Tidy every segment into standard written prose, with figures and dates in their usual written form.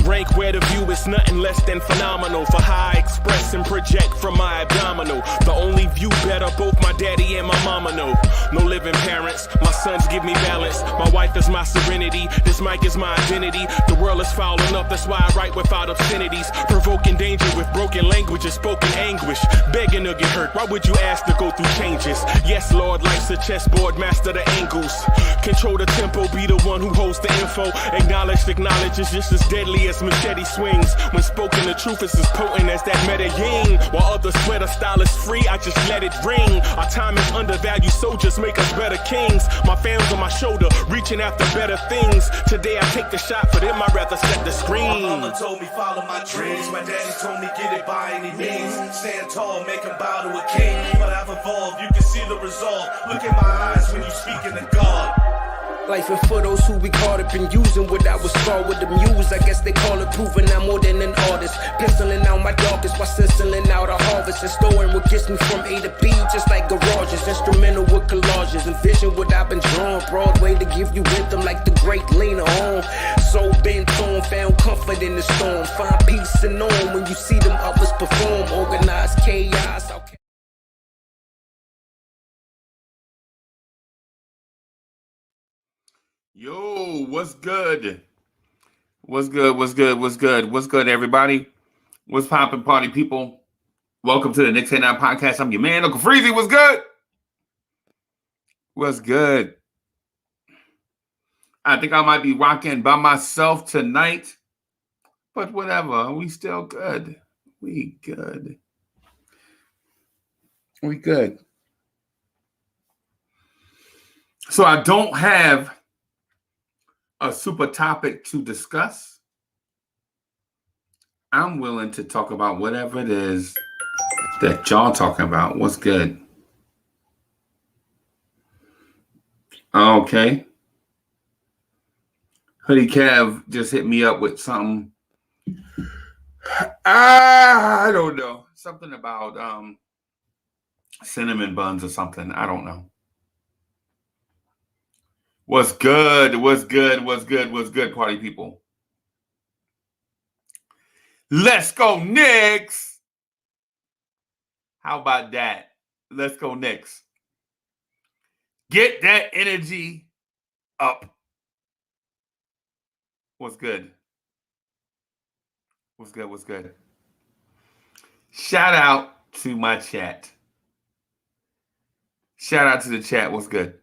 rank where the view is nothing less than phenomenal. For how I express and project from my abdominal. The only view better, both my daddy and my mama know. No living parents, my sons give me balance. My wife is my serenity, this mic is my identity. The world is foul enough, that's why I write without obscenities. Provoking danger with broken language and spoken anguish. Begging to get hurt, why would you ask to go through changes? Yes, Lord, life's a chessboard, master the angles. Control the tempo, be the one who holds the info. Acknowledge is just as deadly as machete swings. When spoken, the truth is as potent as that Medellin. While others swear the style is free, I just let it ring. Our time is undervalued, soldiers make us better kings. My family's on my shoulder, reaching after better things. Today I take the shot, for them I'd rather set the screen. My mama told me follow my dreams. My daddy told me get it by any means. Stand tall, make him bow to a king. But I've evolved, you can see the resolve. Look in my eyes when you speaking to God. Life and for those who we caught up in using what I was scarred with the muse. I guess they call it proving I'm more than an artist. Penciling out my darkest while sizzling out a harvest. And storing what gets me from A to B, just like garages. Instrumental with collages. Envision what I've been drawing. Broadway to give you rhythm like the great Lena Horne. So bent on, found comfort in the storm. Find peace and on when you see them others perform. Organized chaos. Okay. Yo, what's good? What's good, everybody? What's poppin', party people? Welcome to the Knicks at Night podcast. I'm your man, Uncle Freezy. What's good? What's good? I think I might be rocking by myself tonight, but whatever. We still good. We good. So I don't have a super topic to discuss. I'm willing to talk about whatever it is that y'all talking about. What's good? Okay. Hoodie Kev just hit me up with something. I don't know. Something about cinnamon buns or something. I don't know. What's good, party people? Let's go, Knicks! How about that? Let's go, Knicks. Get that energy up. What's good? Shout out to my chat. Shout out to the chat. What's good?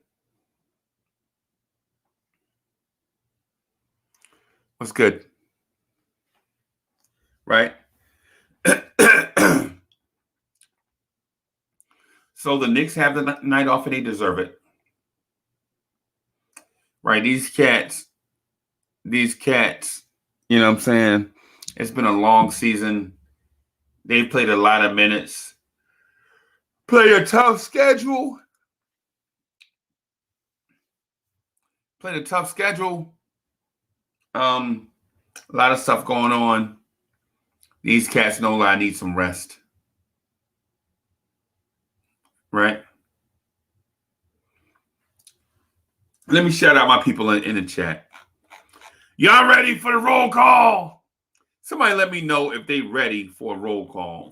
What's good? Right? So the Knicks have the night off and they deserve it. Right? These cats, you know what I'm saying? It's been a long season. They've played a lot of minutes. Play a tough schedule. A lot of stuff going on. These cats know I need some rest. Right? Let me shout out my people in the chat. Y'all ready for the roll call? Somebody let me know if they ready for a roll call.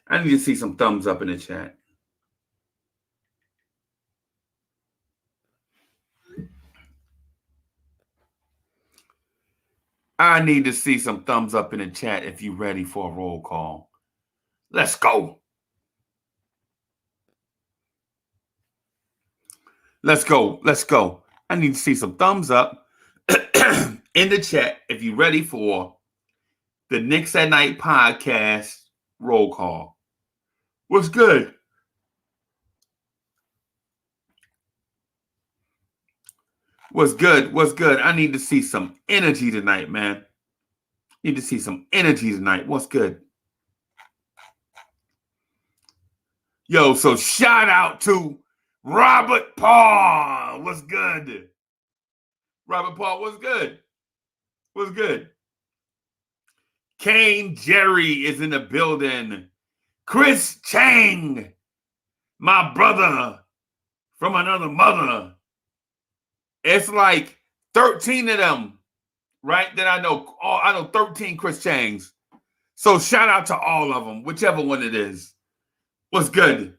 I need to see some thumbs up in the chat. I need to see some thumbs up in the chat if you're ready for a roll call. Let's go. I need to see some thumbs up in the chat if you're ready for the Knicks at Night podcast roll call. What's good? What's good? I need to see some energy tonight, man. What's good? Yo, so shout out to Robert Paul. What's good? Robert Paul, what's good? Kane Jerry is in the building. Chris Chang my brother from another mother. It's like 13 of them, right? That I know. Oh, I know 13 Chris Changs. So shout out to all of them, whichever one it is. What's good?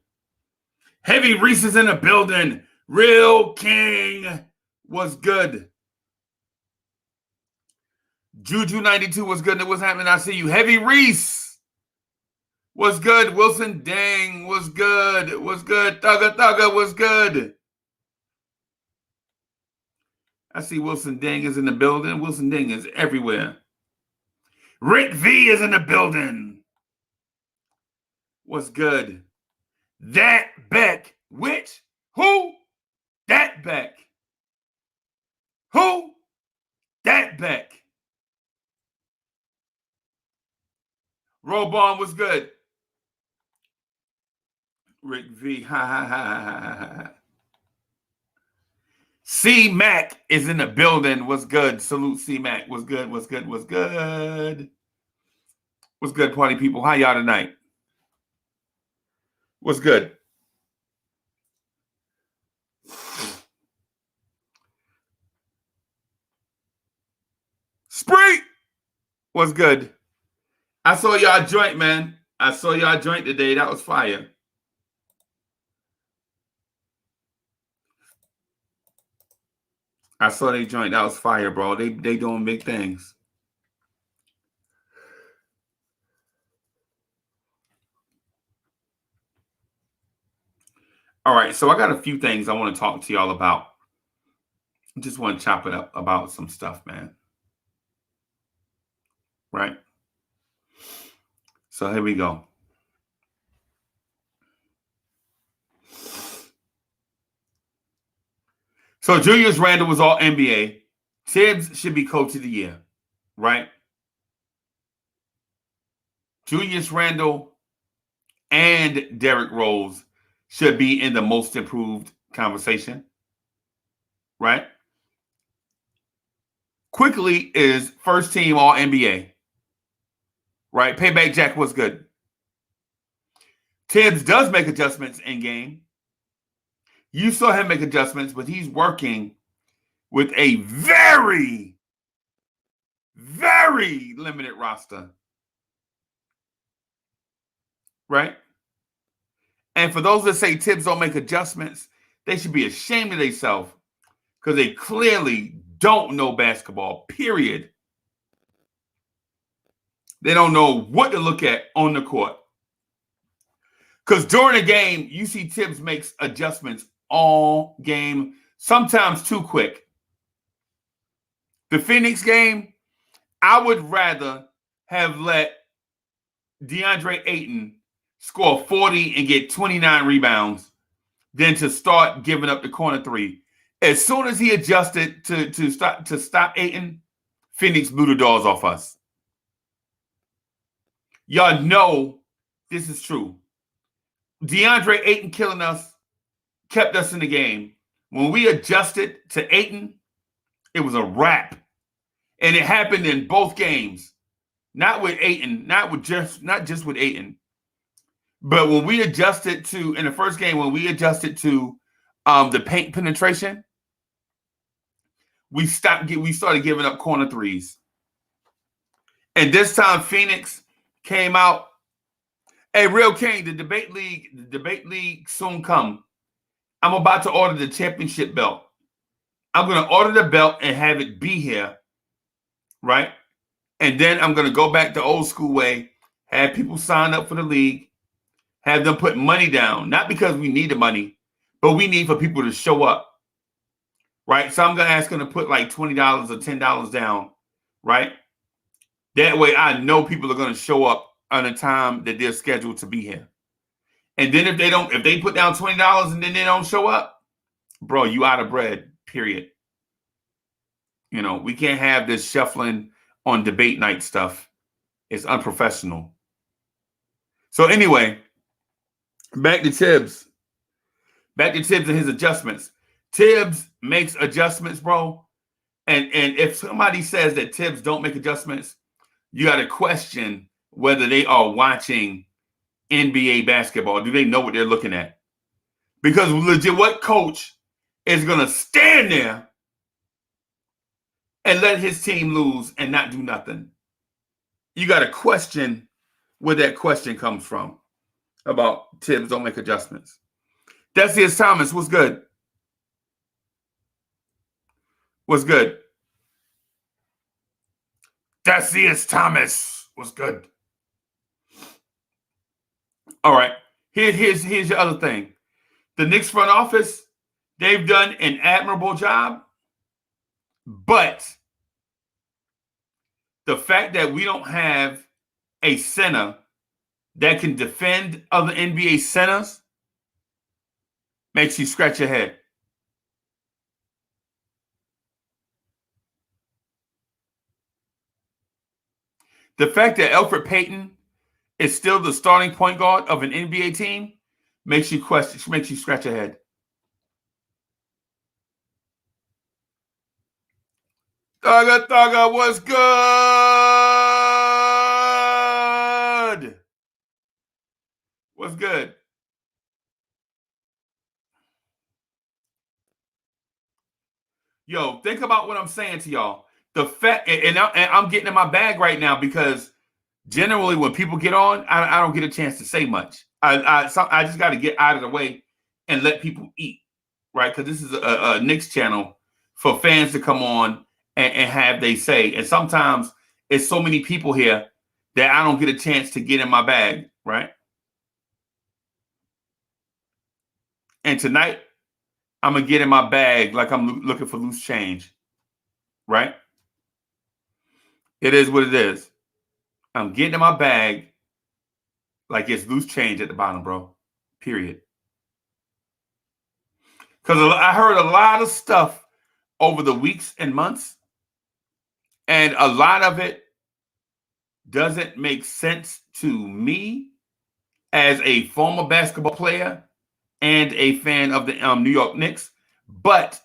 Heavy Reese is in the building. Real King was good. Juju 92 was good. What's happening? I see you. Heavy Reese was good. Wilson Dang was good. Was good. Thugga was good. I see Wilson Dang is in the building. Wilson Dang is everywhere. Rick V is in the building. What's good? That Beck. Which? Who? That Beck. Who? That Beck. Robon was good. Rick V. Ha ha ha ha ha. C Mac is in the building. What's good? Salute C Mac. What's good? What's good? What's good? What's good, party people? How y'all tonight? What's good? Spree! What's good? I saw y'all joint, man. I saw y'all joint today. That was fire. I saw they joint. That was fire, bro. They doing big things. All right, so I got a few things I want to talk to y'all about. I just want to chop it up about some stuff, man. Right? So here we go. So Julius Randle was all NBA. Tibbs should be coach of the year, right? Julius Randle and Derrick Rose should be in the most improved conversation, right? Quickly is first team all NBA, right? Payback Jack was good. Tibbs does make adjustments in game. You saw him make adjustments, but he's working with a very, very limited roster, right? And for those that say Tibbs don't make adjustments, they should be ashamed of themselves because they clearly don't know basketball, period. They don't know what to look at on the court. Because during a game, you see Tibbs makes adjustments all game, sometimes too quick. The Phoenix game, I would rather have let DeAndre Ayton score 40 and get 29 rebounds than to start giving up the corner three. As soon as he adjusted to stop Ayton, Phoenix blew the doors off us. Y'all know this is true. DeAndre Ayton killing us kept us in the game. When we adjusted to Ayton, it was a wrap. And it happened in both games. Not with Ayton, not just with Ayton. But when we adjusted to, in the first game, when we adjusted to the paint penetration, we started giving up corner threes. And this time Phoenix came out. Hey, Real King, the debate league soon come. I'm about to order the championship belt. I'm going to order the belt and have it be here, right? And then I'm going to go back the old school way, have people sign up for the league, have them put money down, not because we need the money, but we need for people to show up, right? So I'm going to ask them to put like $20 or $10 down, right? That way I know people are going to show up on the time that they're scheduled to be here. And then if they put down $20 and then they don't show up, bro, you out of bread, period. You know, we can't have this shuffling on debate night stuff. It's unprofessional. So anyway, back to Tibbs. Back to Tibbs and his adjustments. Tibbs makes adjustments, bro. And if somebody says that Tibbs don't make adjustments, you got to question whether they are watching NBA basketball. Do they know what they're looking at? Because legit, what coach is going to stand there and let his team lose and not do nothing? You got to question where that question comes from about Tibbs don't make adjustments. Decius Thomas, what's good? What's good? Decius Thomas, what's good? All right, here's your other thing. The Knicks front office, they've done an admirable job, but the fact that we don't have a center that can defend other NBA centers makes you scratch your head. The fact that Elfrid Payton is still the starting point guard of an NBA team makes you scratch your head. Thugga, what's good? What's good? Yo, think about what I'm saying to y'all. The fact, and I'm getting in my bag right now because generally when people get on, I don't get a chance to say much. I just got to get out of the way and let people eat, right? Because this is a Knicks channel for fans to come on and have they say. And sometimes it's so many people here that I don't get a chance to get in my bag, right? And tonight, I'm going to get in my bag like I'm looking for loose change, right? It is what it is. I'm getting in my bag like it's loose change at the bottom, bro. Period. Because I heard a lot of stuff over the weeks and months, and a lot of it doesn't make sense to me as a former basketball player and a fan of the New York Knicks, but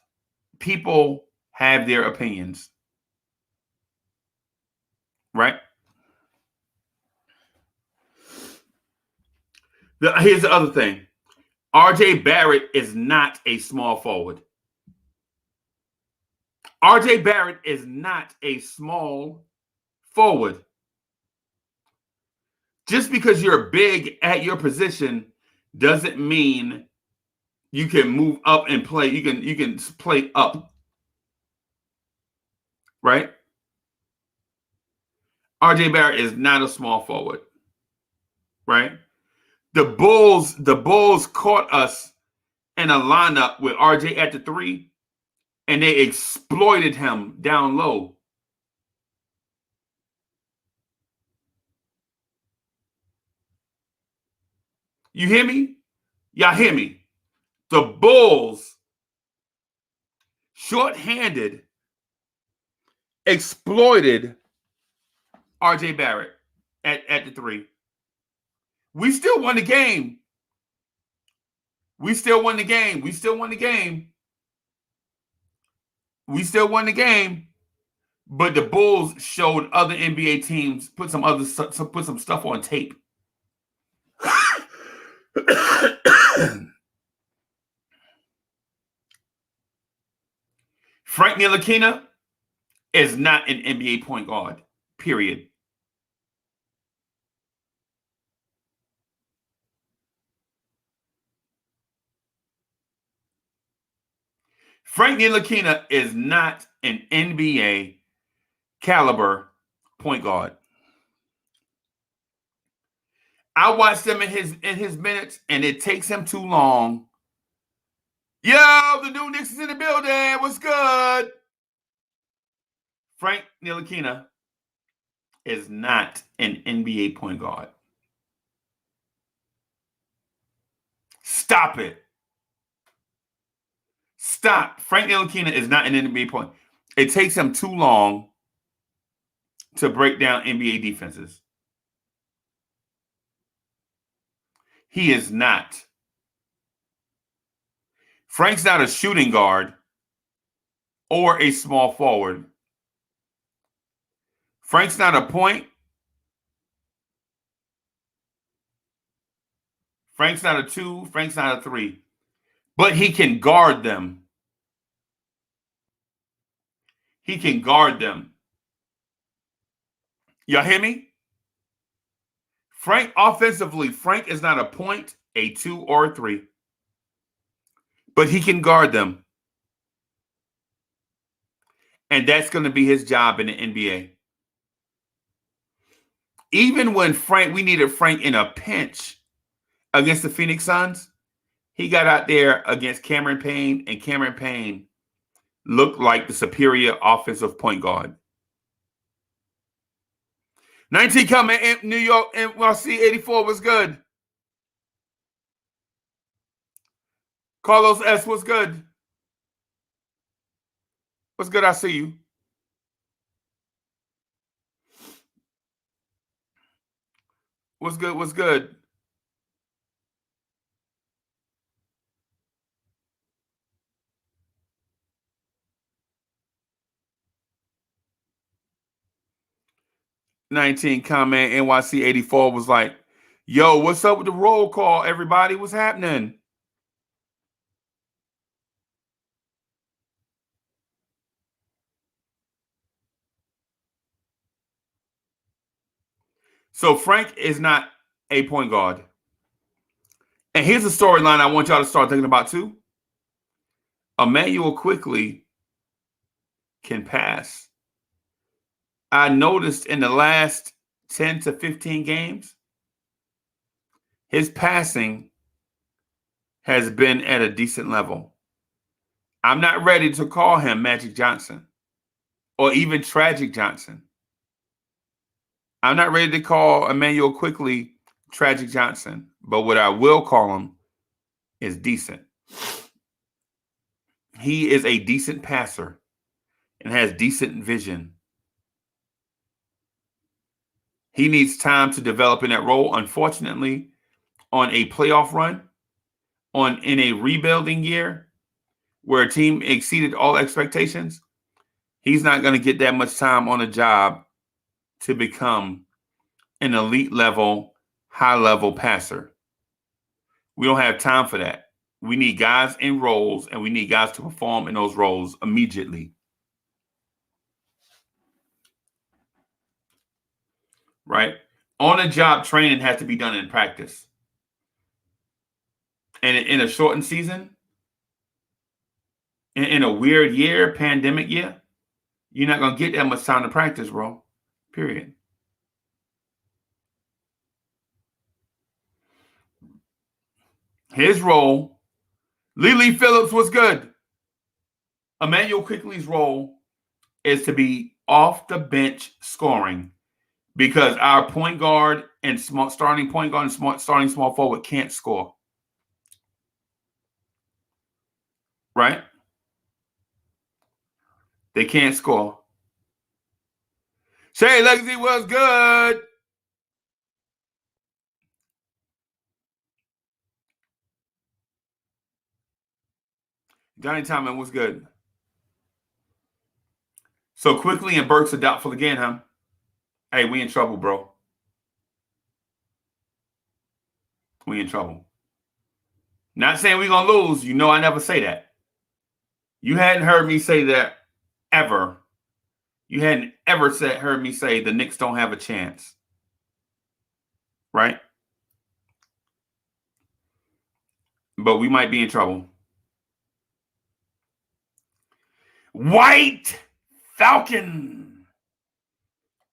people have their opinions, right? Here's the other thing. RJ Barrett is not a small forward. RJ Barrett is not a small forward. Just because you're big at your position doesn't mean you can move up and play. You can play up, right? RJ Barrett is not a small forward, right? The Bulls caught us in a lineup with RJ at the 3, and they exploited him down low. You hear me? Y'all hear me? The Bulls, short-handed, exploited RJ Barrett at the 3. We still won the game. We still won the game. But the Bulls showed other NBA teams, put some stuff on tape. Frank Ntilikina is not an NBA point guard, period. Frank Ntilikina is not an NBA caliber point guard. I watched him in his minutes, and it takes him too long. Yo, the new Knicks is in the building. What's good? Frank Ntilikina is not an NBA point guard. Stop it. Stop. Frank Ntilikina is not an NBA point. It takes him too long to break down NBA defenses. He is not. Frank's not a shooting guard or a small forward. Frank's not a point. Frank's not a 2. Frank's not a 3. but he can guard them. He can guard them. Y'all hear me? Frank, offensively, Frank is not a point, a 2, or a 3. But he can guard them. And that's going to be his job in the NBA. Even when we needed Frank in a pinch against the Phoenix Suns, he got out there against Cameron Payne, and Cameron Payne looked like the superior offensive point guard. 19 coming in New York, NYC 84 was good. Carlos S. was good. What's good? I see you. What's good? What's good? $19 comment NYC 84 was like, yo, what's up with the roll call? Everybody, what's happening? So Frank is not a point guard. And here's a storyline I want y'all to start thinking about too. Emmanuel quickly can pass. I noticed in the last 10 to 15 games, his passing has been at a decent level. I'm not ready to call him Magic Johnson or even Tragic Johnson. I'm not ready to call Emmanuel quickly Tragic Johnson, but what I will call him is decent. He is a decent passer and has decent vision. He needs time to develop in that role. Unfortunately, on a playoff run, in a rebuilding year where a team exceeded all expectations, he's not going to get that much time on a job to become an elite level, high level passer. We don't have time for that. We need guys in roles, and we need guys to perform in those roles immediately. Right? On-the-job training has to be done in practice. And in a shortened season, in a weird year, pandemic year, you're not going to get that much time to practice, bro. Period. His role, Lee Phillips was good. Emmanuel Quickly's role is to be off the bench scoring because our point guard and starting point guard and starting small forward can't score. Right? They can't score. Shay Legacy was good. Johnny Tomlin was good. So Quickly and Burks are doubtful again, huh? Hey, we in trouble, bro. We in trouble. Not saying we're going to lose. You know I never say that. You hadn't heard me say that ever. You hadn't ever heard me say the Knicks don't have a chance. Right? But we might be in trouble. White Falcon.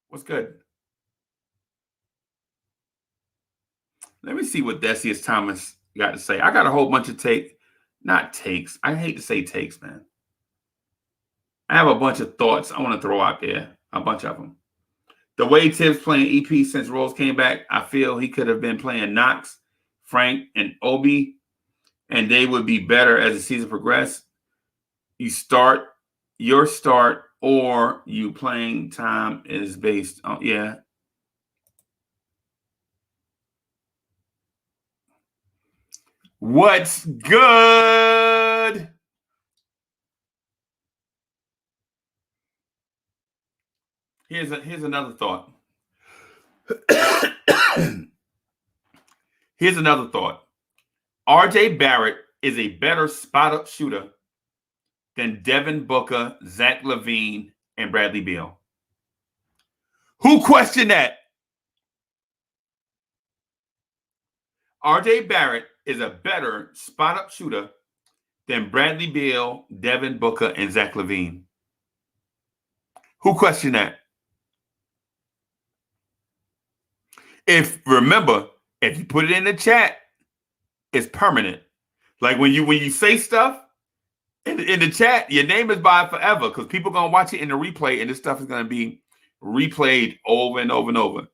What's good? Let me see what Decius Thomas got to say. I got a whole bunch of takes. I hate to say takes, man. I have a bunch of thoughts I want to throw out there. A bunch of them. The way Tibbs playing EP since Rose came back, I feel he could have been playing Knox, Frank, and Obi, and they would be better as the season progressed. Your start or you playing time is based on, yeah. What's good? Here's another thought. Here's another thought. RJ Barrett is a better spot-up shooter than Devin Booker, Zach LaVine, and Bradley Beal? Who questioned that? RJ Barrett is a better spot-up shooter than Bradley Beal, Devin Booker, and Zach LaVine. Who questioned that? Remember, if you put it in the chat, it's permanent. Like when you say stuff in the chat, your name is by forever because people are gonna watch it in the replay, and this stuff is gonna be replayed over and over and over.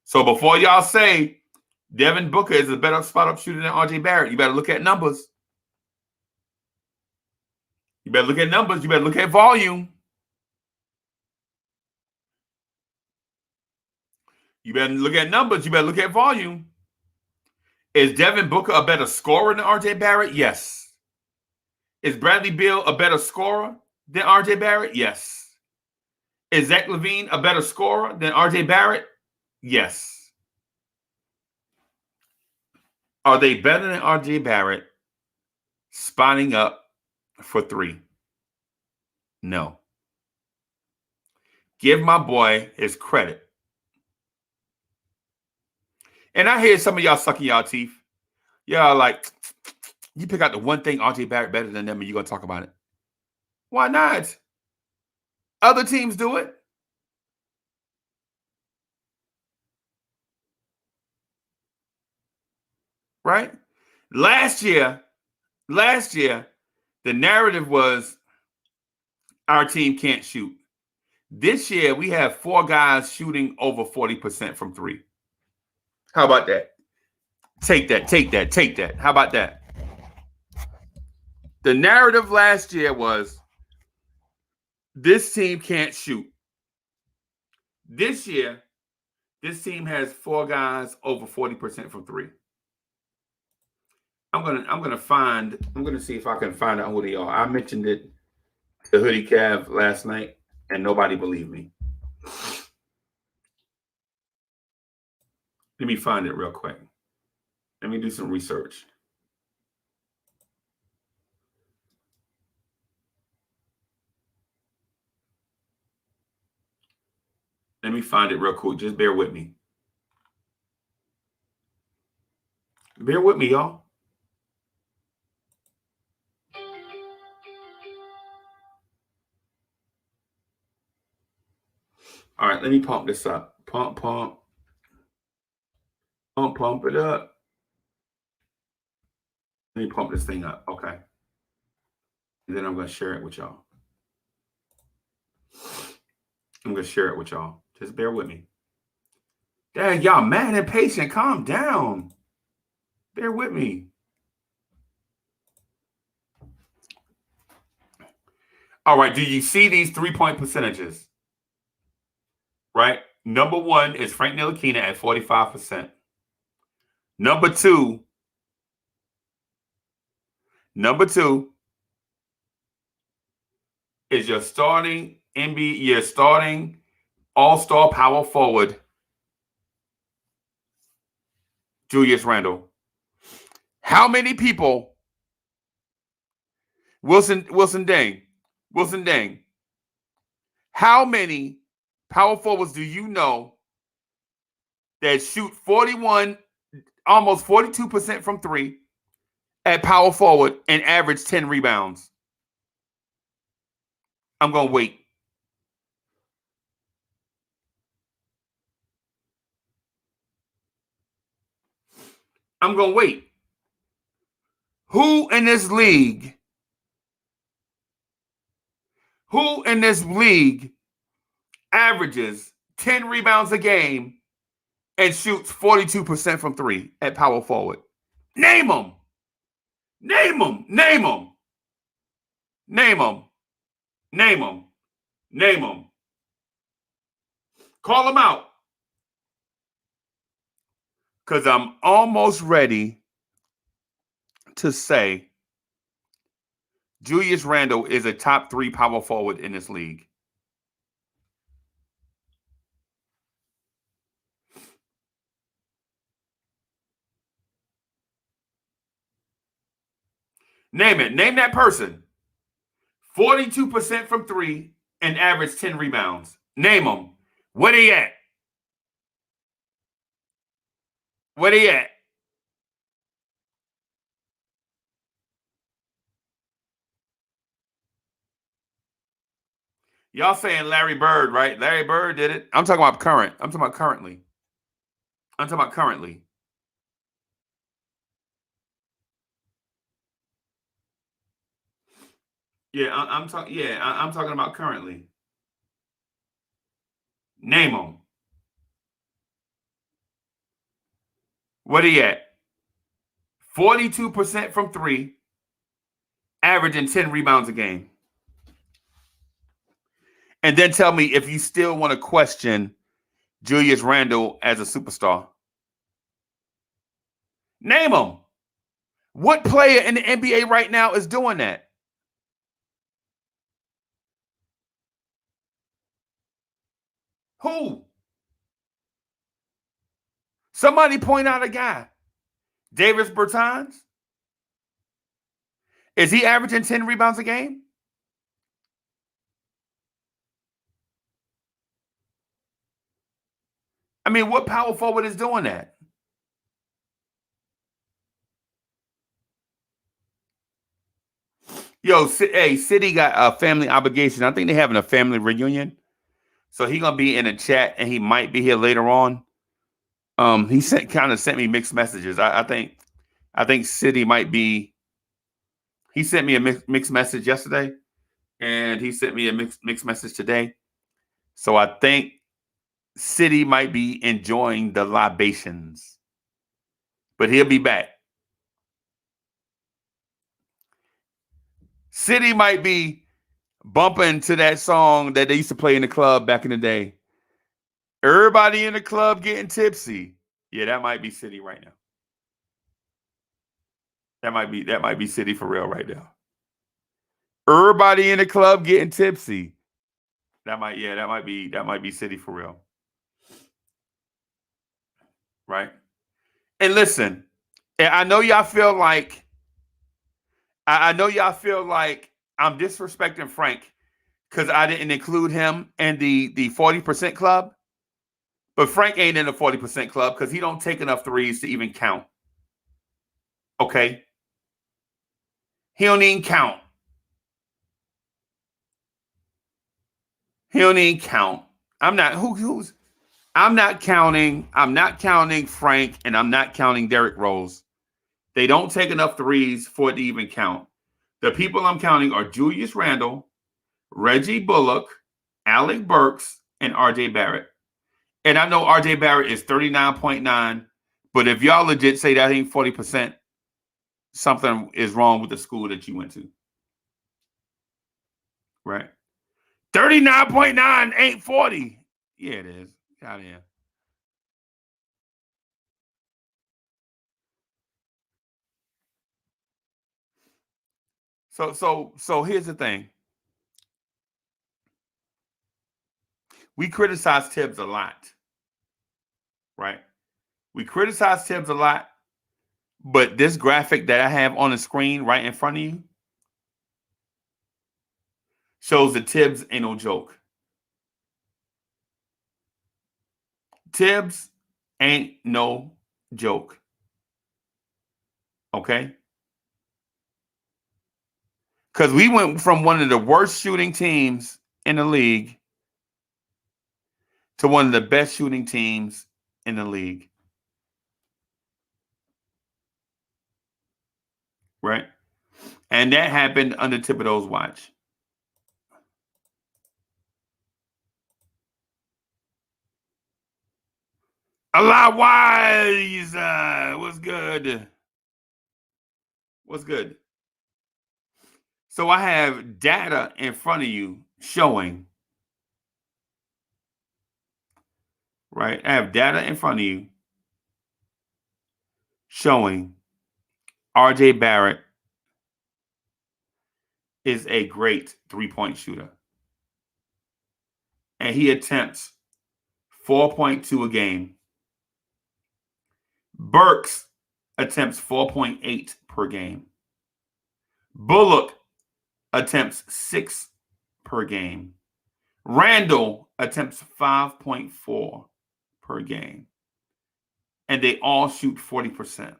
So before y'all say Devin Booker is a better spot-up shooter than RJ Barrett, you better look at numbers. You better look at numbers. You better look at volume. You better look at numbers. You better look at volume. Is Devin Booker a better scorer than RJ Barrett? Yes. Is Bradley Beal a better scorer than RJ Barrett? Yes. Is Zach LaVine a better scorer than RJ Barrett? Yes. Are they better than RJ Barrett spotting up for three? No. Give my boy his credit. And I hear some of y'all sucking y'all teeth. Y'all like, you pick out the one thing RJ Barrett better than them and you're going to talk about it. Why not? Other teams do it. Right? Last year, the narrative was our team can't shoot. This year, we have 4 guys shooting over 40% from three. How about that? Take that. How about that? The narrative last year was this team can't shoot. This year, this team has 4 guys over 40% from three. I'm gonna see if I can find out who they are. I mentioned it to Hoodie Cav last night, and nobody believed me. Let me find it real quick. Let me do some research. Let me find it real quick. Just bear with me. Bear with me, y'all. All right, let me pump this up. Pump it up. Let me pump this thing up, okay? And then I'm going to share it with y'all. Just bear with me. Dang, y'all mad and patient. Calm down. Bear with me. All right, do you see these 3-point percentages? Right? Number 1 is Frank Ntilikina at 45%. Number two is your starting all-star power forward, Julius Randle. How many people, Wilson Dang, how many power forwards do you know that shoot 41, almost 42% from three at power forward and average 10 rebounds? I'm going to wait. Who in this league averages 10 rebounds a game and shoots 42% from three at power forward? Name them. Call them out. Because I'm almost ready to say Julius Randle is a top 3 power forward in this league. Name it. Name that person. 42% from 3 and average 10 rebounds. Name them. Where they at? Where they at? Y'all saying Larry Bird, right? Larry Bird did it. I'm talking about current. I'm talking about currently. I'm talking about currently. Yeah, I'm talking. Yeah, I'm talking about currently. Name them. Where they at? 42% from 3, averaging 10 rebounds a game. And then tell me if you still want to question Julius Randle as a superstar. Name them. What player in the NBA right now is doing that? Who? Somebody point out a guy. Davis Bertans? Is he averaging 10 rebounds a game? I mean, what power forward is doing that? Yo, hey, City got a family obligation. I think they're having a family reunion. So he's gonna be in the chat and he might be here later on. He kind of sent me mixed messages. I think City might be. He sent me a mixed message yesterday, and he sent me a mixed message today. So I think City might be enjoying the libations, but he'll be back. City might be bumping to that song that they used to play in the club back in the day. Everybody in the club getting tipsy. Yeah, that might be City right now. That might be City for real right now. Everybody in the club getting tipsy. That might be City for real. Right? And listen, I know y'all feel like I'm disrespecting Frank because I didn't include him in the 40% club. But Frank ain't in the 40% club because he don't take enough threes to even count. Okay? He don't even count. He don't even count. I'm not counting Frank, and I'm not counting Derrick Rose. They don't take enough threes for it to even count. The people I'm counting are Julius Randle, Reggie Bullock, Alec Burks, and RJ Barrett. And I know RJ Barrett is 39.9, but if y'all legit say that ain't 40%, something is wrong with the school that you went to. Right? 39.9 ain't 40. Yeah, it is. Out of here. So here's the thing. We criticize Tibbs a lot. Right? We criticize Tibbs a lot, but this graphic that I have on the screen right in front of you shows that Tibbs ain't no joke. Tibbs ain't no joke. Okay? Because we went from one of the worst shooting teams in the league to one of the best shooting teams in the league. Right? And that happened under Thibodeau's watch. A lot wise. What's good? What's good? So I have data in front of you showing. Right? I have data in front of you showing RJ Barrett is a great three-point shooter. And he attempts 4.2 a game. Burks attempts 4.8 per game. Bullock attempts 6 per game. Randall attempts 5.4 per game. And they all shoot 40%.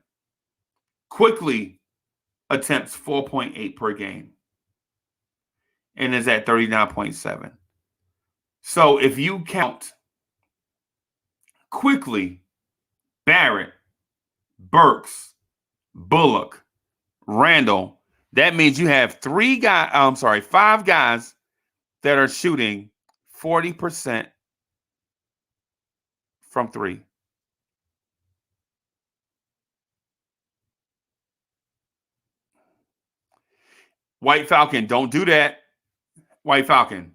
Quickly attempts 4.8 per game and is at 39.7. So if you count Quickly, Barrett, Burks, Bullock, Randall, that means you have 5 guys that are shooting 40% from 3. White Falcon, don't do that. White Falcon.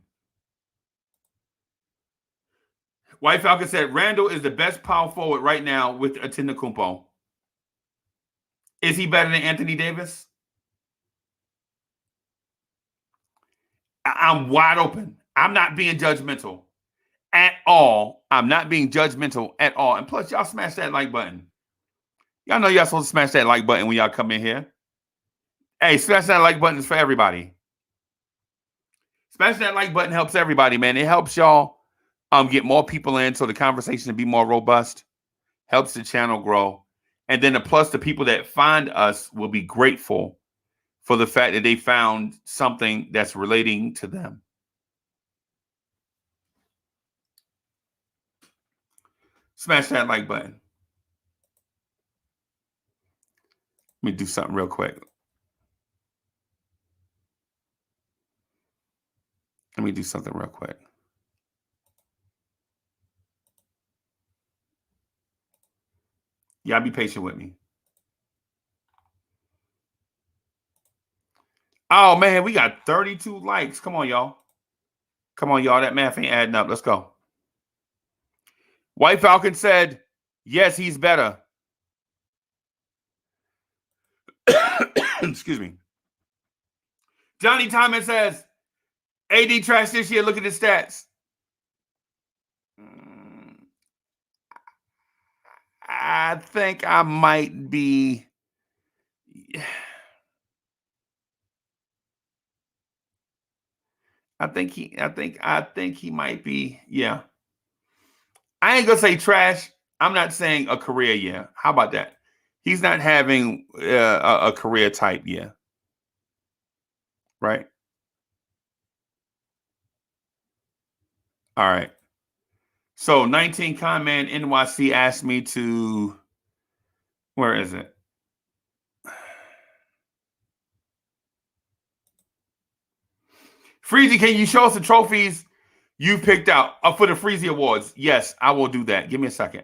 White Falcon said Randall is the best power forward right now with Antetokounmpo. Is he better than Anthony Davis? I'm wide open. I'm not being judgmental at all. I'm not being judgmental at all. And plus, y'all smash that like button. Y'all know y'all supposed to smash that like button when y'all come in here. Hey, smash that like button is for everybody. Smash that like button helps everybody, man. It helps y'all get more people in so the conversation be more robust. Helps the channel grow. And then plus the people that find us will be grateful for the fact that they found something that's relating to them. Smash that like button. Let me do something real quick. Y'all be patient with me. Oh, man, we got 32 likes. Come on, y'all. That math ain't adding up. Let's go. White Falcon said, yes, he's better. Excuse me. Johnny Thomas says, AD trash this year. Look at his stats. I think I might be. I think he might be. Yeah. I ain't gonna say trash. I'm not saying a career year. How about that? He's not having a career type year. Right? All right. So 19 Conman NYC asked me to, where is it? Freezy, can you show us the trophies you picked out for the Freezy Awards? Yes, I will do that. Give me a second.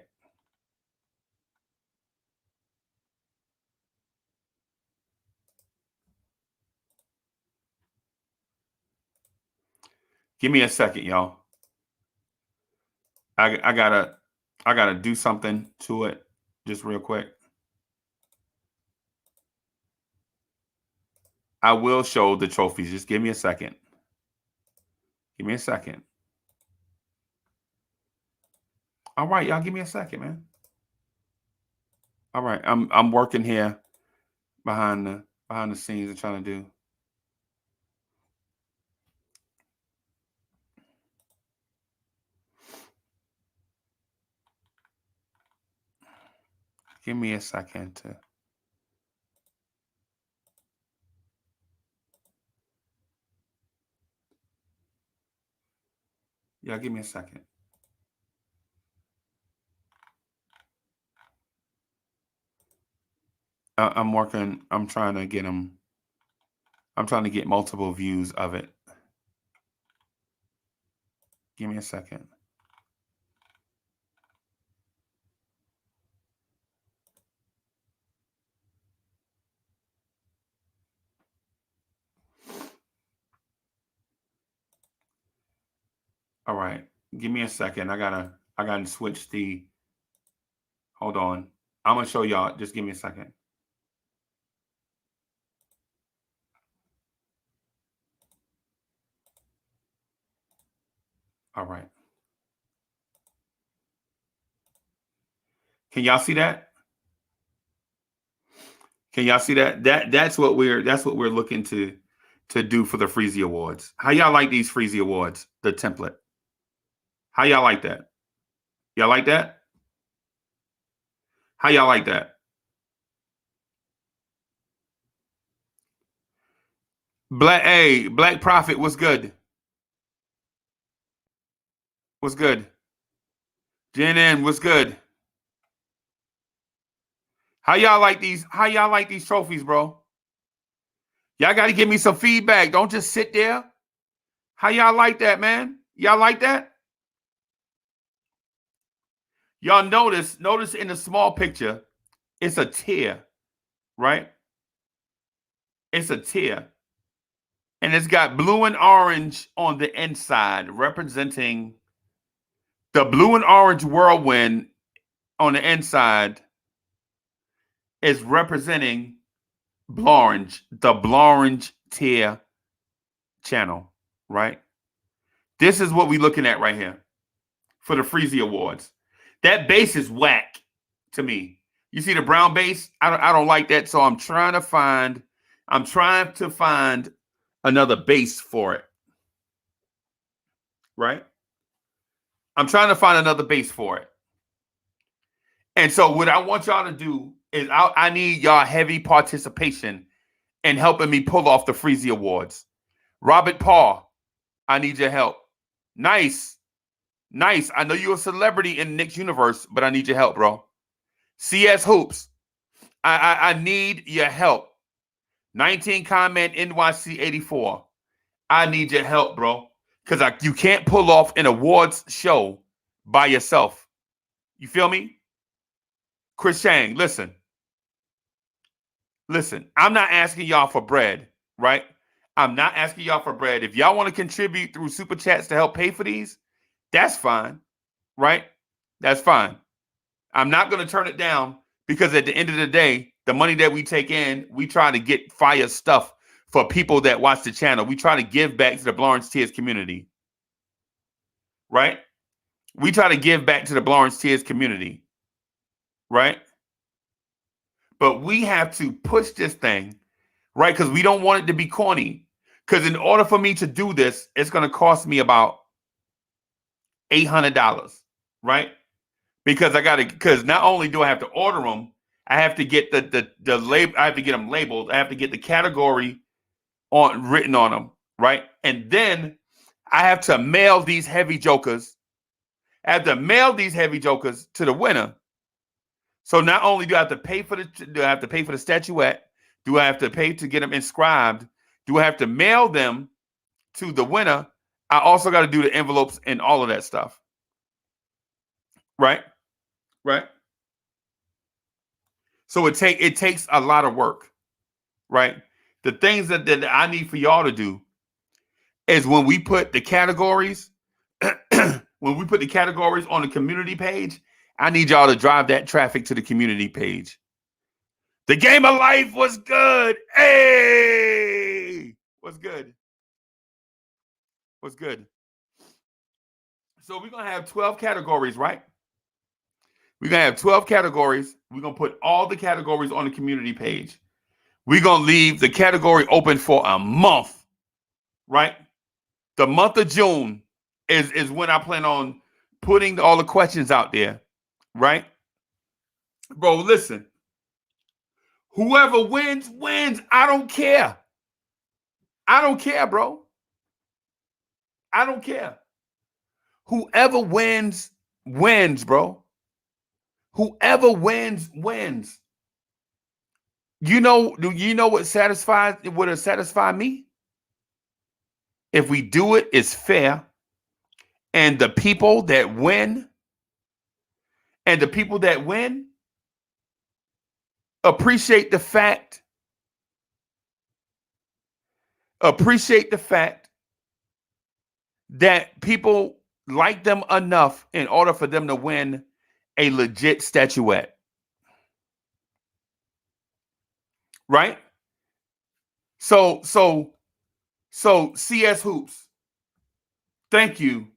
Give me a second, y'all. I gotta do something to it just real quick. I will show the trophies. Just give me a second. All right, y'all, give me a second, man. All right, I'm working here behind the scenes and trying to do. Give me a second to. Yeah, give me a second. I'm working. I'm trying to get them. I'm trying to get multiple views of it. Give me a second. All right. Give me a second. I gotta switch the. Hold on. I'm gonna show y'all. Just give me a second. All right. Can y'all see that? Can y'all see that? That's what we're looking to do for the Freezy Awards. How y'all like these Freezy Awards? The template. How y'all like that? Y'all like that? How y'all like that? Black Prophet, what's good? What's good? Jen N, what's good? How y'all like these? How y'all like these trophies, bro? Y'all got to give me some feedback. Don't just sit there. How y'all like that, man? Y'all like that? Y'all notice in the small picture, it's a tier, right? It's a tier. And it's got blue and orange on the inside, representing the blue and orange whirlwind on the inside is representing Blorange, the Blorange tier channel, right? This is what we're looking at right here for the Freezy Awards. That base is whack to me. You see the brown base? I don't like that, so I'm trying to find another base for it, right? I'm trying to find another base for it. And so what I want y'all to do is I need y'all heavy participation in helping me pull off the Freezy Awards. Robert Paul, I need your help. Nice. I know you're a celebrity in the Knicks universe, but I need your help, bro. CS Hoops, I need your help. 19 comment NYC 84. I need your help, bro. Because you can't pull off an awards show by yourself. You feel me? Chris Chang, listen. I'm not asking y'all for bread, right? I'm not asking y'all for bread. If y'all want to contribute through super chats to help pay for these, that's fine, right? That's fine. I'm not going to turn it down because at the end of the day, the money that we take in, we try to get fire stuff for people that watch the channel. We try to give back to the Blawrence Tears community, right? We try to give back to the Blawrence Tears community, right? But we have to push this thing, right? Because we don't want it to be corny. Because in order for me to do this, it's going to cost me about $800, right? Because not only do I have to order them, I have to get the label. I have to get them labeled. I have to get the category written on them, right? And then I have to mail these heavy jokers. I have to mail these heavy jokers to the winner. So not only do I have to pay for the statuette, do I have to pay to get them inscribed? Do I have to mail them to the winner? I also got to do the envelopes and all of that stuff. Right? So it takes a lot of work, right? The things that I need for y'all to do is when we put the categories, on the community page, I need y'all to drive that traffic to the community page. The Game of Life was good. Hey, what's good? So we're going to have 12 categories, right? We're going to have 12 categories. We're going to put all the categories on the community page. We're going to leave the category open for a month, right? The month of June is when I plan on putting all the questions out there, right? Bro, listen. Whoever wins. I don't care. Bro. I don't care. Whoever wins, bro. Whoever wins. You know what would satisfy me? If we do it, it's fair. And the people that win appreciate the fact that people like them enough in order for them to win a legit statuette. Right? So CS Hoops, thank you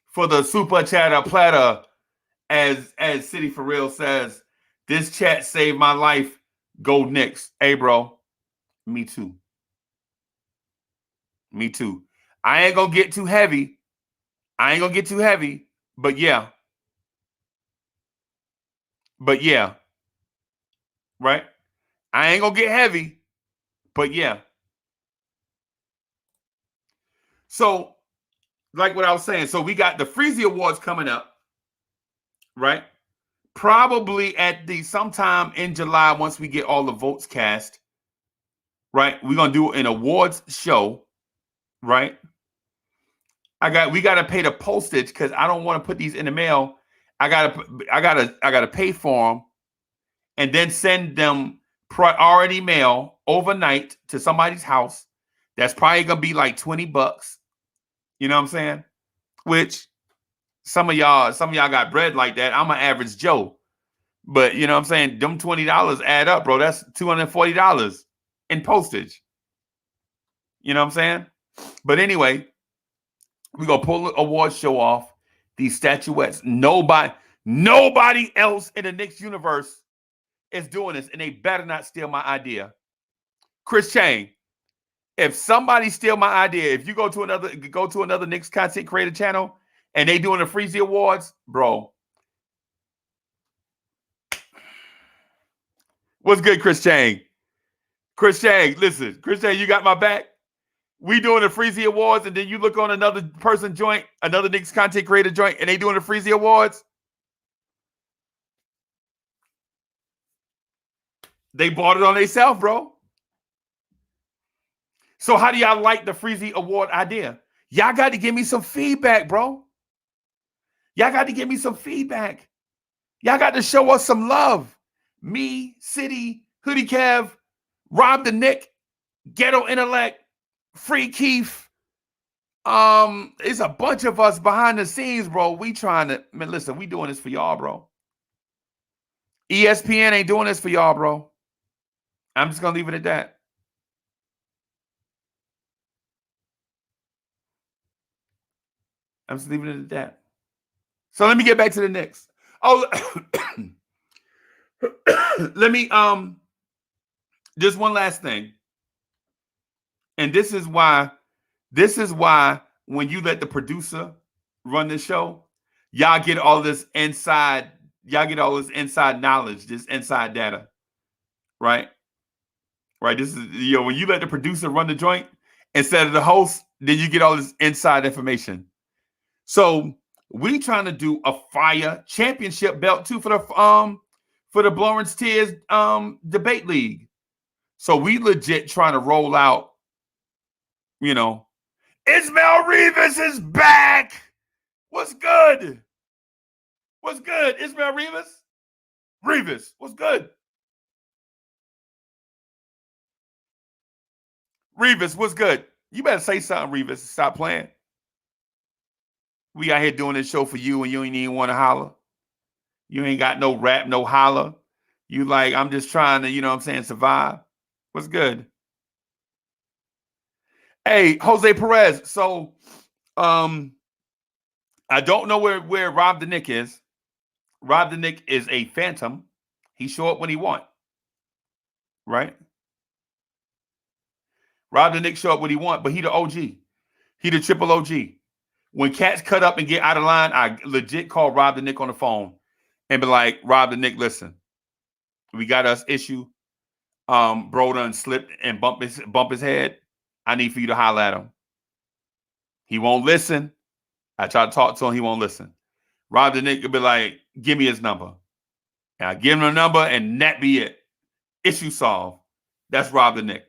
for the super chatter platter. As City for Real says, this chat saved my life. Go Knicks. Hey, bro. Me too. Me too. I ain't gonna get too heavy. But yeah. Right? I ain't gonna get heavy. But yeah. So, like what I was saying, so we got the Freezy Awards coming up, right? Probably at the sometime in July, once we get all the votes cast, right? We're gonna do an awards show, right? We gotta pay the postage because I don't want to put these in the mail. I gotta pay for them and then send them priority mail overnight to somebody's house. That's probably gonna be like $20. You know what I'm saying? Which some of y'all got bread like that. I'm an average Joe. But you know what I'm saying? Them $20 add up, bro. That's $240 in postage. You know what I'm saying? But anyway, we're gonna pull the award show off. These statuettes. Nobody else in the Knicks universe is doing this, and they better not steal my idea. Chris Chang, if somebody steal my idea, if you go to another Knicks content creator channel and they doing the Freezy Awards, bro. What's good, Chris Chang? Chris Chang, listen, Chris Chang, you got my back. We doing the Freezy Awards, and then you look on another person joint, another Knicks content creator joint, and they doing the Freezy Awards. They bought it on themselves, bro. So how do y'all like the Freezy Award idea? Y'all got to give me some feedback, bro. Y'all got to give me some feedback. Y'all got to show us some love. Me, City, Hoodie Kev, Rob the Nick, Ghetto Intellect, Free Keith. It's a bunch of us behind the scenes, bro. We trying to, man, listen, we doing this for y'all, bro. ESPN ain't doing this for y'all, bro. I'm just gonna leave it at that. I'm just leaving it at that. So let me get back to the Knicks. Oh, let me just one last thing. And this is why when you let the producer run the show, y'all get all this inside knowledge, this inside data. Right? Right. This is when you let the producer run the joint instead of the host, then you get all this inside information. So we trying to do a fire championship belt too for the Blowrance Tears debate league. So we legit trying to roll out, Ismail Rivas is back. What's good? What's good? Ismail Rivas? Rivas, what's good? Rivas, what's good? You better say something, Rivas. Stop playing. We out here doing this show for you and you ain't even want to holler. You ain't got no rap, no holler. You like, I'm just trying to, survive. What's good? Hey, Jose Perez. So, I don't know where Rob the Nick is. Rob the Nick is a phantom. He show up when he want. Right? Rob the Nick show up when he want, but he the OG. He the triple OG. When cats cut up and get out of line, I legit call Rob the Nick on the phone and be like, Rob the Nick, listen, we got us issue. Bro done slipped and bump his head. I need for you to holler at him. He won't listen. I try to talk to him. He won't listen. Rob the Nick will be like, give me his number. And I give him a number and that be it. Issue solved. That's Rob the Nick.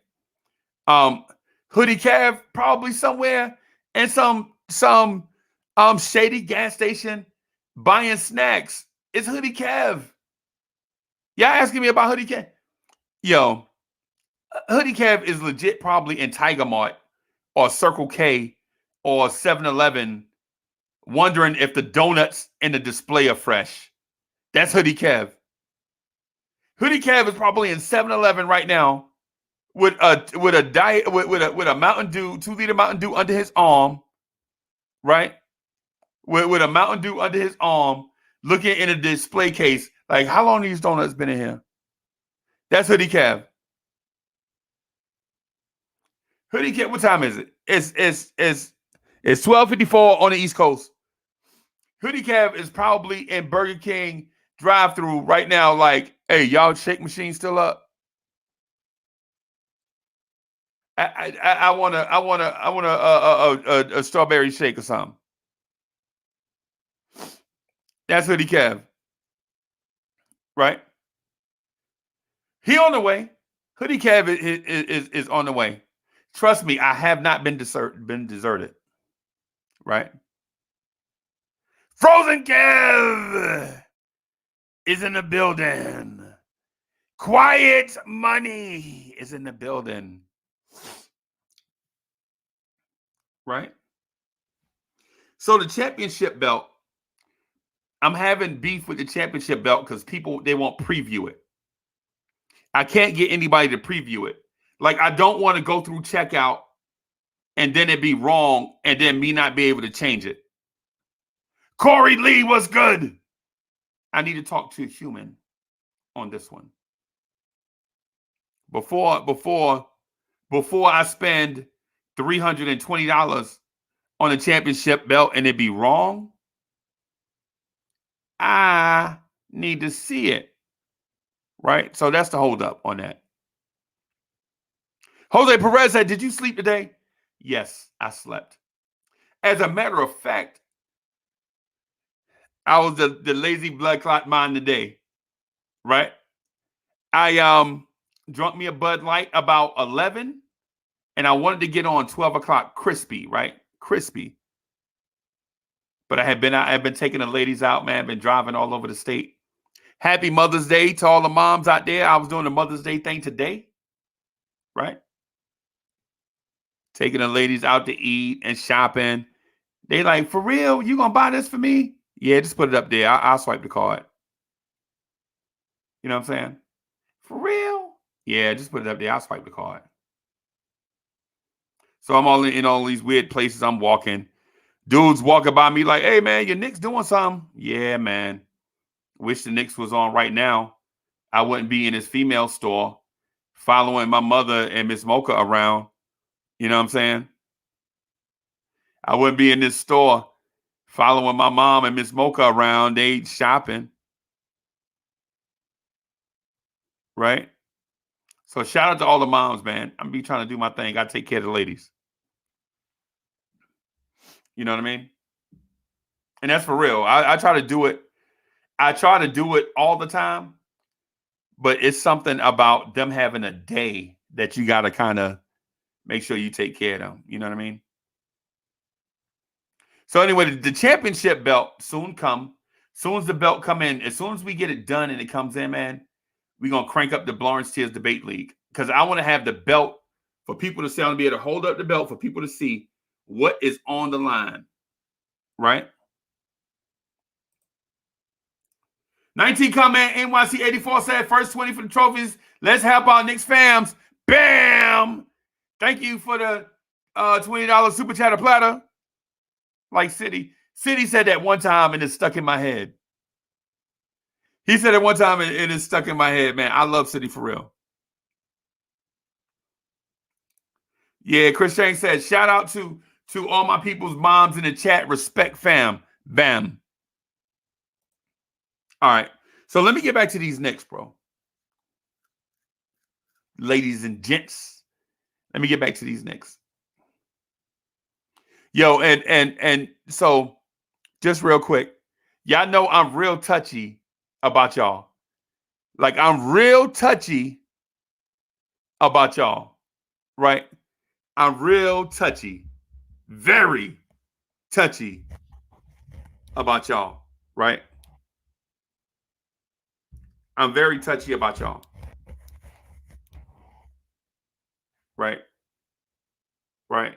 Hoodie Cav probably somewhere in some shady gas station buying snacks. It's Hoodie Cav. Y'all asking me about Hoodie Cav? Yo, Hoodie Cav is legit probably in Tiger Mart or Circle K or 7-Eleven wondering if the donuts in the display are fresh. That's Hoodie Cav. Hoodie Cav is probably in 7-Eleven right now with a Mountain Dew, 2-liter Mountain Dew under his arm, right? With a Mountain Dew under his arm, looking in a display case, like, how long these donuts been in here? That's Hoodie Kev. Hoodie Kev, what time is it? It's 12:54 on the East Coast. Hoodie Kev is probably in Burger King drive-through right now, like, hey, y'all shake machine still up? I want a strawberry shake or something. That's Hoodie Kev, right? He on the way. Hoodie Kev is on the way. Trust me, I have not been deserted, right? Frozen Kev is in the building. Quiet Money is in the building, right? So the championship belt, I'm having beef with the championship belt because people, they won't preview it. I can't get anybody to preview it. Like, I don't want to go through checkout and then it be wrong and then me not be able to change it. Corey Lee was good. I need to talk to a human on this one. Before I spend $320 on a championship belt and it be wrong, I need to see it. Right? So that's the hold up on that. Jose Perez said, did you sleep today? Yes, I slept. As a matter of fact, I was the lazy blood clot mind today. Right? I drunk me a Bud Light about 11 and I wanted to get on 12 o'clock crispy, right? Crispy. But I've been taking the ladies out, man. I've been driving all over the state. Happy Mother's Day to all the moms out there. I was doing the Mother's Day thing today, right? Taking the ladies out to eat and shopping. They like, for real? You gonna buy this for me? Yeah, just put it up there. I'll swipe the card. You know what I'm saying? For real? Yeah, just put it up there. I'll swipe the card. So I'm all in all these weird places I'm walking. Dudes walking by me like, hey, man, your Knicks doing something? Yeah, man. Wish the Knicks was on right now. I wouldn't be in this female store following my mother and Miss Mocha around. You know what I'm saying? I wouldn't be in this store following my mom and Miss Mocha around. They shopping. Right? So shout out to all the moms, man. I'm be trying to do my thing. I take care of the ladies. You know what I mean? And that's for real. I try to do it. I try to do it all the time. But it's something about them having a day that you got to kind of make sure you take care of them. You know what I mean? So anyway, the championship belt soon come. Soon as the belt come in, as soon as we get it done and it comes in, man, we're going to crank up the Lawrence Tears Debate League. Because I want to have the belt for people to see. I want to be able to hold up the belt for people to see what is on the line. Right? 19 comment, NYC84 said, first 20 for the trophies. Let's help our Knicks fams. Bam! Thank you for the $20 super chatter platter. Like City. City said that one time and it's stuck in my head. He said it one time and it's stuck in my head, man. I love City for real. Yeah, Chris Shane said, shout out to all my people's moms in the chat. Respect, fam. Bam. All right. So let me get back to these Knicks, bro. Ladies and gents. Let me get back to these Knicks. Yo, and so just real quick. Y'all know I'm real touchy about y'all. Like, I'm real touchy about y'all. Right? I'm real touchy. Very touchy about y'all. Right? I'm very touchy about y'all. Right? Right?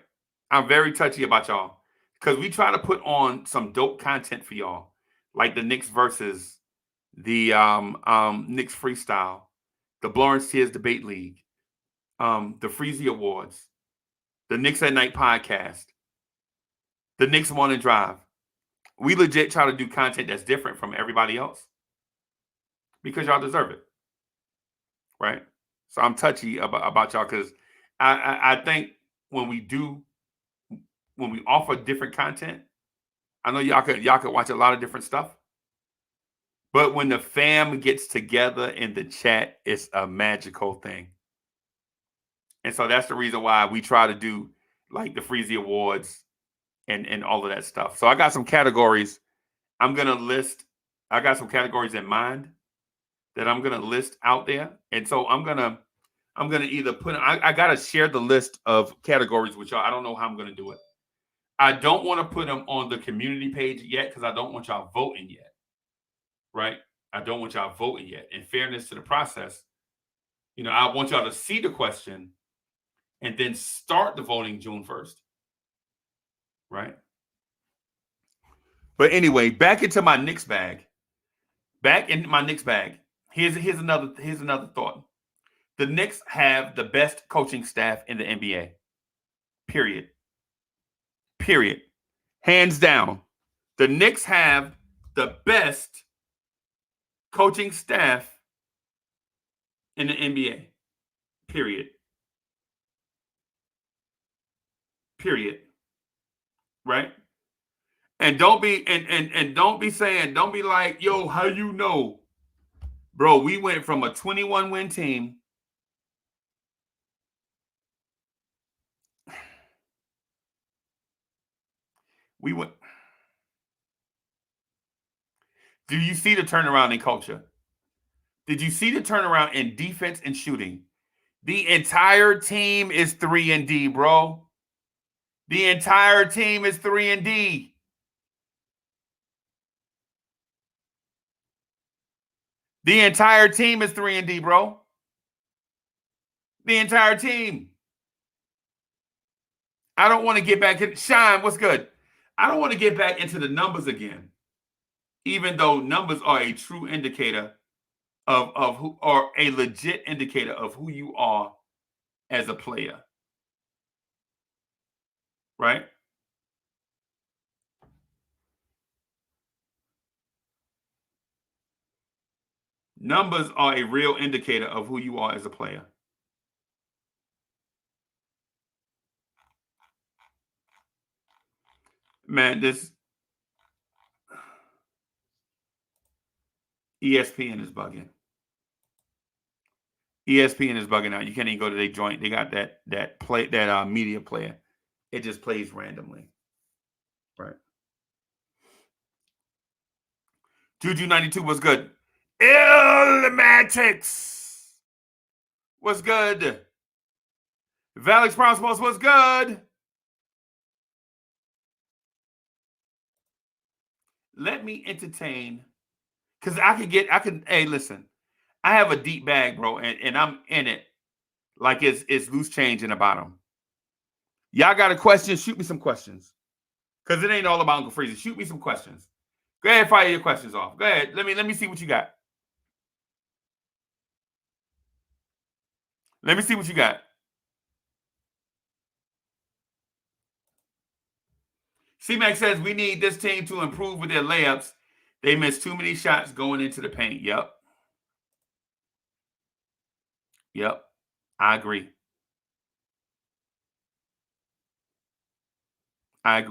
I'm very touchy about y'all. Because we try to put on some dope content for y'all. Like the Knicks versus the Knicks Freestyle, the Lawrence Tears Debate League, the Freezy Awards, the Knicks at Night podcast, the Knicks Morning Drive. We legit try to do content that's different from everybody else because y'all deserve it. right? So I'm touchy about y'all because I think when we offer different content, I know y'all could watch a lot of different stuff. But when the fam gets together in the chat, it's a magical thing. And so that's the reason why we try to do like the Freezy Awards and all of that stuff. So I got some categories I'm going to list. I got some categories in mind that I'm going to list out there. And so I'm going to either I got to share the list of categories with y'all. I don't know how I'm going to do it. I don't want to put them on the community page yet because I don't want y'all voting yet. Right? I don't want y'all voting yet. In fairness to the process, I want y'all to see the question and then start the voting June 1st. Right? But anyway, back into my Knicks bag. Here's another thought. The Knicks have the best coaching staff in the NBA. Period. Hands down. The Knicks have the best coaching staff in the NBA. Period. Right? And don't be don't be like, yo, how you know? Bro, we went from a 21 win team. We went. Do you see the turnaround in culture? Did you see the turnaround in defense and shooting? The entire team is 3-and-D, bro. The entire team is 3-and-D. The entire team is 3-and-D, bro. The entire team. I don't want to get back in. Shine, what's good? I don't want to get back into the numbers again, even though numbers are a true indicator of who, or a legit indicator of who you are as a player. Right? Numbers are a real indicator of who you are as a player. Man, this ESPN is bugging. ESPN is bugging out. You can't even go to their joint. They got that media player. It just plays randomly. Right. Juju 92 was good. Illmatics was good. Valix Prosperous was good. Let me entertain, because hey, listen, I have a deep bag, bro, and I'm in it like it's loose change in the bottom. Y'all got a question? Shoot me some questions. Because it ain't all about Uncle Freezy. Shoot me some questions. Go ahead, fire your questions off. Go ahead. Let me see what you got. Let me see what you got. C-Mac says we need this team to improve with their layups. They missed too many shots going into the paint. Yep. I agree. I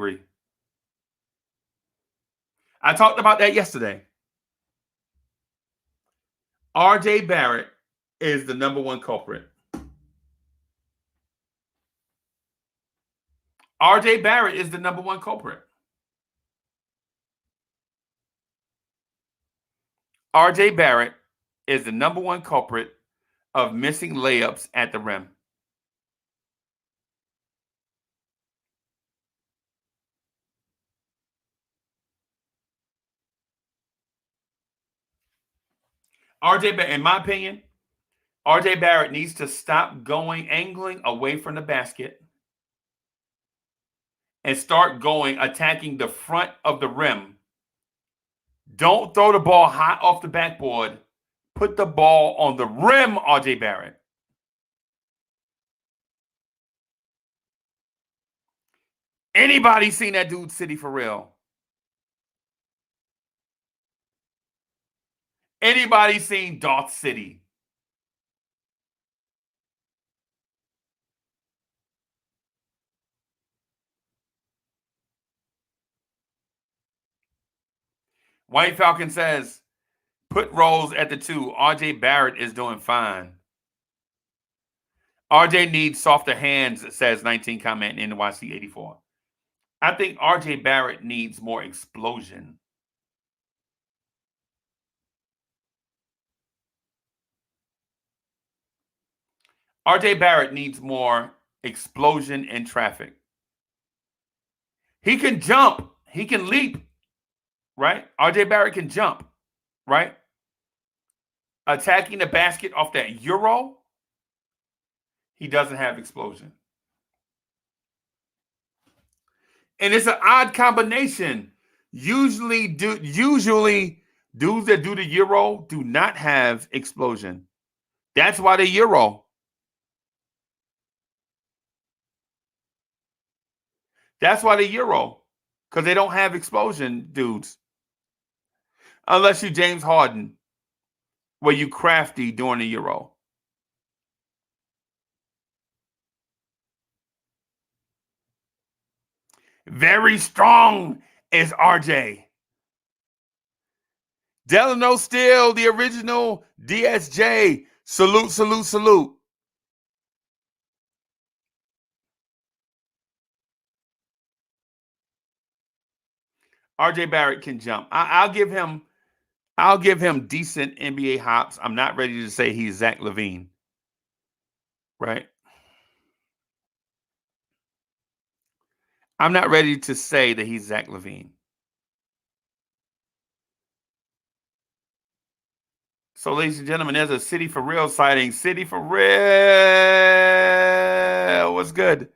talked about that yesterday. R.J. Barrett is the number one culprit. R.J. Barrett is the number one culprit. R.J. Barrett is the number one culprit of missing layups at the rim. R.J. Barrett, in my opinion, R.J. Barrett needs to stop angling away from the basket and start attacking the front of the rim. Don't throw the ball high off the backboard. Put the ball on the rim, R.J. Barrett. Anybody seen that dude City for real? Anybody seen Darth City? White Falcon says, put Rose at the 2. RJ Barrett is doing fine. RJ needs softer hands, says 19 comment in NYC 84. I think RJ Barrett needs more explosion. RJ Barrett needs more explosion in traffic. He can jump. He can leap, right? RJ Barrett can jump, right? Attacking the basket off that Euro, he doesn't have explosion. And it's an odd combination. Usually dudes that do the Euro do not have explosion. That's why the Euro. That's why the Euro. Because they don't have explosion, dudes. Unless you James Harden, where you crafty during the Euro. Very strong is RJ. Delano Steele, the original DSJ. Salute, salute, salute. RJ Barrett can jump. I'll give him decent NBA hops. I'm not ready to say he's Zach LaVine. Right? I'm not ready to say that he's Zach LaVine. So, ladies and gentlemen, there's a City for Real sighting. City for Real. What's good?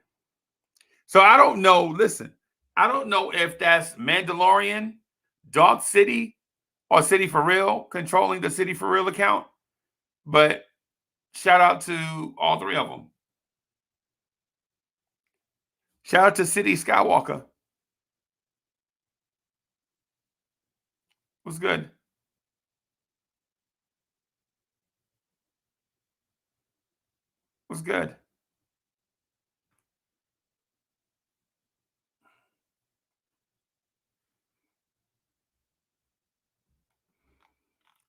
So I don't know. Listen, I don't know if that's Mandalorian, Dark City, or City for Real controlling the City for Real account. But shout out to all three of them. Shout out to City Skywalker. What's good? What's good?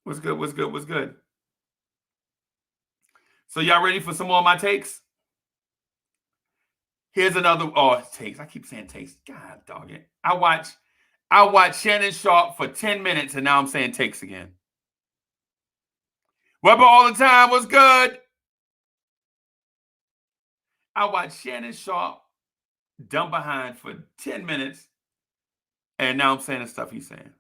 What's good? What's good? What's good? So y'all ready for some more of my takes? Here's another takes. I keep saying takes. God dog it. I watched Shannon Sharp for 10 minutes and now I'm saying takes again. Weber all the time. What's good? I watched Shannon Sharp dumb behind for 10 minutes and now I'm saying the stuff he's saying.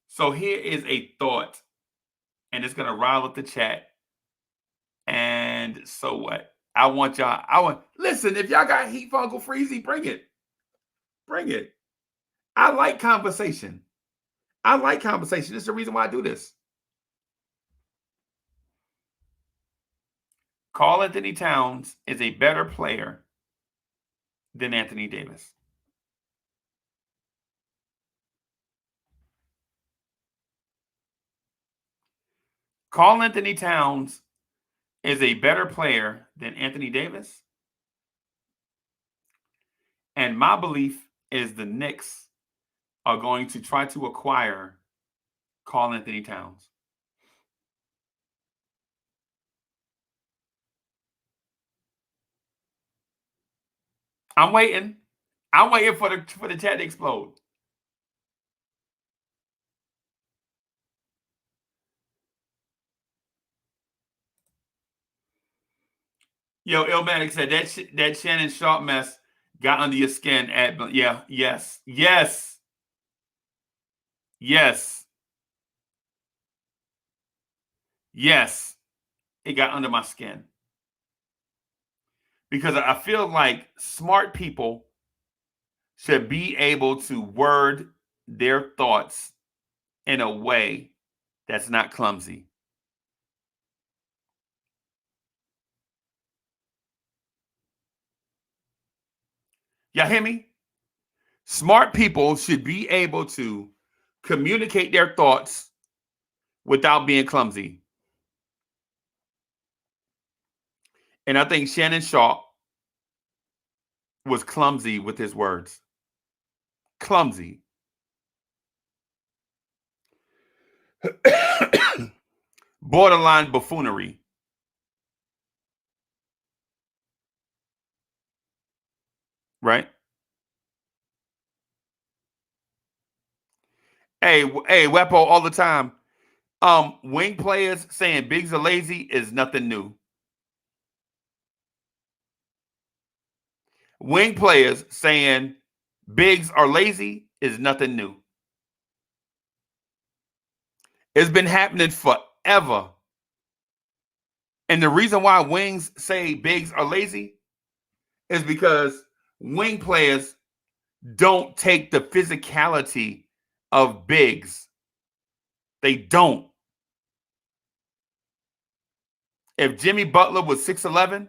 So here is a thought, and it's gonna rile up the chat. And so what? Listen, if y'all got heat for Uncle Freezy, bring it. Bring it. I like conversation. This is the reason why I do this. Karl Anthony Towns is a better player than Anthony Davis. Karl Anthony Towns is a better player than Anthony Davis. And my belief is the Knicks are going to try to acquire Karl Anthony Towns. I'm waiting. I'm waiting for the chat to explode. Yo, Ilmatic said that Shannon Sharp mess got under your skin. Yes. It got under my skin. Because I feel like smart people should be able to word their thoughts in a way that's not clumsy. Y'all hear me? Smart people should be able to communicate their thoughts without being clumsy. And I think Shannon Sharp was clumsy with his words. Clumsy. Borderline buffoonery. Right? Hey, Wepo all the time. Wing players saying bigs are lazy is nothing new. Wing players saying bigs are lazy is nothing new. It's been happening forever. And the reason why wings say bigs are lazy is because wing players don't take the physicality of bigs. They don't. If Jimmy Butler was 6'11"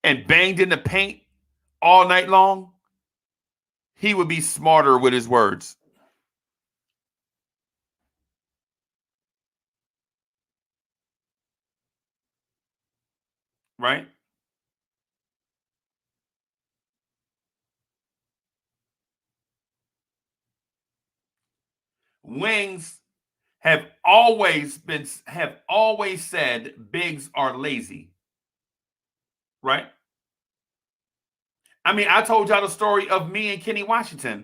and banged in the paint all night long, he would be smarter with his words. Right? Wings have always said bigs are lazy. Right? I mean, I told y'all the story of me and Kenny Washington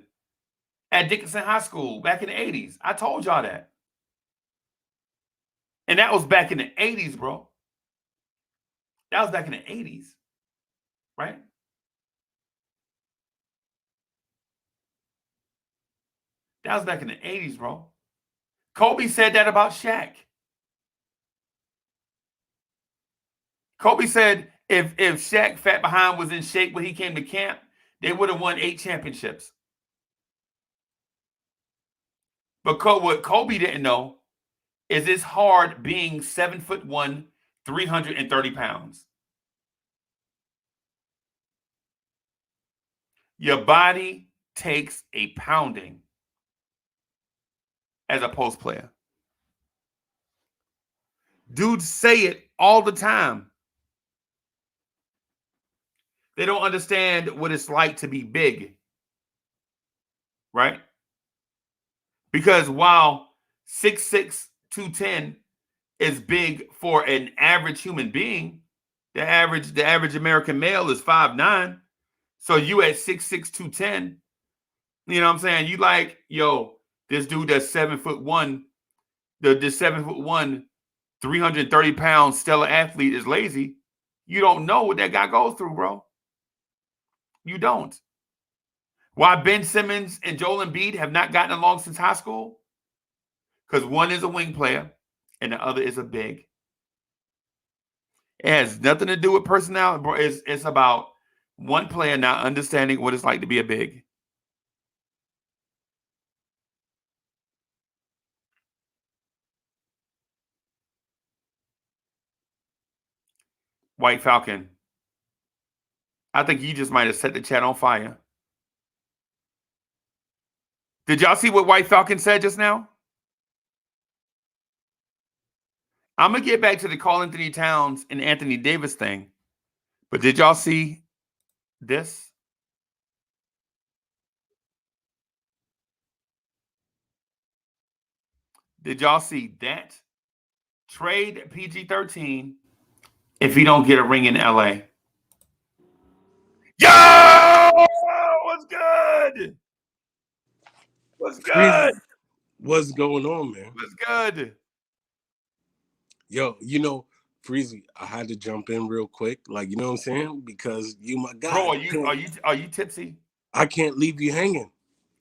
at Dickinson High School back in the 80s. I told y'all that. And that was back in the 80s, bro. That was back in the 80s. Right? That was back in the 80s, bro. Kobe said that about Shaq. Kobe said if Shaq fat behind was in shape when he came to camp, they would have won 8 championships. But what Kobe didn't know is it's hard being 7'1", 330 pounds. Your body takes a pounding as a post player. Dudes say it all the time. They don't understand what it's like to be big. Right? Because while 6'6", 210 is big for an average human being, the average American male is 5'9". So you at 6'6", 210, you know what I'm saying? You like, yo, this dude that's 7'1", this 7'1", 330 pound stellar athlete is lazy. You don't know what that guy goes through, bro. You don't. Why Ben Simmons and Joel Embiid have not gotten along since high school? Because one is a wing player and the other is a big. It has nothing to do with personality, bro. It's about one player not understanding what it's like to be a big. White Falcon. I think you just might have set the chat on fire. Did y'all see what White Falcon said just now? I'm going to get back to the Karl Anthony Towns and Anthony Davis thing. But did y'all see this? Did y'all see that? Trade PG-13 if he don't get a ring in LA. Yo! What's good? What's good? What's going on, man? What's good? Yo, Freezy, I had to jump in real quick, like, you know what I'm saying? Because you my guy. Bro, are you tipsy? I can't leave you hanging.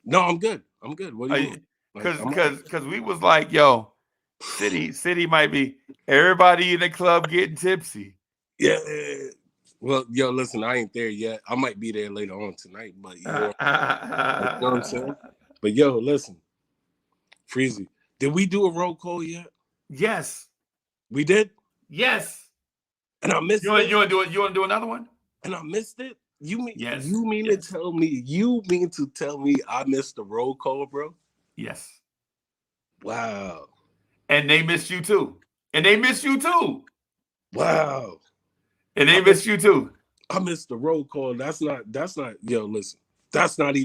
No, I'm good. I'm good. What do you mean? Because we was like, yo, City might be everybody in the club getting tipsy. Yeah. Well, yo, listen, I ain't there yet. I might be there later on tonight, but you know what I'm saying? But yo, listen, Freezy, did we do a roll call yet? Yes. We did? Yes. And I missed it. You want to do another one? And I missed it? You mean to tell me I missed the roll call, bro? Yes. Wow. And they missed you too. Wow. And they missed you too. I missed the roll call. That's not, yo, listen. That's not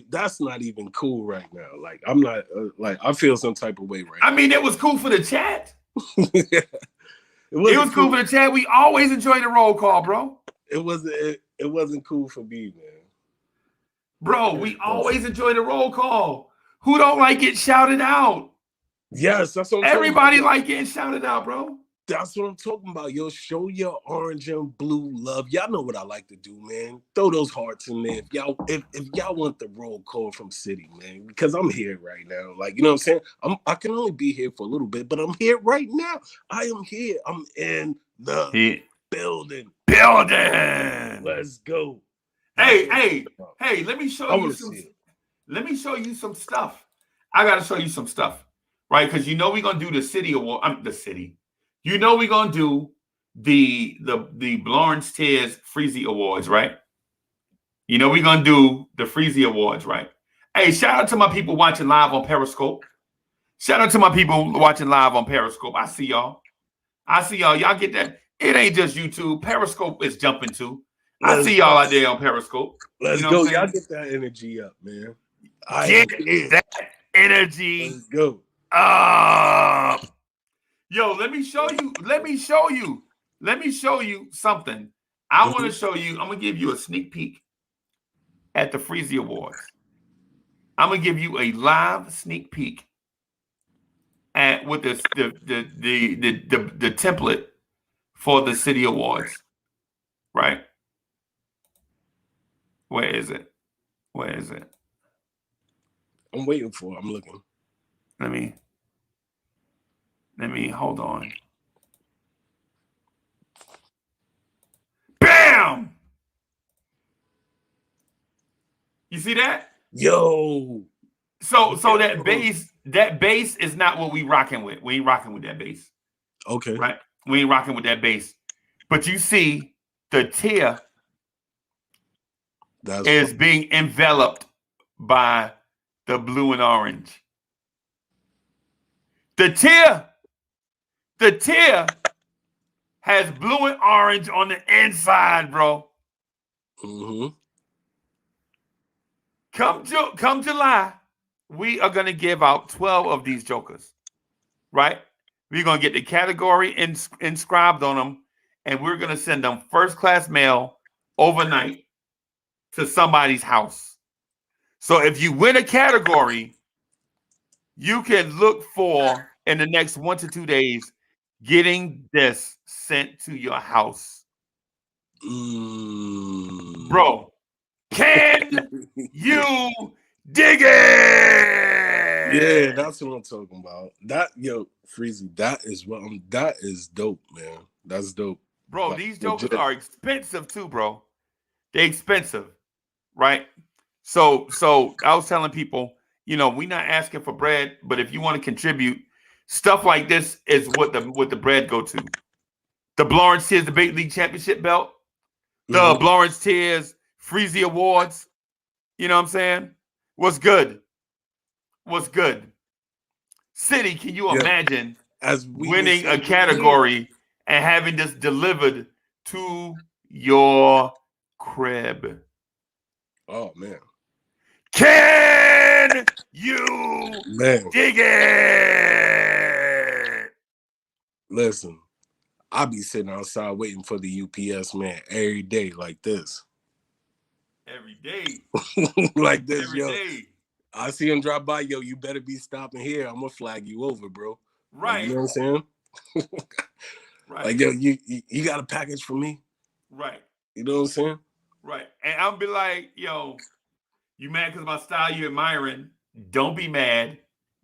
even cool right now. Like I'm not like I feel some type of way right I mean, it was cool for the chat. now. It was cool for the chat. We always enjoy the roll call, bro. It wasn't cool for me, man. Bro, we always enjoy the roll call. Who don't like getting shouted out? Yes, that's what I'm Everybody talking about. like getting shouted out, bro. That's what I'm talking about. Yo, show your orange and blue love. Y'all know what I like to do, man. Throw those hearts in there. If y'all want the roll call from City, man, because I'm here right now. Like, you know what I'm saying? I can only be here for a little bit, but I'm here right now. I am here. I'm in the building. Let's go. Hey, let me show you some. Let me show you some stuff. I gotta show you some stuff, right? Because you know we're gonna do the City Award. The City. You know we're gonna do the Lawrence Tears Freezy Awards, right? You know we're gonna do the Freezy Awards, right? Hey, shout out to my people watching live on Periscope. Shout out to my people watching live on Periscope. I see y'all. Y'all get that? It ain't just YouTube. Periscope is jumping too. I see y'all out there on Periscope. Let's go. Y'all get that energy up, man. Get that energy. Let's go. Up. Yo, let me show you something. I want to show you. I'm gonna give you a sneak peek at the Freezy Awards. I'm gonna give you a live sneak peek at with the template for the City Awards. Right? Where is it? I'm waiting for it. I'm looking. Let me hold on. Bam! You see that? Yo. So that bass is not what we rocking with. We ain't rocking with that bass. Okay. Right? We ain't rocking with that bass. But you see the tier is being enveloped by the blue and orange. The tier has blue and orange on the inside, bro. Mm-hmm. Come July, we are gonna give out 12 of these jokers, right? We're gonna get the category inscribed on them, and we're gonna send them first class mail overnight to somebody's house. So if you win a category, you can look for in the next 1 to 2 days getting this sent to your house. Bro, can you dig it? Yeah, that's what I'm talking about. Freezy, that is dope, man. That's dope. Bro, these jokers are expensive too, bro. They're expensive, right? So I was telling people, you know, we're not asking for bread, but if you want to contribute, stuff like this is what the bread go to. The Lawrence Tears, the Big League Championship belt, the Lawrence Tears Freezy Awards. You know what I'm saying? What's good? City, can you imagine winning a category and having this delivered to your crib? Oh, man. Can you dig it? Listen, I be sitting outside waiting for the UPS man every day like this. Every day. Like this, every day. I see him drop by, yo, you better be stopping here. I'm going to flag you over, bro. Right. Like, you know what I'm saying? Right. Like, yo, you got a package for me? Right. You know what I'm saying? Right. And I'll be like, yo, you mad because my style you admiring? Don't be mad.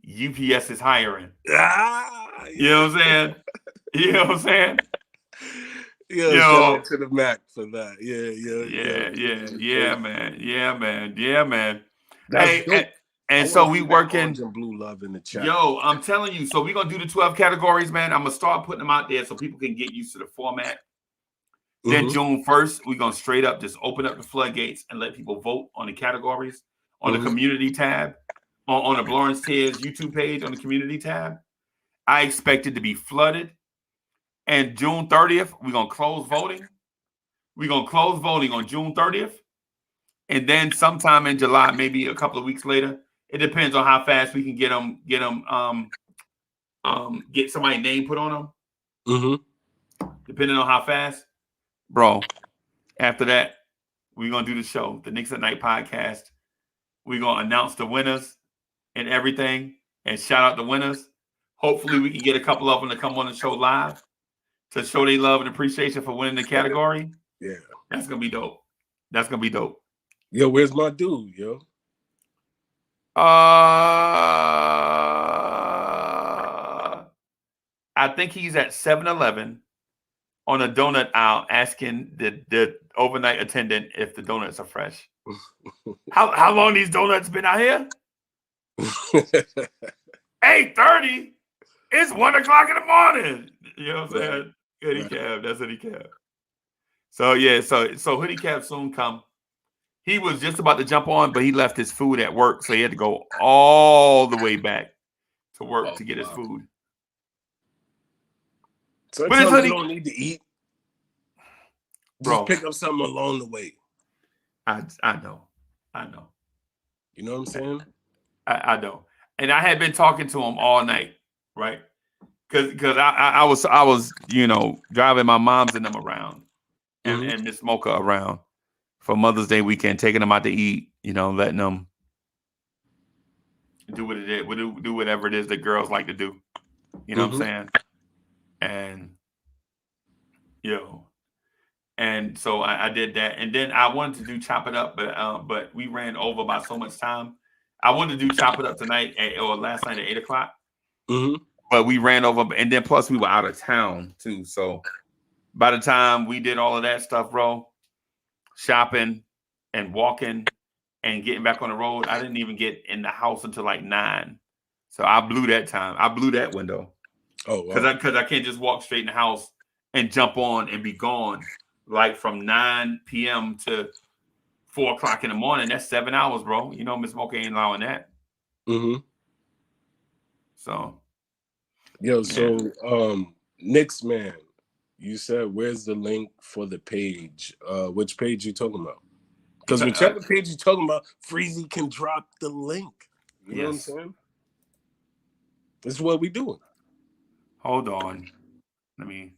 UPS is hiring. You know what I'm saying? You know what I'm saying? Yo, shout out to the Mac for that. Yeah, man. That's dope. And so we working blue love in the chat. Yo, I'm telling you. So we're gonna do the 12 categories, man. I'm gonna start putting them out there so people can get used to the format. Then June 1st, we're gonna straight up just open up the floodgates and let people vote on the categories on the community tab, on the Lawrence Tears YouTube page on the community tab. I expect it to be flooded. And June 30th, we're gonna close voting. We're gonna close voting on June 30th. and then sometime in July, maybe a couple of weeks later. It depends on how fast we can get them. Get somebody's name put on them. Mm-hmm. Depending on how fast, bro. After that, we're gonna do the show, the Knicks at Night podcast. We're gonna announce the winners and everything, and shout out the winners. Hopefully, we can get a couple of them to come on the show live to show their love and appreciation for winning the category. Yeah, that's gonna be dope. That's gonna be dope. Yo, where's my dude, yo? I think he's at 7-Eleven on a donut aisle asking the overnight attendant if the donuts are fresh. How long these donuts been out here? 8:30. It's 1 o'clock in the morning. You know what I'm saying? Hoodie Cab. That's Hoodie Cab. So yeah, so Hoodie Cab soon come. He was just about to jump on, but he left his food at work, so he had to go all the way back to work to get his food. So but you don't need to eat. Bro, just pick up something along the way. I know. You know what I'm saying? I know. And I had been talking to him all night, right? Because I was driving my moms and them around and Miss Mocha around for Mother's Day weekend, taking them out to eat, letting them do what it is, do whatever it is that girls like to do. You know what I'm saying? And and so I did that, and then I wanted to do Chop It Up, but we ran over by so much time. I wanted to do Chop It Up tonight or last night at 8 o'clock, but we ran over, and then plus we were out of town too. So by the time we did all of that stuff, bro, shopping and walking and getting back on the road, I didn't even get in the house until like 9. So I blew that time. I blew that window. Oh, wow. Because I can't just walk straight in the house and jump on and be gone. Like from 9 p.m. to 4 o'clock in the morning. That's 7 hours, bro. Miss Mocha ain't allowing that. So. Yo, so Knicks, man, you said where's the link for the page? Which page you talking about? Because whichever page you're talking about, Freezy can drop the link. You know what I'm saying? This is what we doing. Hold on. Let me.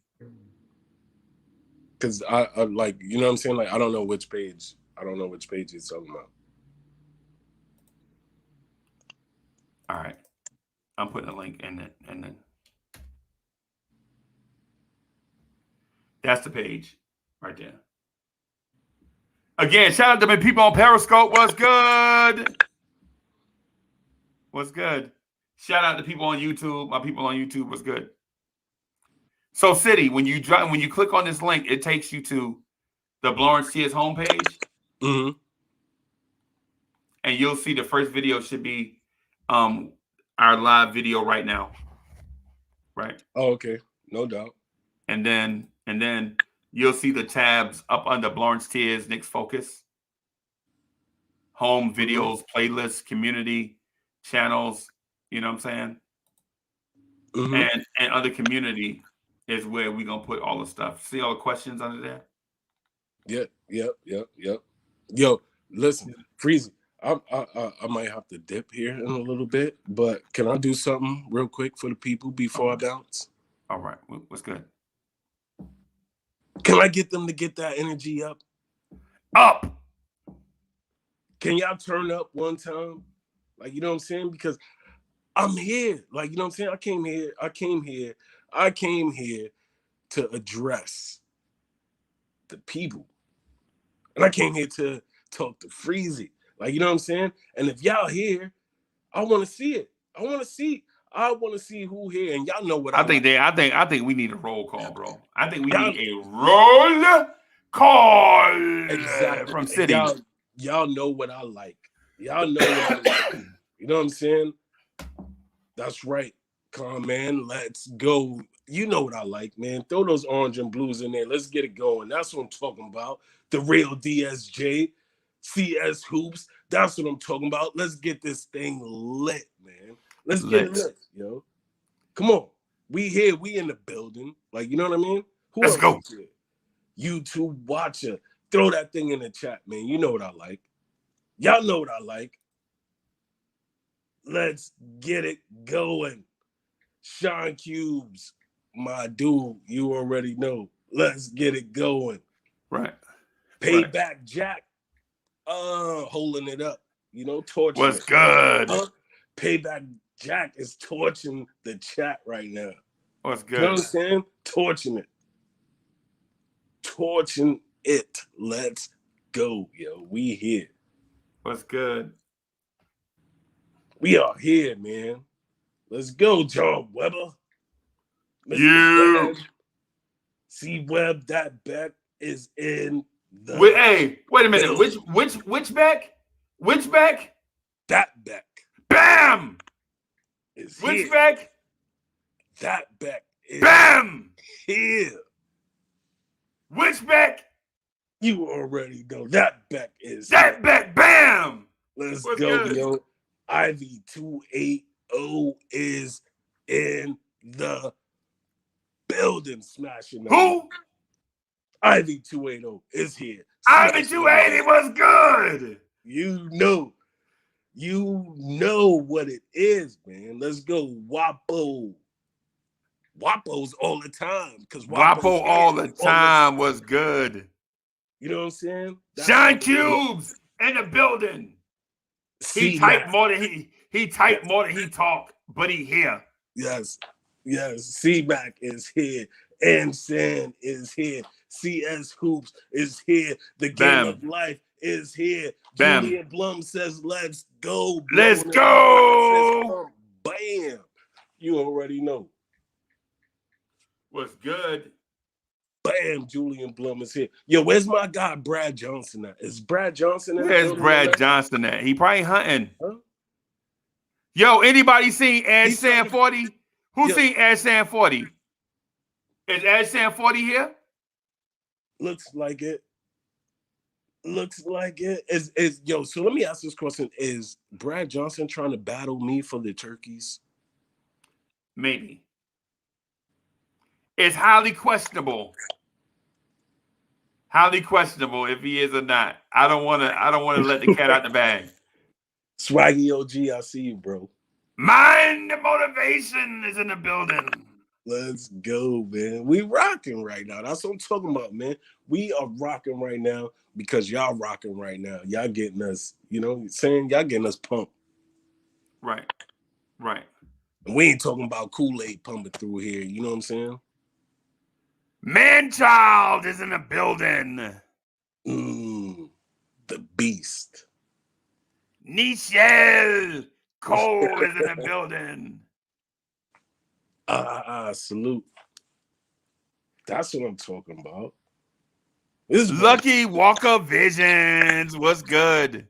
Because I like, you know what I'm saying? Like, I don't know which page. I don't know which page you're talking about. All right. I'm putting a link in it. And then. That's the page right there. Again, shout out to my people on Periscope. What's good? What's good? Shout out to people on YouTube. My people on YouTube. What's good? So, City, when you click on this link, it takes you to the Lawrence Tears homepage, and you'll see the first video should be our live video right now, right? Oh, okay, no doubt. And then you'll see the tabs up under Lawrence Tears, Knicks Focus, home videos, playlists, community channels. You know what I'm saying? And under community is where we're gonna put all the stuff. See all the questions under there? Yep. Yo, listen, Freezy, I might have to dip here in a little bit, but can I do something real quick for the people before I bounce? All right, what's good? Can I get them to get that energy up? Up! Can y'all turn up one time? Like, you know what I'm saying? Because I'm here. Like, you know what I'm saying? I came here to address the people. And I came here to talk to Freezy. Like, you know what I'm saying? And if y'all here, I want to see it. I want to see who here. And y'all know what I think we need a roll call, bro. I think we need a roll call from City. Y'all know what I like. Y'all know what I like. You know what I'm saying? That's right. Come on, man. Let's go. You know what I like, man. Throw those orange and blues in there. Let's get it going. That's what I'm talking about. The real DSJ, CS Hoops. That's what I'm talking about. Let's get this thing lit, man. Let's get it lit, yo. Come on. We here. We in the building. Like, you know what I mean? Let's go. YouTube watcher. Throw that thing in the chat, man. You know what I like. Y'all know what I like. Let's get it going. Sean Cubes, my dude, you already know. Let's get it going. Right. Payback Jack, holding it up. You know, torching What's it. good? Payback Jack is torching the chat right now. What's You know what good? I'm saying? Torching it. Torching it. Let's go, yo. We here. What's good? We are here, man. Let's go, John Weber. Mr. You. Webb. C Webb, that bet is in the. Hey, wait a minute. building. Which back? Which back? That back Bam! is Which here. back? That back is Bam! here. Which back? You already know that back is That here. back. Bam! Let's What's go, good? yo. Ivy 280 is in the building, smashing. Who? Ivy 280 is here. Ivy Smashing 280 was good. You know what it is, man. Let's go, Wapo. Wapo's all the time, because Wapo all the time was good. You know what I'm saying? Sean Cubes in the building. He typed more than he typed more than he talked, but he here. Yes. C-Mac is here. San is here. CS Hoops is here. The game of life is here. Bam. Julian Blum says, let's go. Let's go. Bam. You already know. What's good? Bam, Julian Blum is here. Yo, where's my guy Brad Johnson at? Is Brad Johnson at? Where's Brad Johnson at? He probably hunting. Huh? Yo, anybody seen San 40? Who seen San 40? Is San 40 here? Looks like it. Yo, so let me ask this question. Is Brad Johnson trying to battle me for the turkeys? Maybe. It's highly questionable. Highly questionable if he is or not. I don't want to let the cat out the bag. Swaggy OG, I see you, bro. Mind the motivation is in the building. Let's go, man. We rocking right now. That's what I'm talking about, man. We are rocking right now because y'all rocking right now. Y'all getting us, y'all getting us pumped. Right. And we ain't talking about Kool-Aid pumping through here. You know what I'm saying? Man-child is in the building. The beast. Nichelle Cole is in the building. Salute. That's what I'm talking about. Lucky Walker Visions. What's good?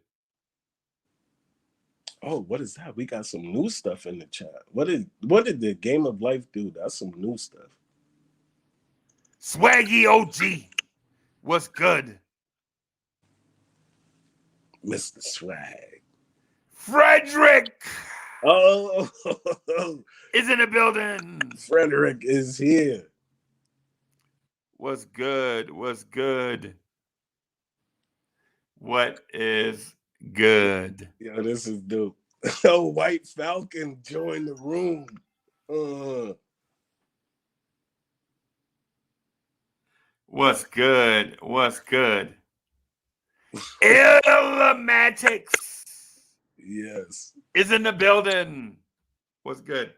Oh, what is that? We got some new stuff in the chat. What did the Game of Life do? That's some new stuff. Swaggy OG. What's good? Mr. Swag. Frederick. Oh, is in the building. Frederick is here. What's good? What is good? Yeah, this is dope. Oh, White Falcon joined the room. What's good? Illmatics. Yes. Is in the building. What's good?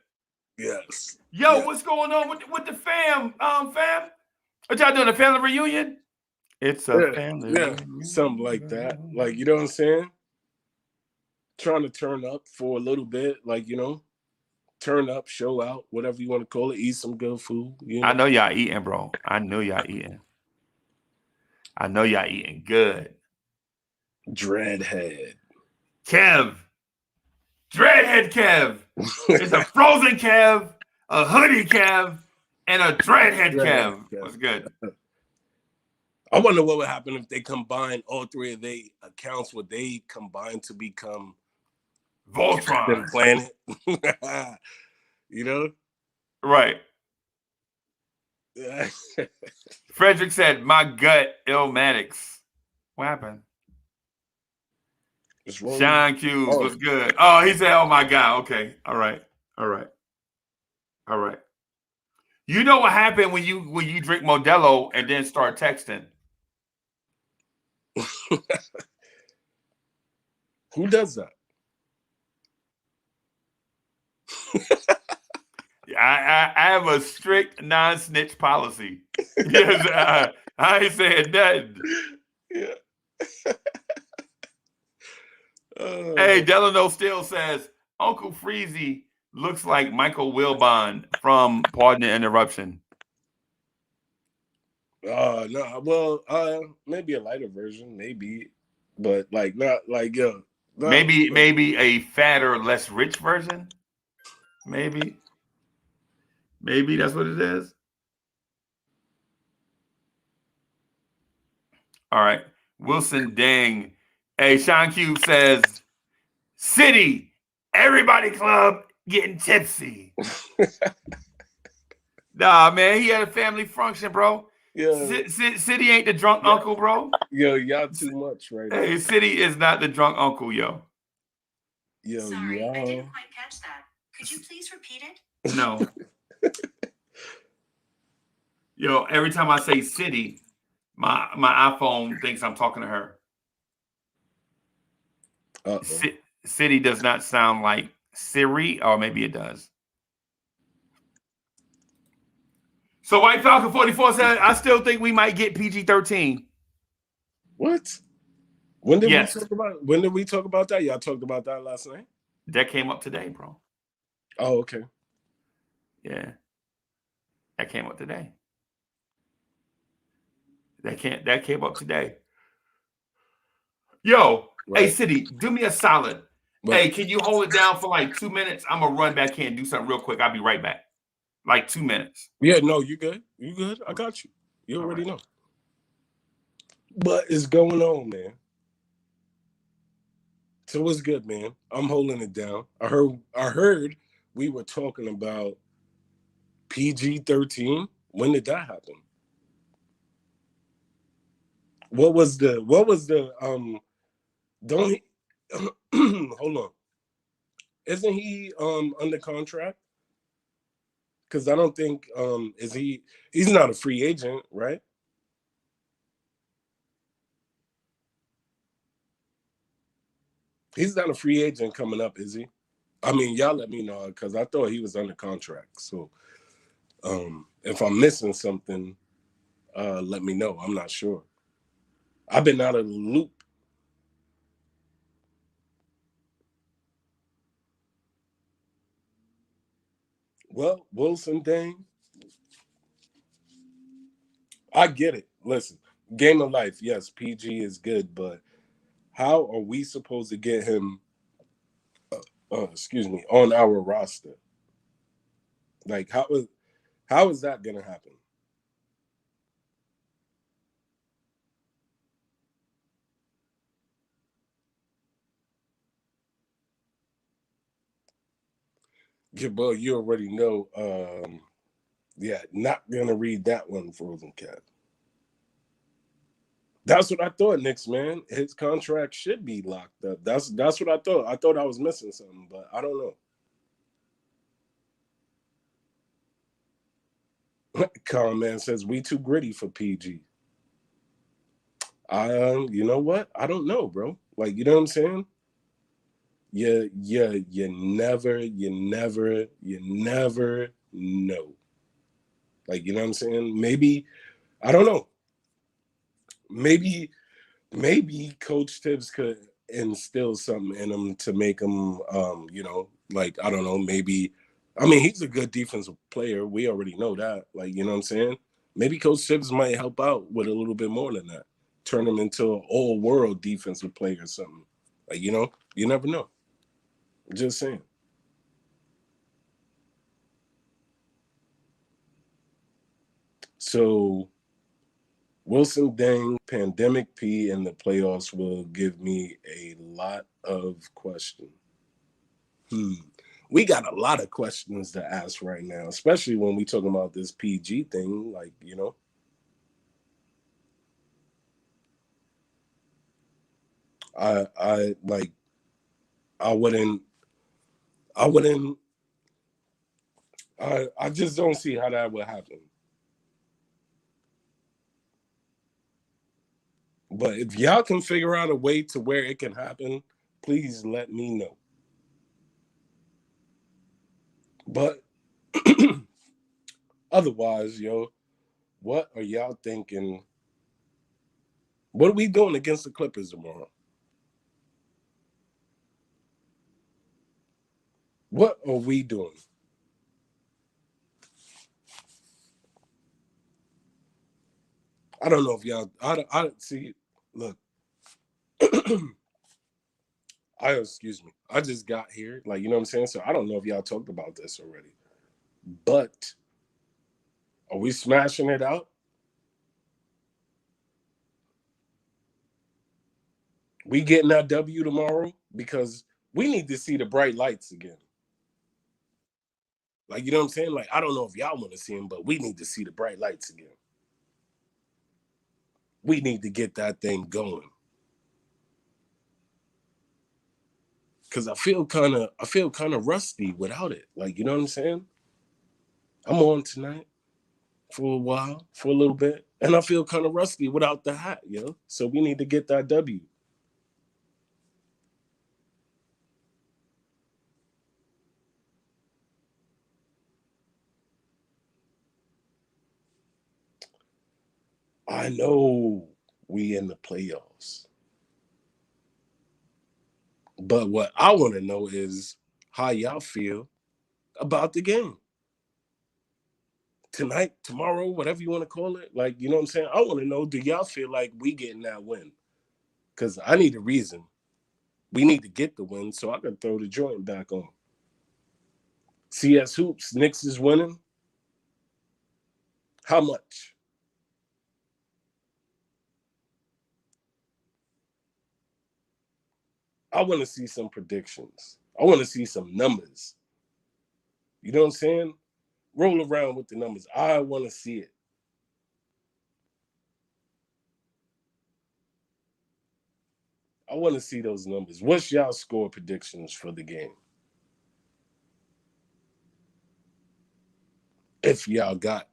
Yes. Yo, yes. What's going on with the fam? Fam? What y'all doing? A family reunion? It's a family reunion. Something like that. Like, you know what I'm saying? Trying to turn up for a little bit, turn up, show out, whatever you want to call it, eat some good food. I know y'all eating, bro. I know y'all eating good. Dreadhead. Kev. Dreadhead Kev. It's a frozen Kev, a hoodie Kev, and a dreadhead Kev. What's good? I wonder what would happen if they combine all three of their accounts. Would they combine to become Voltron Planet? Right. Frederick said, my gut, Illmatics. What happened? It's rolling. Sean Hughes was good. Oh, he said, "Oh my God." Okay, all right. You know what happened when you drink Modelo and then start texting? Who does that? I have a strict non-snitch policy. Yes, I ain't saying nothing. Yeah. Hey, Delano still says Uncle Freezy looks like Michael Wilbon from Pardon the Interruption. No, well, maybe a lighter version, maybe, but like not like Maybe a fatter, less rich version. Maybe that's what it is. All right, Wilson Dang. Hey, Sean Cube says, "City, everybody club getting tipsy." Nah, man, he had a family function, bro. Yeah. City ain't the drunk uncle, bro. Yo, y'all too much right now. Hey, City is not the drunk uncle, yo. Sorry, I didn't quite catch that. Could you please repeat it? No. Yo, every time I say City, my iPhone thinks I'm talking to her. City does not sound like Siri, or maybe it does. So White Falcon 44 said, "I still think we might get PG-13." What? When did we talk about that? Y'all talked about that last night? That came up today, bro. Oh, okay. Yeah. That came up today. That came up today. Yo, right. Hey, City, do me a solid. Right. Hey, can you hold it down for like 2 minutes? I'm gonna run back here and do something real quick. I'll be right back. Like 2 minutes. Yeah, no, you good. You good. I got you. You already know. What is going on, man? So what's good, man? I'm holding it down. I heard we were talking about PG-13. When did that happen? What was the don't he hold on. Isn't he under contract? Because I don't think he's not a free agent, right? He's not a free agent coming up, is he? I mean, y'all let me know, because I thought he was under contract. So if I'm missing something, let me know. I'm not sure. I've been out of the loop. Well, Wilson Dang, I get it. Listen, game of life, yes, PG is good, but how are we supposed to get him, on our roster? Like, how is that going to happen? Yeah, well, you already know. Yeah, not going to read that one, Frozen Cat. That's what I thought, Knicks, man. His contract should be locked up. That's what I thought. I thought I was missing something, but I don't know. Calm man says we too gritty for PG. You know what? I don't know, bro. Like, you know what I'm saying? You never know. Like, you know what I'm saying? Maybe, I don't know. Maybe Coach Tibbs could instill something in him to make him, like, I don't know, maybe, I mean, he's a good defensive player. We already know that. Like, you know what I'm saying? Maybe Coach Tibbs might help out with a little bit more than that. Turn him into an all-world defensive player or something. Like, you know, you never know. Just saying. So, Wilson Dang, Pandemic P in the playoffs will give me a lot of questions. We got a lot of questions to ask right now, especially when we talking about this PG thing. Like, you know. I like I just don't see how that would happen. But if y'all can figure out a way to where it can happen, please let me know. But otherwise, yo, what are y'all thinking? What are we doing against the Clippers tomorrow? What are we doing? I don't know if y'all. I see. Look, excuse me. I just got here, like, you know what I'm saying. So I don't know if y'all talked about this already. But are we smashing it out? We getting that W tomorrow because we need to see the bright lights again. Like, you know what I'm saying? Like, I don't know if y'all want to see them, but we need to see the bright lights again. We need to get that thing going. Cause I feel kind of rusty without it. Like, you know what I'm saying? I'm on tonight for a while, for a little bit, and I feel kind of rusty without the hat, yo. So we need to get that W. I know we in the playoffs. But what I want to know is how y'all feel about the game. Tonight, tomorrow, whatever you want to call it. Like, you know what I'm saying? I want to know, do y'all feel like we getting that win? Because I need a reason. We need to get the win so I can throw the joint back on. CS Hoops, Knicks is winning. How much? I want to see some predictions. I want to see some numbers. You know what I'm saying? Roll around with the numbers. I want to see it. I want to see those numbers. What's y'all score predictions for the game? If y'all got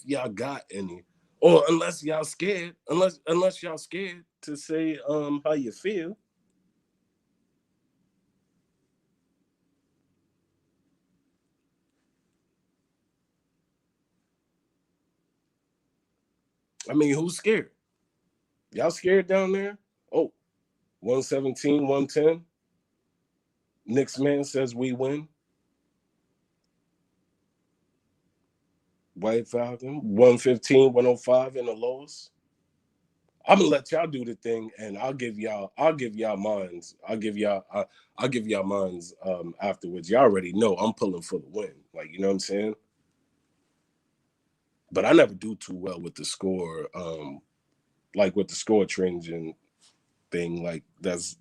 y'all got any, or unless y'all scared, unless y'all scared to say how you feel. I mean, who's scared? Y'all scared down there? Oh, 117, 110. Knicks man says we win. White Falcon, 115, 105 in the lowest. I'm gonna let y'all do the thing, and I'll give y'all mines. I'll give y'all mines afterwards. Y'all already know I'm pulling for the win. Like, you know what I'm saying? But I never do too well with the score, like with the score changing thing. Like, that's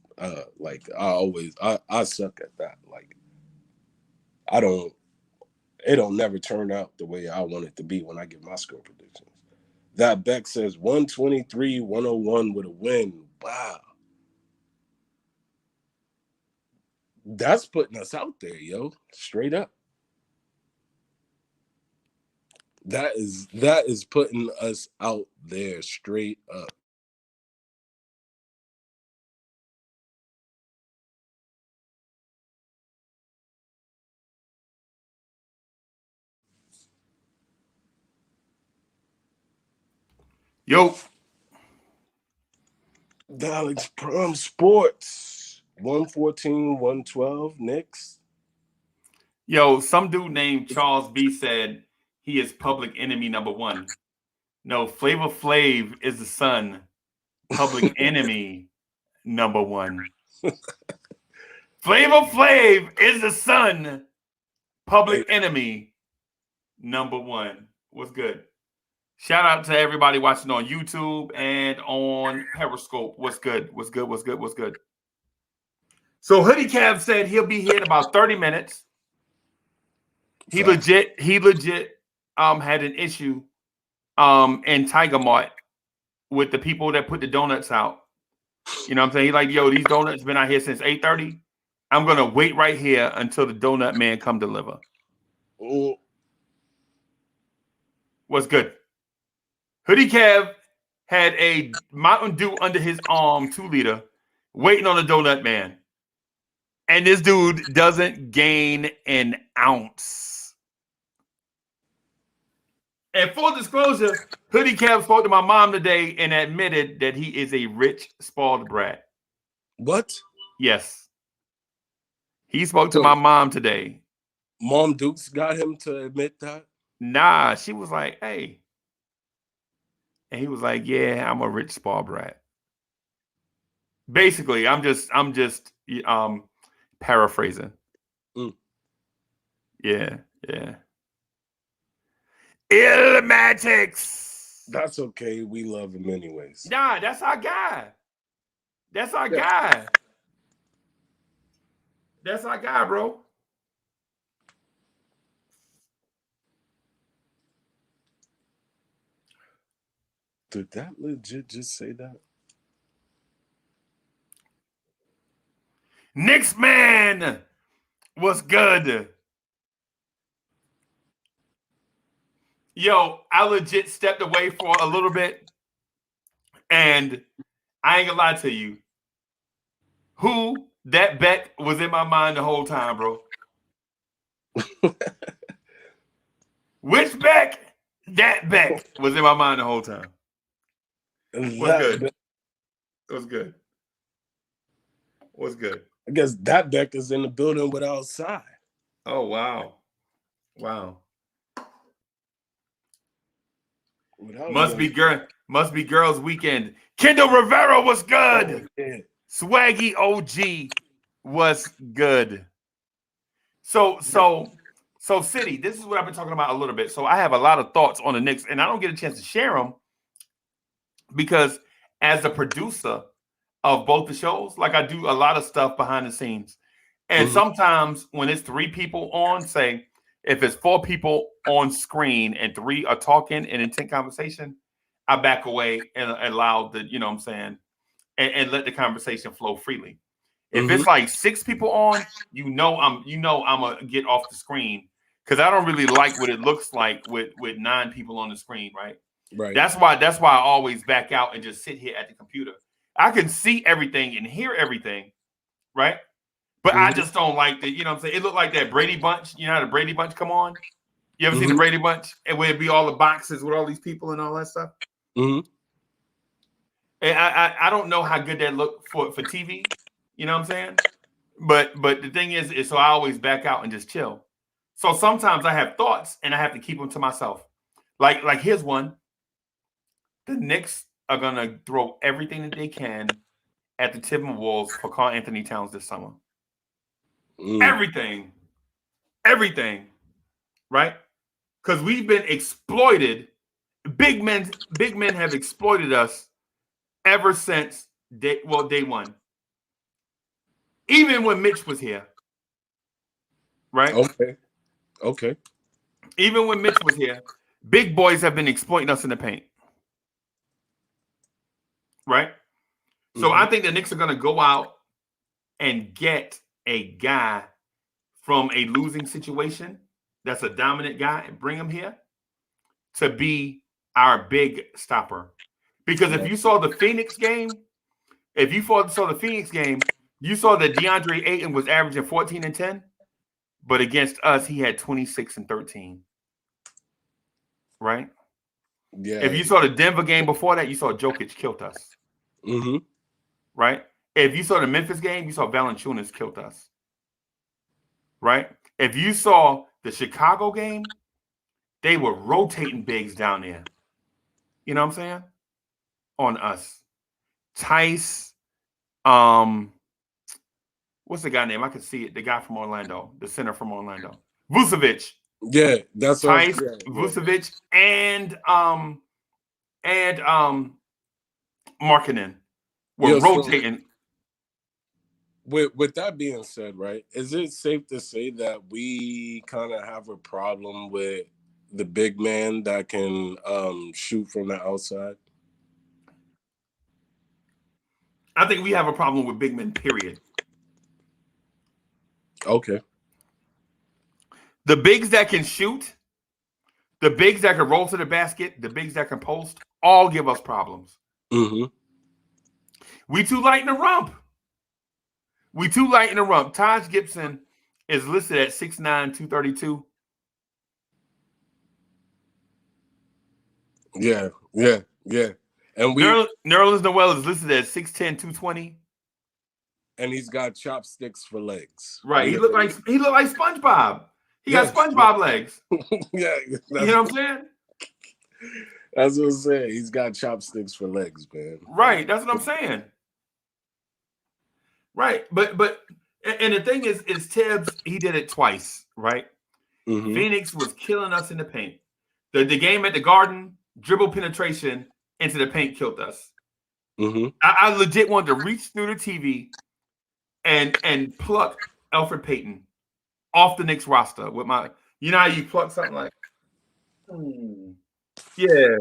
like I suck at that. Like, it don't never turn out the way I want it to be when I give my score predictions. That Beck says 123, 101 with a win. Wow. That's putting us out there, yo. Straight up. That is putting us out there straight up. Yo, Alex Prom Sports 114, 112. Knicks. yo, some dude named Charles B said he is public enemy number one. No, Flavor Flav is the son. Public enemy number one. Flavor Flav is the son. Public enemy number one. What's good? Shout out to everybody watching on YouTube and on Periscope. What's good? What's good? What's good? What's good? So Hoodie Cab said he'll be here in about 30 minutes. He legit had an issue in Tiger Mart with the people that put the donuts out. You know what I'm saying? He's like, yo, these donuts been out here since 8:30. I'm gonna wait right here until the donut man come deliver. Oh, What's good? Hoodie Kev had a Mountain Dew under his arm, 2-liter, waiting on the donut man. And this dude doesn't gain an ounce. And full disclosure, Hoodie Kev spoke to my mom today and admitted that he is a rich, spoiled brat. what? Yes. He spoke to So, my mom today. Mom Dukes got him to admit that? Nah, she was like, hey. And he was like, yeah, I'm a rich, spoiled brat. Basically, I'm just paraphrasing. Mm. Yeah. Illmatics. That's okay. We love him anyways. Nah, that's our guy. That's our Yeah. guy. That's our guy, bro. Did that legit just say that? Knicks man, what's good? Yo, I legit stepped away for a little bit, and I ain't gonna lie to you. Who that Beck was in my mind the whole time, bro. Which Beck? That Beck was in my mind the whole time. What's good? What's good? What's good? I guess that Beck is in the building with outside. Oh, wow. Must be girls weekend. Kendall Rivera was good. Oh, yeah. Swaggy OG was good. So City, this is what I've been talking about a little bit. So I have a lot of thoughts on the Knicks, and I don't get a chance to share them because as a producer of both the shows, like I do a lot of stuff behind the scenes. And sometimes when it's 3 people on, say, if it's 4 people on screen and 3 are talking in intense conversation, I back away and allow the, you know what I'm saying, and let the conversation flow freely. If it's like 6 people on, I'm gonna get off the screen because I don't really like what it looks like with 9 people on the screen, right? Right. That's why I always back out and just sit here at the computer. I can see everything and hear everything, right? But I just don't like the, you know what I'm saying? It looked like that Brady Bunch. You know how the Brady Bunch come on? You ever seen the Brady Bunch? And where it'd be all the boxes with all these people and all that stuff? And I don't know how good that looked for TV. You know what I'm saying? But the thing is so I always back out and just chill. So sometimes I have thoughts and I have to keep them to myself. Like here's one. The Knicks are gonna throw everything that they can at the Timberwolves for Karl Anthony Towns this summer. Everything, right? Because we've been exploited. Big men have exploited us ever since day one. Even when Mitch was here, right? Okay. Even when Mitch was here, big boys have been exploiting us in the paint, right? So I think the Knicks are going to go out and get a guy from a losing situation that's a dominant guy and bring him here to be our big stopper. Because if you saw the Phoenix game, you saw that DeAndre Ayton was averaging 14 and 10, but against us, he had 26 and 13. Right? Yeah. If you saw the Denver game before that, you saw Jokic killed us. Right? If you saw the Memphis game, you saw Valanciunas killed us. Right? If you saw the Chicago game, they were rotating bigs down there. You know what I'm saying? On us. Tice, what's the guy name? I can see it. The guy from Orlando, the center from Orlando. Vucevic. Yeah, that's Tice, Vucevic, and Markkanen were rotating. With that being said, right, is it safe to say that we kind of have a problem with the big man that can shoot from the outside? I think we have a problem with big men, period. Okay. The bigs that can shoot, the bigs that can roll to the basket, the bigs that can post, all give us problems. Mm-hmm. We too light in the rump. We too light in the rump. Taj Gibson is listed at 6'9", 232. Yeah. And Nerlens Noel is listed at 6'10", 220. And he's got chopsticks for legs. Right. He looked like SpongeBob. He got SpongeBob legs. Yeah. You know what I'm saying? That's what I'm saying. He's got chopsticks for legs, man. Right. That's what I'm saying. Right. But and the thing is Tibbs, he did it twice, right? Mm-hmm. Phoenix was killing us in the paint. The game at the Garden, dribble penetration into the paint killed us. Mm-hmm. I legit wanted to reach through the TV and pluck Elfrid Payton off the Knicks roster with my, you know how you pluck something like, yeah,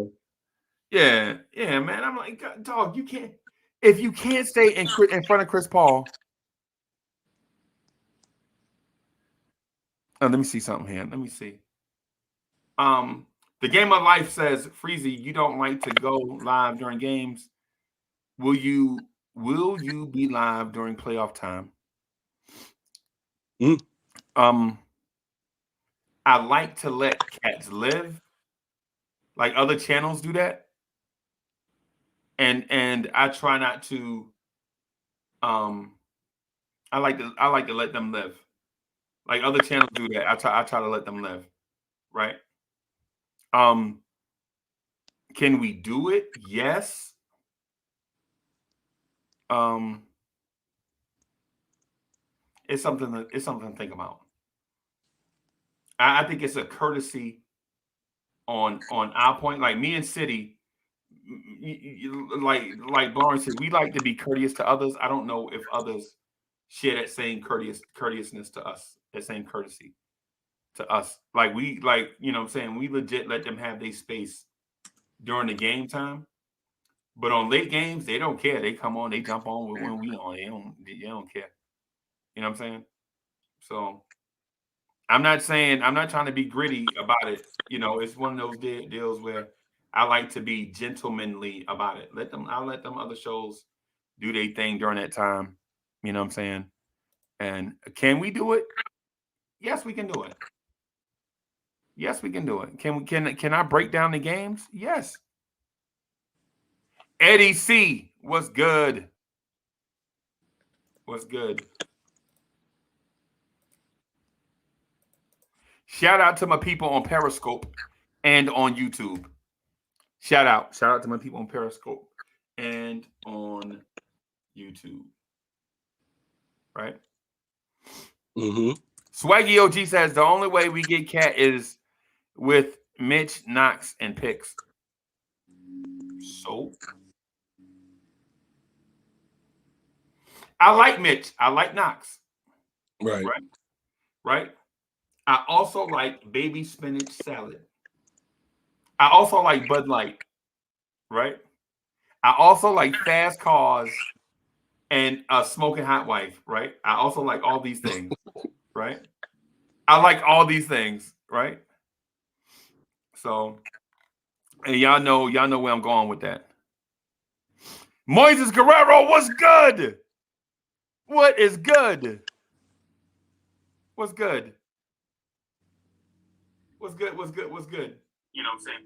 man. I'm like, dog, you can't, if you can't stay in front of Chris Paul. Oh, let me see something here. Let me see. The Game of Life says, Freezy, you don't like to go live during games. Will you be live during playoff time? I like to let cats live, like other channels do that, and I try not to. I like to let them live, like other channels do that. I try to let them live, right? Can we do it? Yes. It's something to think about. I think it's a courtesy on our point. Like me and City, like Barnes said, we like to be courteous to others. I don't know if others share that same courteousness to us, that same courtesy to us. Like you know what I'm saying? We legit let them have their space during the game time. But on late games, they don't care. They come on, they jump on when we on. They don't care. You know what I'm saying? So I'm not trying to be gritty about it. You know, it's one of those deals where I like to be gentlemanly about it. I'll let them other shows do their thing during that time. You know what I'm saying? And can we do it? Yes, we can do it. Yes, we can do it. Can I break down the games? Yes. Eddie C, what's good? What's good? Shout out to my people on Periscope and on YouTube. Shout out to my people on Periscope and on YouTube. Right? Mm-hmm. Swaggy OG says the only way we get Cat is with Mitch, Knox, and picks. So I like Mitch. I like Knox. Right. I also like baby spinach salad. I also like Bud Light. Right. I also like fast cars and a smoking hot wife. Right. I also like all these things. Right. I like all these things. Right. So, and y'all know where I'm going with that. Moises Guerrero, what's good? What is good? What's good? What's good? What's good? What's good? You know what I'm saying?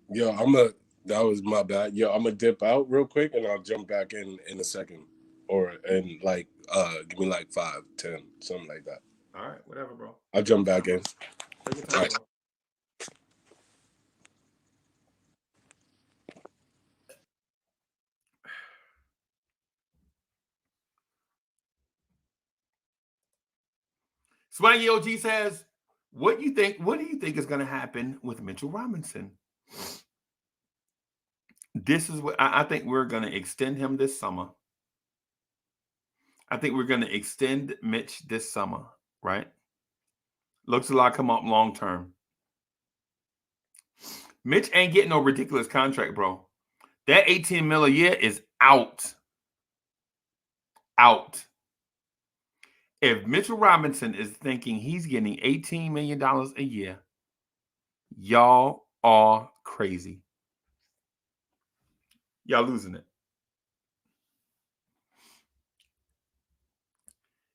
Yo, that was my bad. Yo, I'm gonna dip out real quick and I'll jump back in a second. Give me like 5, 10, something like that. All right, whatever, bro. I'll jump back in. Take your time, All right. bro. Swaggy OG says, what do you think is going to happen with Mitchell Robinson? This is what I think we're going to extend him this summer. I think we're going to extend Mitch this summer, right? Looks a lot come up long term. Mitch ain't getting no ridiculous contract, bro. That $18 million a year is out. out. If Mitchell Robinson is thinking he's getting $18 million a year, y'all are crazy. Y'all losing it.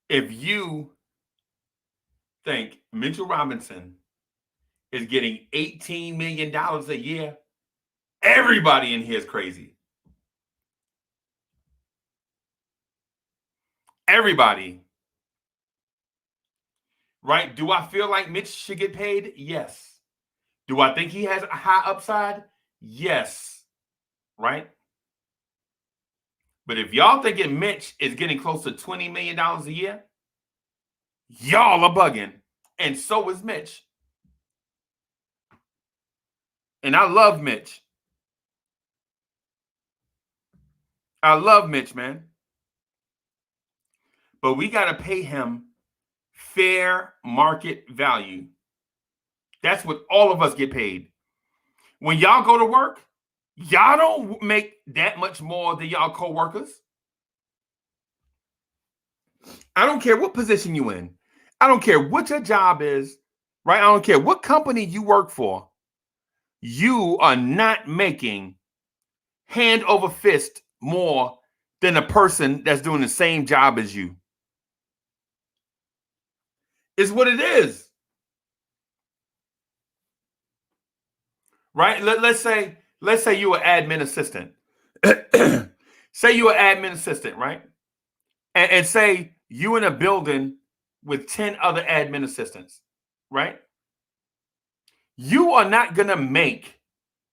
If you think Mitchell Robinson is getting $18 million a year, everybody in here is crazy. Everybody. Right? Do I feel like Mitch should get paid? Yes. Do I think he has a high upside? Yes. Right? But if y'all thinking Mitch is getting close to $20 million a year, y'all are bugging. And so is Mitch. And I love Mitch. I love Mitch, man. But we got to pay him fair market value. That's what all of us get paid. When y'all go to work, y'all don't make that much more than y'all co-workers. I don't care what position you in. I don't care what your job is, right? I don't care what company you work for. You are not making hand over fist more than a person that's doing the same job as you. It's what it is. Right? Let's say you're an admin assistant. Say you're an admin assistant, right? And say you in a building with 10 other admin assistants, right? You are not going to make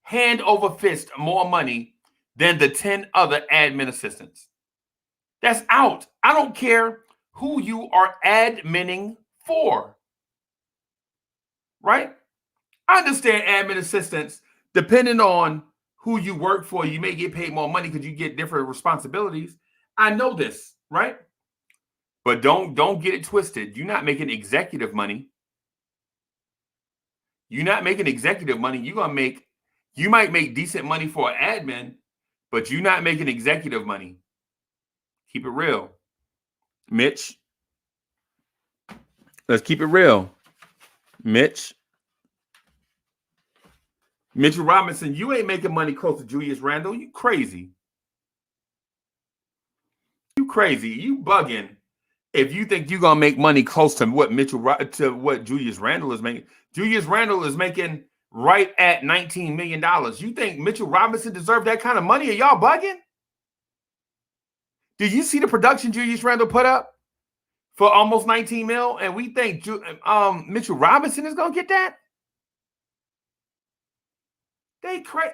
hand over fist more money than the 10 other admin assistants. That's out. I don't care who you are adminning for, right? I understand admin assistants, depending on who you work for, you may get paid more money because you get different responsibilities. I know this, right? But don't get it twisted. You're not making executive money. You're not making executive money. You might make decent money for an admin, but you're not making executive money. Keep it real. Mitch. Let's keep it real. Mitchell Robinson, you ain't making money close to Julius Randle. You crazy. You crazy. You bugging. If you think you're gonna make money close to what Julius Randle is making, Julius Randle is making right at $19 million. You think Mitchell Robinson deserved that kind of money? Are y'all bugging? Did you see the production Julius Randle put up for almost 19 mil? And we think Mitchell Robinson is gonna get that? They crazy.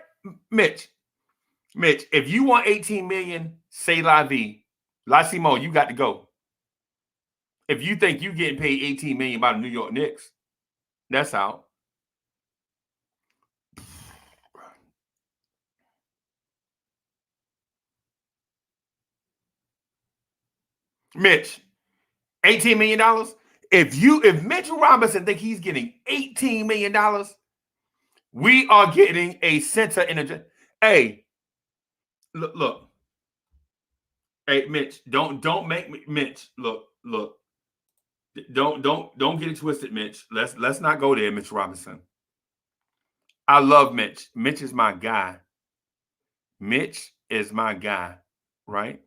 Mitch, if you want 18 million, say la vie. La Simo, you got to go. If you think you're getting paid 18 million by the New York Knicks, that's out. Mitch, $18 million. If Mitchell Robinson think he's getting $18 million, we are getting a center in a. Hey, look. Hey, Mitch, don't make me, Mitch. Look. Don't get it twisted, Mitch. Let's not go there, Mitch Robinson. I love Mitch. Mitch is my guy. Mitch is my guy, right?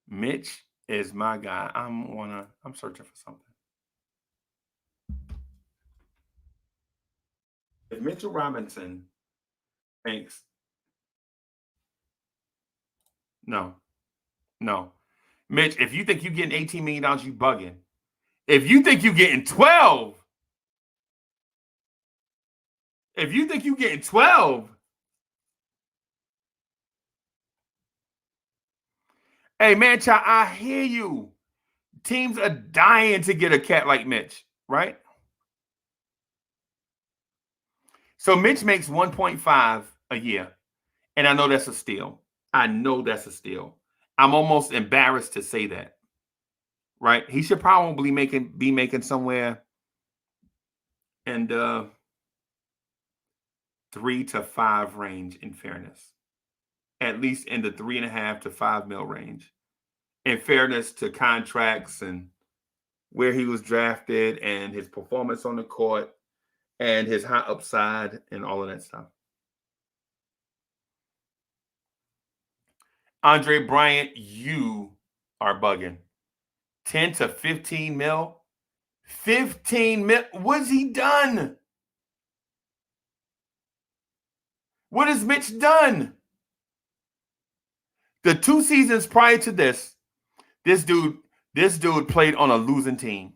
Mitch is my guy. I'm searching for something. If Mitchell Robinson thinks no. Mitch, if you think you're getting $18 million, you bugging. If you think you're getting 12, hey, man, child, I hear you. Teams are dying to get a cat like Mitch, right? So Mitch makes 1.5 a year, and I know that's a steal. I'm almost embarrassed to say that, right? He should probably be making somewhere in the 3 to 5 range, in fairness. At least in the 3.5 to 5 mil range. in fairness to contracts and where he was drafted and his performance on the court and his high upside and all of that stuff. Andre Bryant, you are bugging. 10 to 15 mil? 15 mil? What's he done? What has Mitch done? The 2 seasons prior to this dude played on a losing team.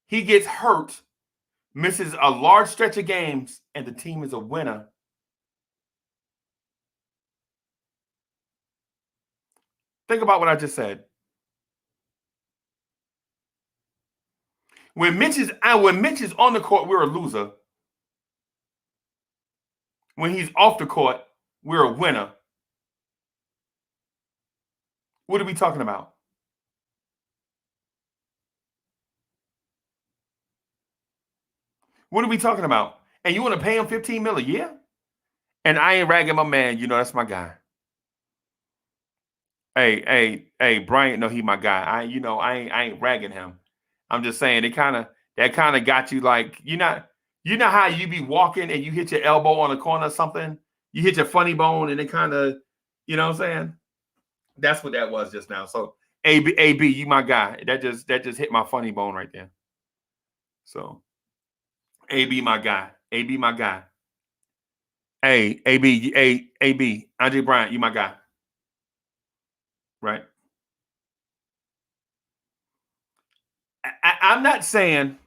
He gets hurt, misses a large stretch of games, and the team is a winner. Think about what I just said. When Mitch is on the court, we're a loser. When he's off the court, we're a winner. What are we talking about? What are we talking about? And you want to pay him $15 million a year? And I ain't ragging my man. You know, that's my guy. Hey, Bryant, no, he my guy. I ain't ragging him. I'm just saying that kind of got you like, you know how you be walking and you hit your elbow on a corner or something? You hit your funny bone and it kind of, you know what I'm saying? That's what that was just now. So AB, you my guy. That just hit my funny bone right there. So AB my guy. AB my guy. Hey, AB, Andre Bryant, you my guy. Right? I'm not saying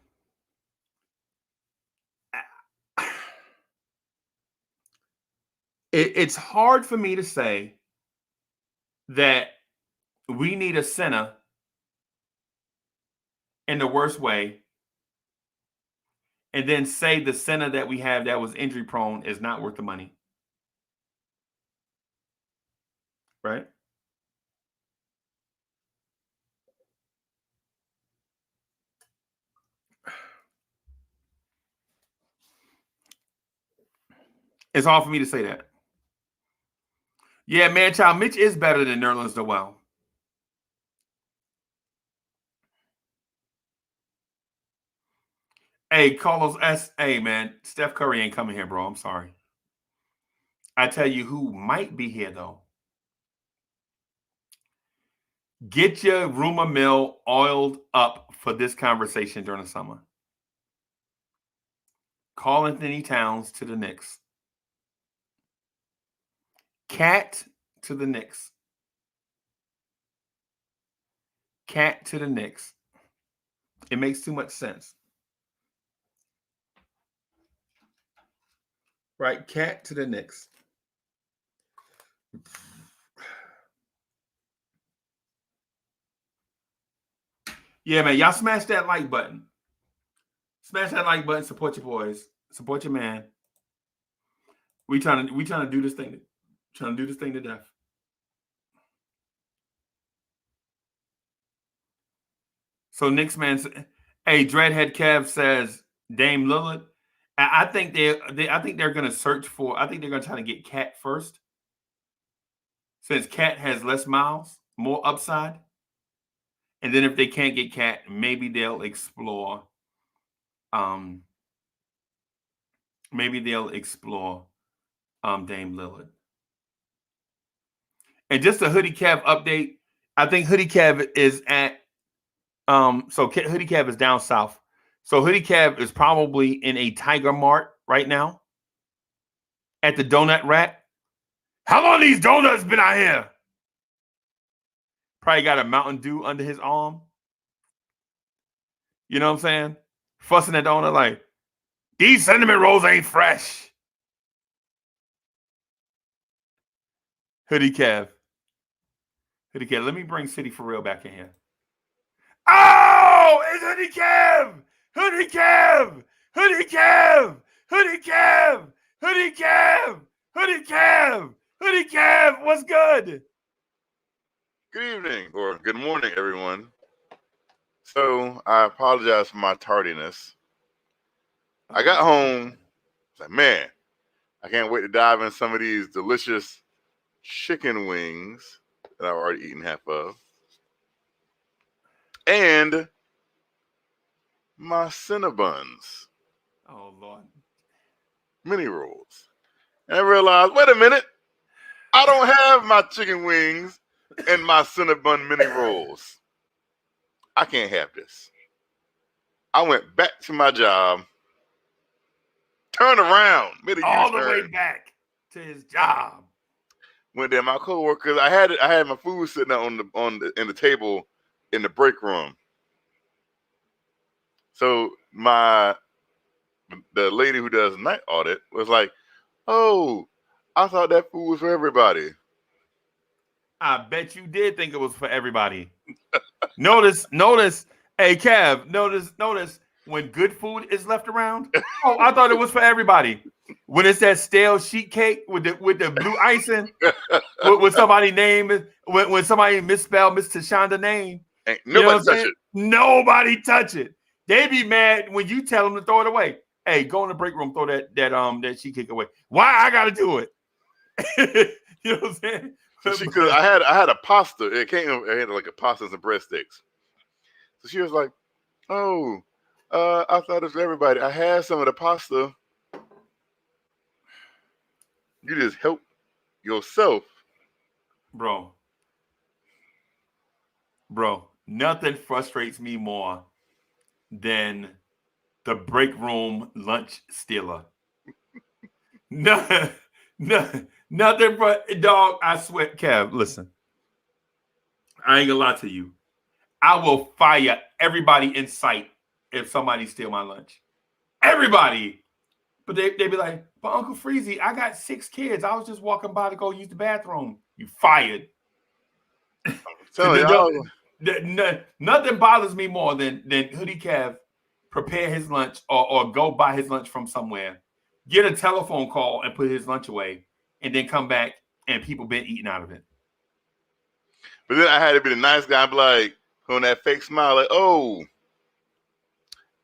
it's hard for me to say that we need a center in the worst way and then say the center that we have that was injury prone is not worth the money. Right? It's hard for me to say that. Yeah, man, child, Mitch is better than Nerlens Noel. Hey, Carlos S. Hey, man, Steph Curry ain't coming here, bro. I'm sorry. I tell you who might be here, though. Get your rumor mill oiled up for this conversation during the summer. Karl Anthony Towns to the Knicks. Cat to the Knicks. Cat to the Knicks. It makes too much sense. Right? Cat to the Knicks. Yeah, man. Y'all smash that like button. Smash that like button. Support your boys. Support your man. We trying to do this thing. Trying to do this thing to death. So Knicks man, hey, Dreadhead Kev says Dame Lillard. I think they're going to search for. I think they're going to try to get Cat first, since Cat has less miles, more upside. And then if they can't get Cat, maybe they'll explore. Dame Lillard. And just a Hoodie Cav update. I think Hoodie Cav is at so Hoodie Cav is down south. So Hoodie Cav is probably in a Tiger Mart right now at the Donut Rack. How long these donuts been out here? Probably got a Mountain Dew under his arm. You know what I'm saying? Fussing at the owner like, these cinnamon rolls ain't fresh. Hoodie Cav, let me bring City for Real back in here. Oh, it's Hoodie Cav! Hoodie Cav! Hoodie Cav! Hoodie Cav! Hoodie Cav! Hoodie Cav! Hoodie Cav! What's good? Good evening or good morning, everyone. So I apologize for my tardiness. I got home. It's like, man, I can't wait to dive in some of these delicious chicken wings that I've already eaten half of, and my Cinnabons Oh Lord. mini rolls. And I realized, wait a minute, I don't have my chicken wings and my Cinnabon mini rolls. I can't have this. I went back to my job, turned around, made a All the U-turn. way back to his job. Went there, my coworkers. I had my food sitting out in the table in the break room. So the lady who does night audit was like, "Oh, I thought that food was for everybody." I bet you did think it was for everybody. Notice. Hey, Kev, notice when good food is left around. Oh, I thought it was for everybody. When it's that stale sheet cake with the blue icing, when somebody when somebody misspelled Miss Tashonda's name, Ain't nobody touch it. Nobody touch it. They be mad when you tell them to throw it away. Hey, go in the break room, throw that sheet cake away. Why I gotta do it? You know what I'm saying? So because I had a pasta. It had like a pasta and some breadsticks. So she was like, "Oh, I thought it was for everybody. I had some of the pasta. You just help yourself." Bro, nothing frustrates me more than the break room lunch stealer. Nothing but, dog, I swear, Kev, listen. I ain't gonna lie to you. I will fire everybody in sight if somebody steal my lunch. Everybody. But they be like, but Uncle Freezy, I got 6 kids. I was just walking by to go use the bathroom. You fired. Nothing bothers me more than Hoodie Kev prepare his lunch or go buy his lunch from somewhere, get a telephone call and put his lunch away, and then come back and people been eating out of it. But then I had to be the nice guy, be like, on that fake smile, like, "Oh,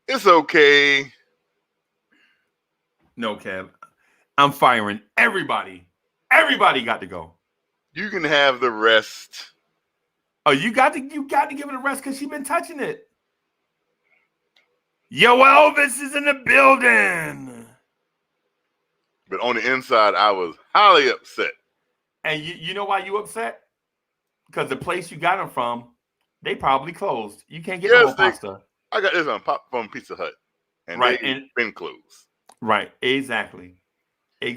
it's okay." No, Kev. I'm firing everybody. Everybody got to go. You can have the rest. Oh, you got to give it a rest because she been touching it. Yo, Elvis is in the building. But on the inside, I was highly upset. And you know why you upset? Because the place you got them from, they probably closed. You can't get no pasta. I got this from Pizza Hut, and they've been closed. Right, exactly. I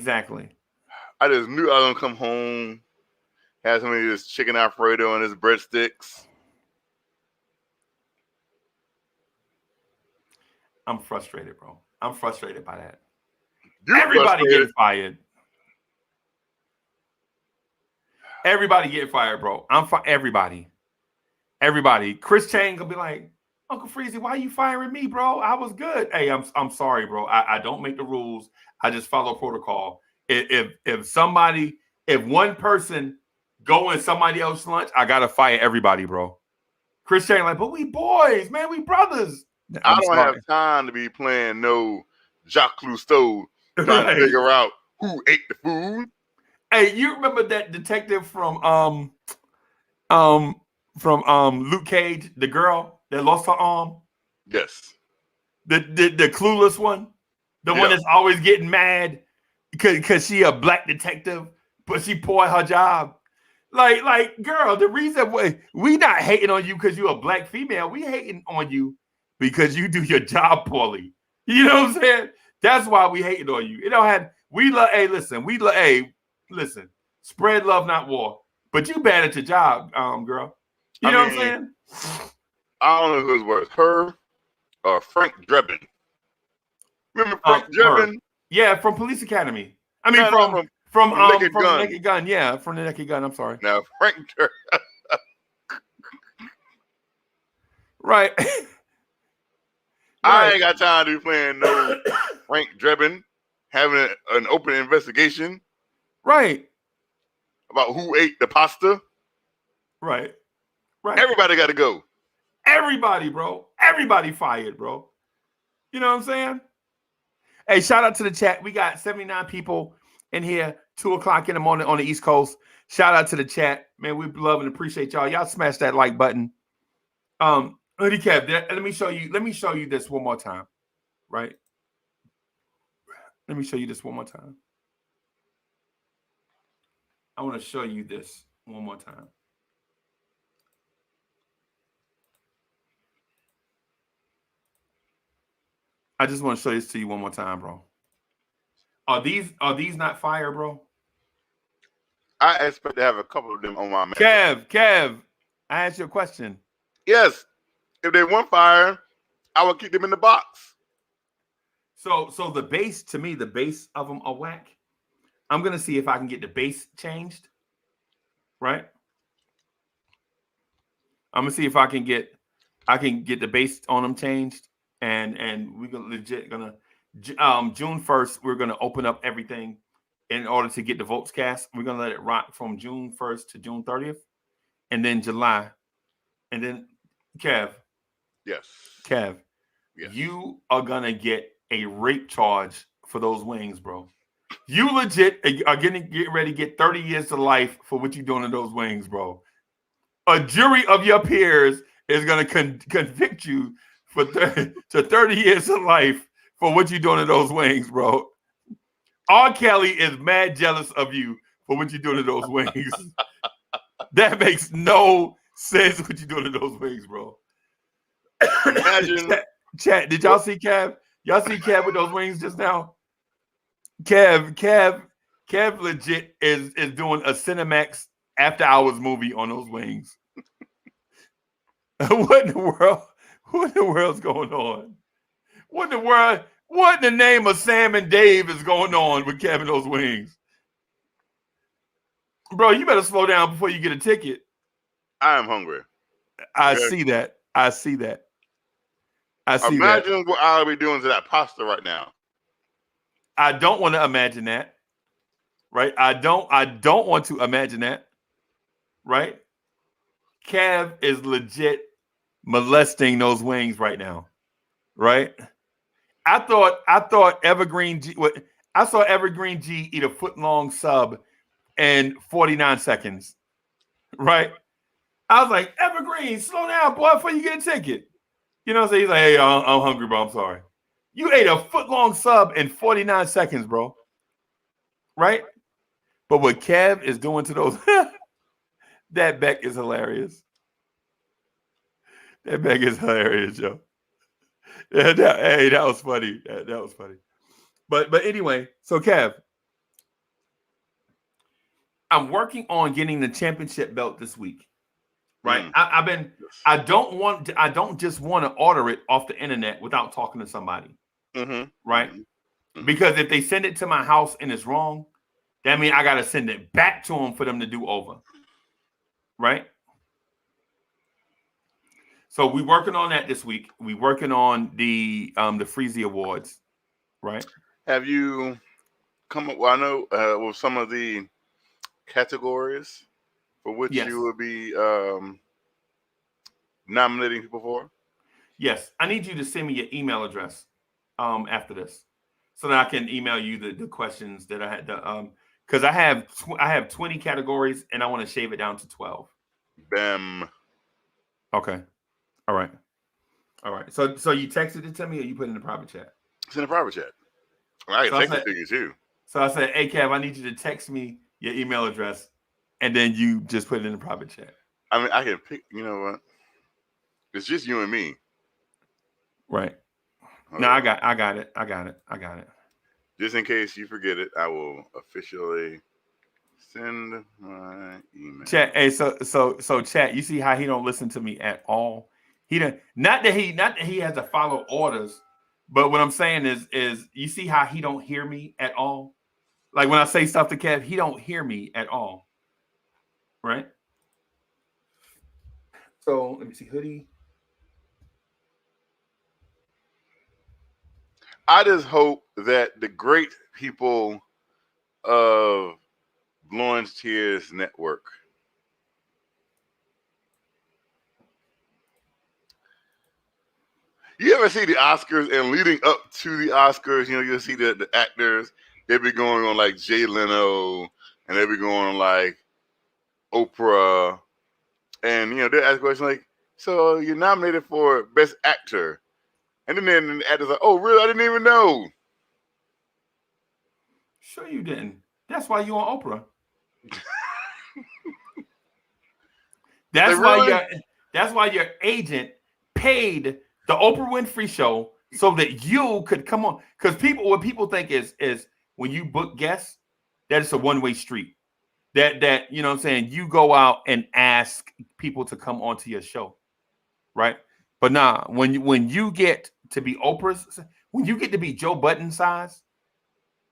just knew I was gonna come home, have some of this chicken Alfredo and this breadsticks. I'm frustrated, bro. I'm frustrated by that. Everybody getting fired. Everybody getting fired, bro. Everybody. Chris Chang gonna be like, Uncle Freezy, why are you firing me, bro? I was good. Hey, I'm sorry, bro. I don't make the rules. I just follow protocol. If one person go in somebody else's lunch, I gotta fire everybody, bro. Chris Chang like, but we boys, man, we brothers. I don't have time to be playing no Jacques Cousteau trying to figure out who ate the food. Hey, you remember that detective from Luke Cage, the girl that lost her arm? Yes. The clueless one, one that's always getting mad because she a black detective, but she poor at her job. Like, girl, the reason we not hating on you because you're a black female, we hating on you because you do your job poorly. You know what I'm saying? That's why we hating on you. Listen, spread love, not war. But you bad at your job, girl. You know what I'm saying? I don't know who's worse, her or Frank Drebin. Remember Frank Drebin? Yeah, from Police Academy. I mean, from Naked Gun. Yeah, from the Naked Gun. I'm sorry. Now Frank Drebin. Right. I ain't got time to be playing no Frank Drebin, having an open investigation. Right. About who ate the pasta. Right. Everybody got to go. Everybody, bro. Everybody fired, bro. You know what I'm saying? Hey, shout out to the chat. We got 79 people in here, 2:00 in the morning on the East Coast. Shout out to the chat, man. We love and appreciate y'all. Y'all smash that like button. Hoodie Kev, let me show you this one more time, right? Let me show you this one more time. I want to show you this one more time. I just want to show this to you one more time, bro. Are these not fire, bro? I expect to have a couple of them on my mantle. Kev, I asked you a question. Yes. If they weren't fire, I would keep them in the box. So the base, to me, the base of them are whack. I'm gonna see if I can get the base changed. Right? I'm gonna see if I can get the base on them changed. And we're gonna June 1st, we're gonna open up everything in order to get the votes cast. We're gonna let it rock from June 1st to June 30th, and then July, and then Kev, yes, you are gonna get a rape charge for those wings, bro. You legit are getting ready to get 30 years to life for what you're doing to those wings, bro. A jury of your peers is gonna convict you for 30 years of life for what you're doing to those wings, bro. R. Kelly is mad jealous of you for what you're doing to those wings. That makes no sense what you're doing to those wings, bro. Imagine. Chat, did y'all see Kev? Y'all see Kev with those wings just now? Kev legit is doing a Cinemax after hours movie on those wings. What in the world? What in the world's going on? What in the world? What in the name of Sam and Dave is going on with Kevin those wings? Bro, you better slow down before you get a ticket. I am hungry. I see that. Imagine what I'll be doing to that pasta right now. I don't want to imagine that. Right? I don't want to imagine that. Right? Kev is legit molesting those wings right now. Right? I thought Evergreen G. I saw Evergreen G eat a foot-long sub in 49 seconds. Right? I was like, Evergreen, slow down, boy, before you get a ticket. You know what I'm saying? He's like, hey, I'm hungry, bro. I'm sorry. You ate a foot-long sub in 49 seconds, bro. Right? But what Kev is doing to those, that Beck is hilarious. That Beck is hilarious, Joe. Yeah, that was funny. That was funny. But anyway, so Kev, I'm working on getting the championship belt this week. Right? I don't just want to order it off the internet without talking to somebody. Mm-hmm. Right? Mm-hmm. Because if they send it to my house and it's wrong, that means I gotta send it back to them for them to do over. Right? So we're working on that this week. We're working on the Freezy Awards, right? Have you come up? Well, I know with some of the categories for which you will be nominating people for. Yes, I need you to send me your email address after this, so that I can email you the questions that I had to because I have 20 categories and I want to shave it down to 12. Bam. Okay. All right. So you texted it to me or you put it in the private chat? It's in the private chat. I can text it to you too. So I said, hey, Kev, I need you to text me your email address, and then you just put it in the private chat. I mean, I can pick, you know what? It's just you and me. Right. No, I got it. Just in case you forget it, I will officially send my email. Chat, hey, so chat, you see how he don't listen to me at all? He don't, not that he has to follow orders, but what I'm saying is you see how he don't hear me at all? Like when I say stuff to Kev, he don't hear me at all. Right? So let me see, hoodie. I just hope that the great people of Blowing Tears Network you ever see the Oscars and leading up to the Oscars, you know, you'll see the actors, they be going on like Jay Leno and they be going on like Oprah, and they ask questions like, "So you're nominated for Best Actor," and then the actor's like, "Oh, really? I didn't even know." Sure you didn't. That's why you on Oprah. That's why your agent paid the Oprah Winfrey Show so that you could come on. Because what people think is when you book guests, that it's a one-way street. That you know what I'm saying, you go out and ask people to come onto your show, right? But nah, when you get to be Oprah's, when you get to be Joe Budden size,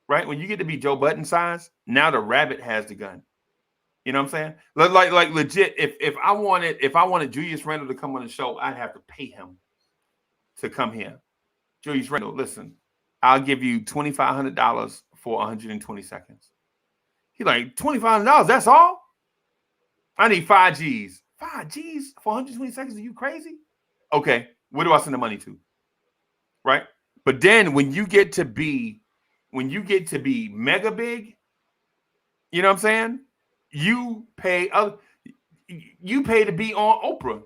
right? When you get to be Joe Budden size, now the rabbit has the gun. You know what I'm saying? Like legit, if I wanted Julius Randle to come on the show, I'd have to pay him to come here. Julius Randle, listen, I'll give you $2,500 for 120 seconds. He like, $2,500, that's all? I need 5 G's. 5 G's for 120 seconds? Are you crazy? Okay, where do I send the money to? Right? But then when you get to be mega big, you know what I'm saying? You pay to be on Oprah.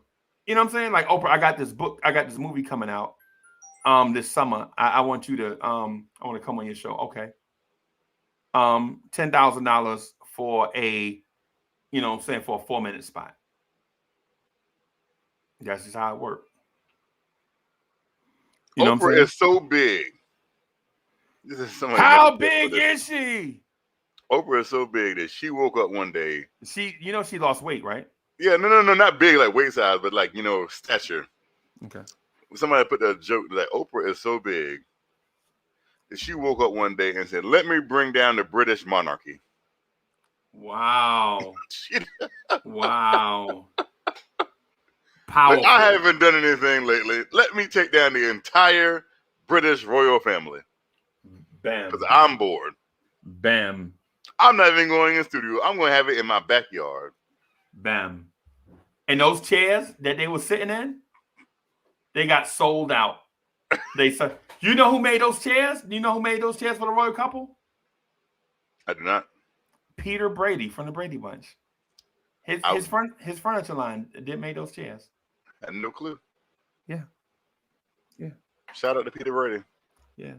You know what I'm saying? Like, Oprah, I got this movie coming out this summer. I want you to I want to come on your show. Okay. $10,000 for a, you know what I'm saying, for a 4-minute spot. That's just how it works. You know Oprah is so big. This is somebody. How big is she? Oprah is so big that she woke up one day. She lost weight, right? Yeah, no, not big like weight size, but like, stature. Okay. Somebody put that joke like Oprah is so big that she woke up one day and said, "Let me bring down the British monarchy." Wow. Wow. Powerful. Like, I haven't done anything lately. Let me take down the entire British royal family. Bam. Because I'm bored. Bam. I'm not even going in the studio. I'm going to have it in my backyard. Bam. And those chairs that they were sitting in, they got sold out. They said, you know who made those chairs? Do you know who made those chairs for the royal couple? I do not. Peter Brady from the Brady Bunch. His furniture line did make those chairs. I had no clue. Yeah. Shout out to Peter Brady. Yeah.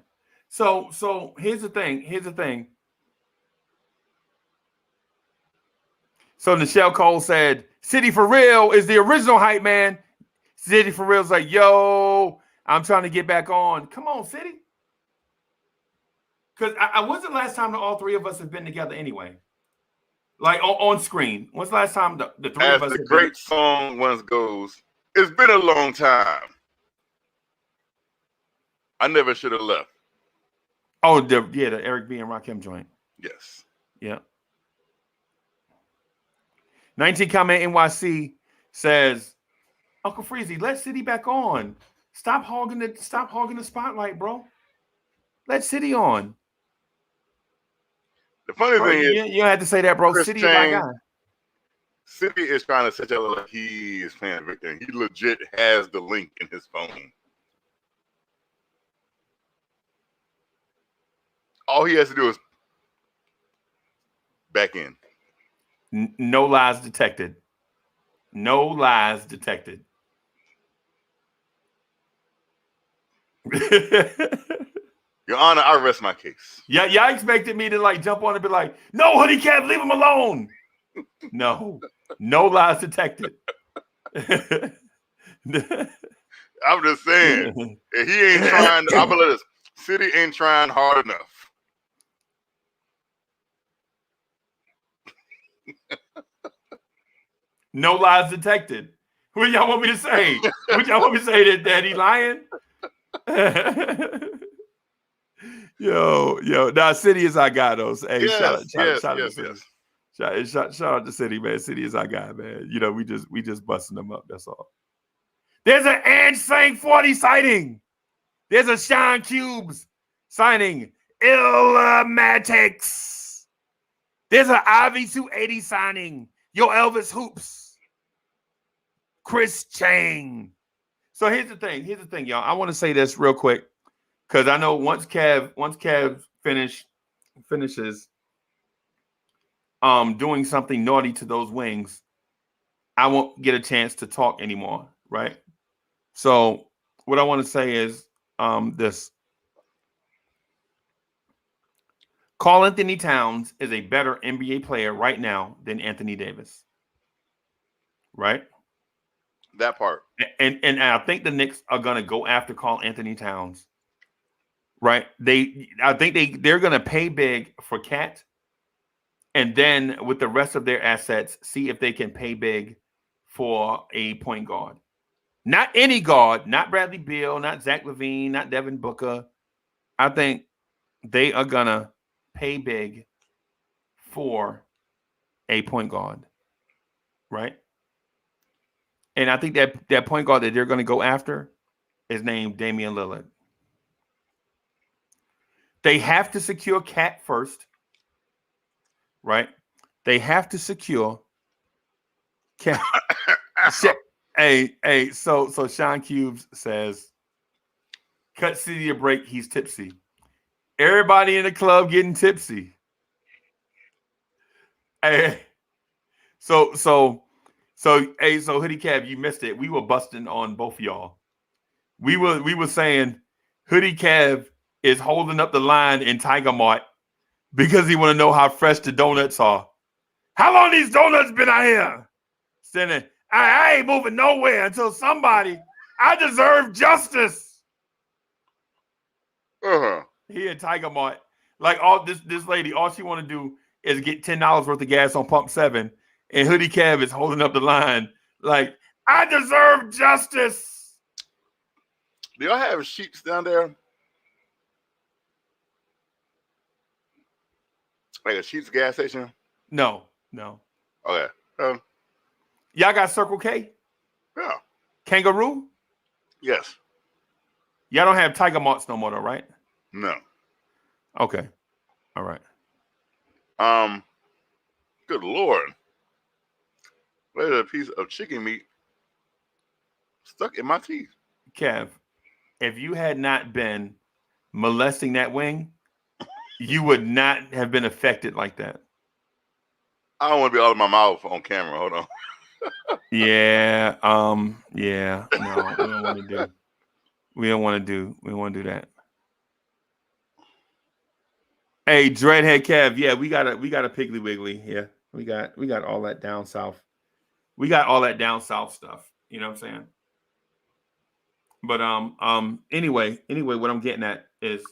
So here's the thing. So Nichelle Cole said, City for Real is the original hype man. City for Real's like, yo, I'm trying to get back on. Come on, City. Because when's the last time that all three of us have been together anyway? Like on screen. When's the last time the three of us As the great song once goes, it's been a long time. I never should have left. Oh, the Eric B. and Rakim joint. Yes. Yeah. 19 comment NYC says, Uncle Freezy, let City back on. Stop hogging the spotlight, bro. Let City on. The funny thing is, you don't have to say that, bro. Chris City Chang, is my guy. City is trying to set you up like he is playing victim. He legit has the link in his phone. All he has to do is back in. No lies detected. No lies detected. Your Honor, I rest my case. Yeah, y'all expected me to like jump on and be like, no, Hoodie Cap, leave him alone. No lies detected. I'm just saying, if he ain't trying, I believe this. City ain't trying hard enough. No lies detected. What y'all want me to say? What y'all want me to say that he lying? yo, now City is our guy though. Hey, Yes, shout out to yes. City. Shout out to City, man. City is our guy, man. You know, we just busting them up. That's all. There's an Ange Sang 40 sighting. There's a Sean Cubes signing. Illmatics. There's an Ivy 280 signing. Yo, Elvis Hoops. Chris Chang. So here's the thing, y'all. I want to say this real quick because I know once Kev finishes, doing something naughty to those wings, I won't get a chance to talk anymore, right? So what I want to say is this. Karl Anthony Towns is a better NBA player right now than Anthony Davis. Right? That part. And I think the Knicks are gonna go after Karl Anthony Towns. Right? I think they're gonna pay big for Cat, and then with the rest of their assets, see if they can pay big for a point guard. Not any guard, not Bradley Beal, not Zach LaVine, not Devin Booker. I think they are gonna pay big for a point guard, right? And I think that point guard that they're going to go after is named Damian Lillard. They have to secure Cat first, right? They have to secure Cat. So Sean Cubes says, cut City a break, he's tipsy. Everybody in the club getting tipsy. Hey, so Hoodie Cab, you missed it. We were busting on both of y'all. We were saying Hoodie Cab is holding up the line in Tiger Mart because he want to know how fresh the donuts are. How long these donuts been out here? Saying, I ain't moving nowhere until somebody. I deserve justice. He at Tiger Mart, like all this lady, all she want to do is get $10 worth of gas on pump 7, and Hoodie Cab is holding up the line like, I deserve justice. Do y'all have sheets down there? Like a Sheets gas station? No. Okay. Y'all got Circle K? Yeah. Kangaroo? Yes. Y'all don't have Tiger Marts no more, though, right? No. Okay. All right. Good Lord. There's a piece of chicken meat stuck in my teeth. Kev, if you had not been molesting that wing, you would not have been affected like that. I don't want to be all in my mouth on camera. Hold on. Yeah. Yeah. No, we don't want to do. We don't want to do that. Hey, Dreadhead Kev. Yeah, we got a Piggly Wiggly. Yeah, we got all that down south. We got all that down south stuff. You know what I'm saying? But anyway, what I'm getting at is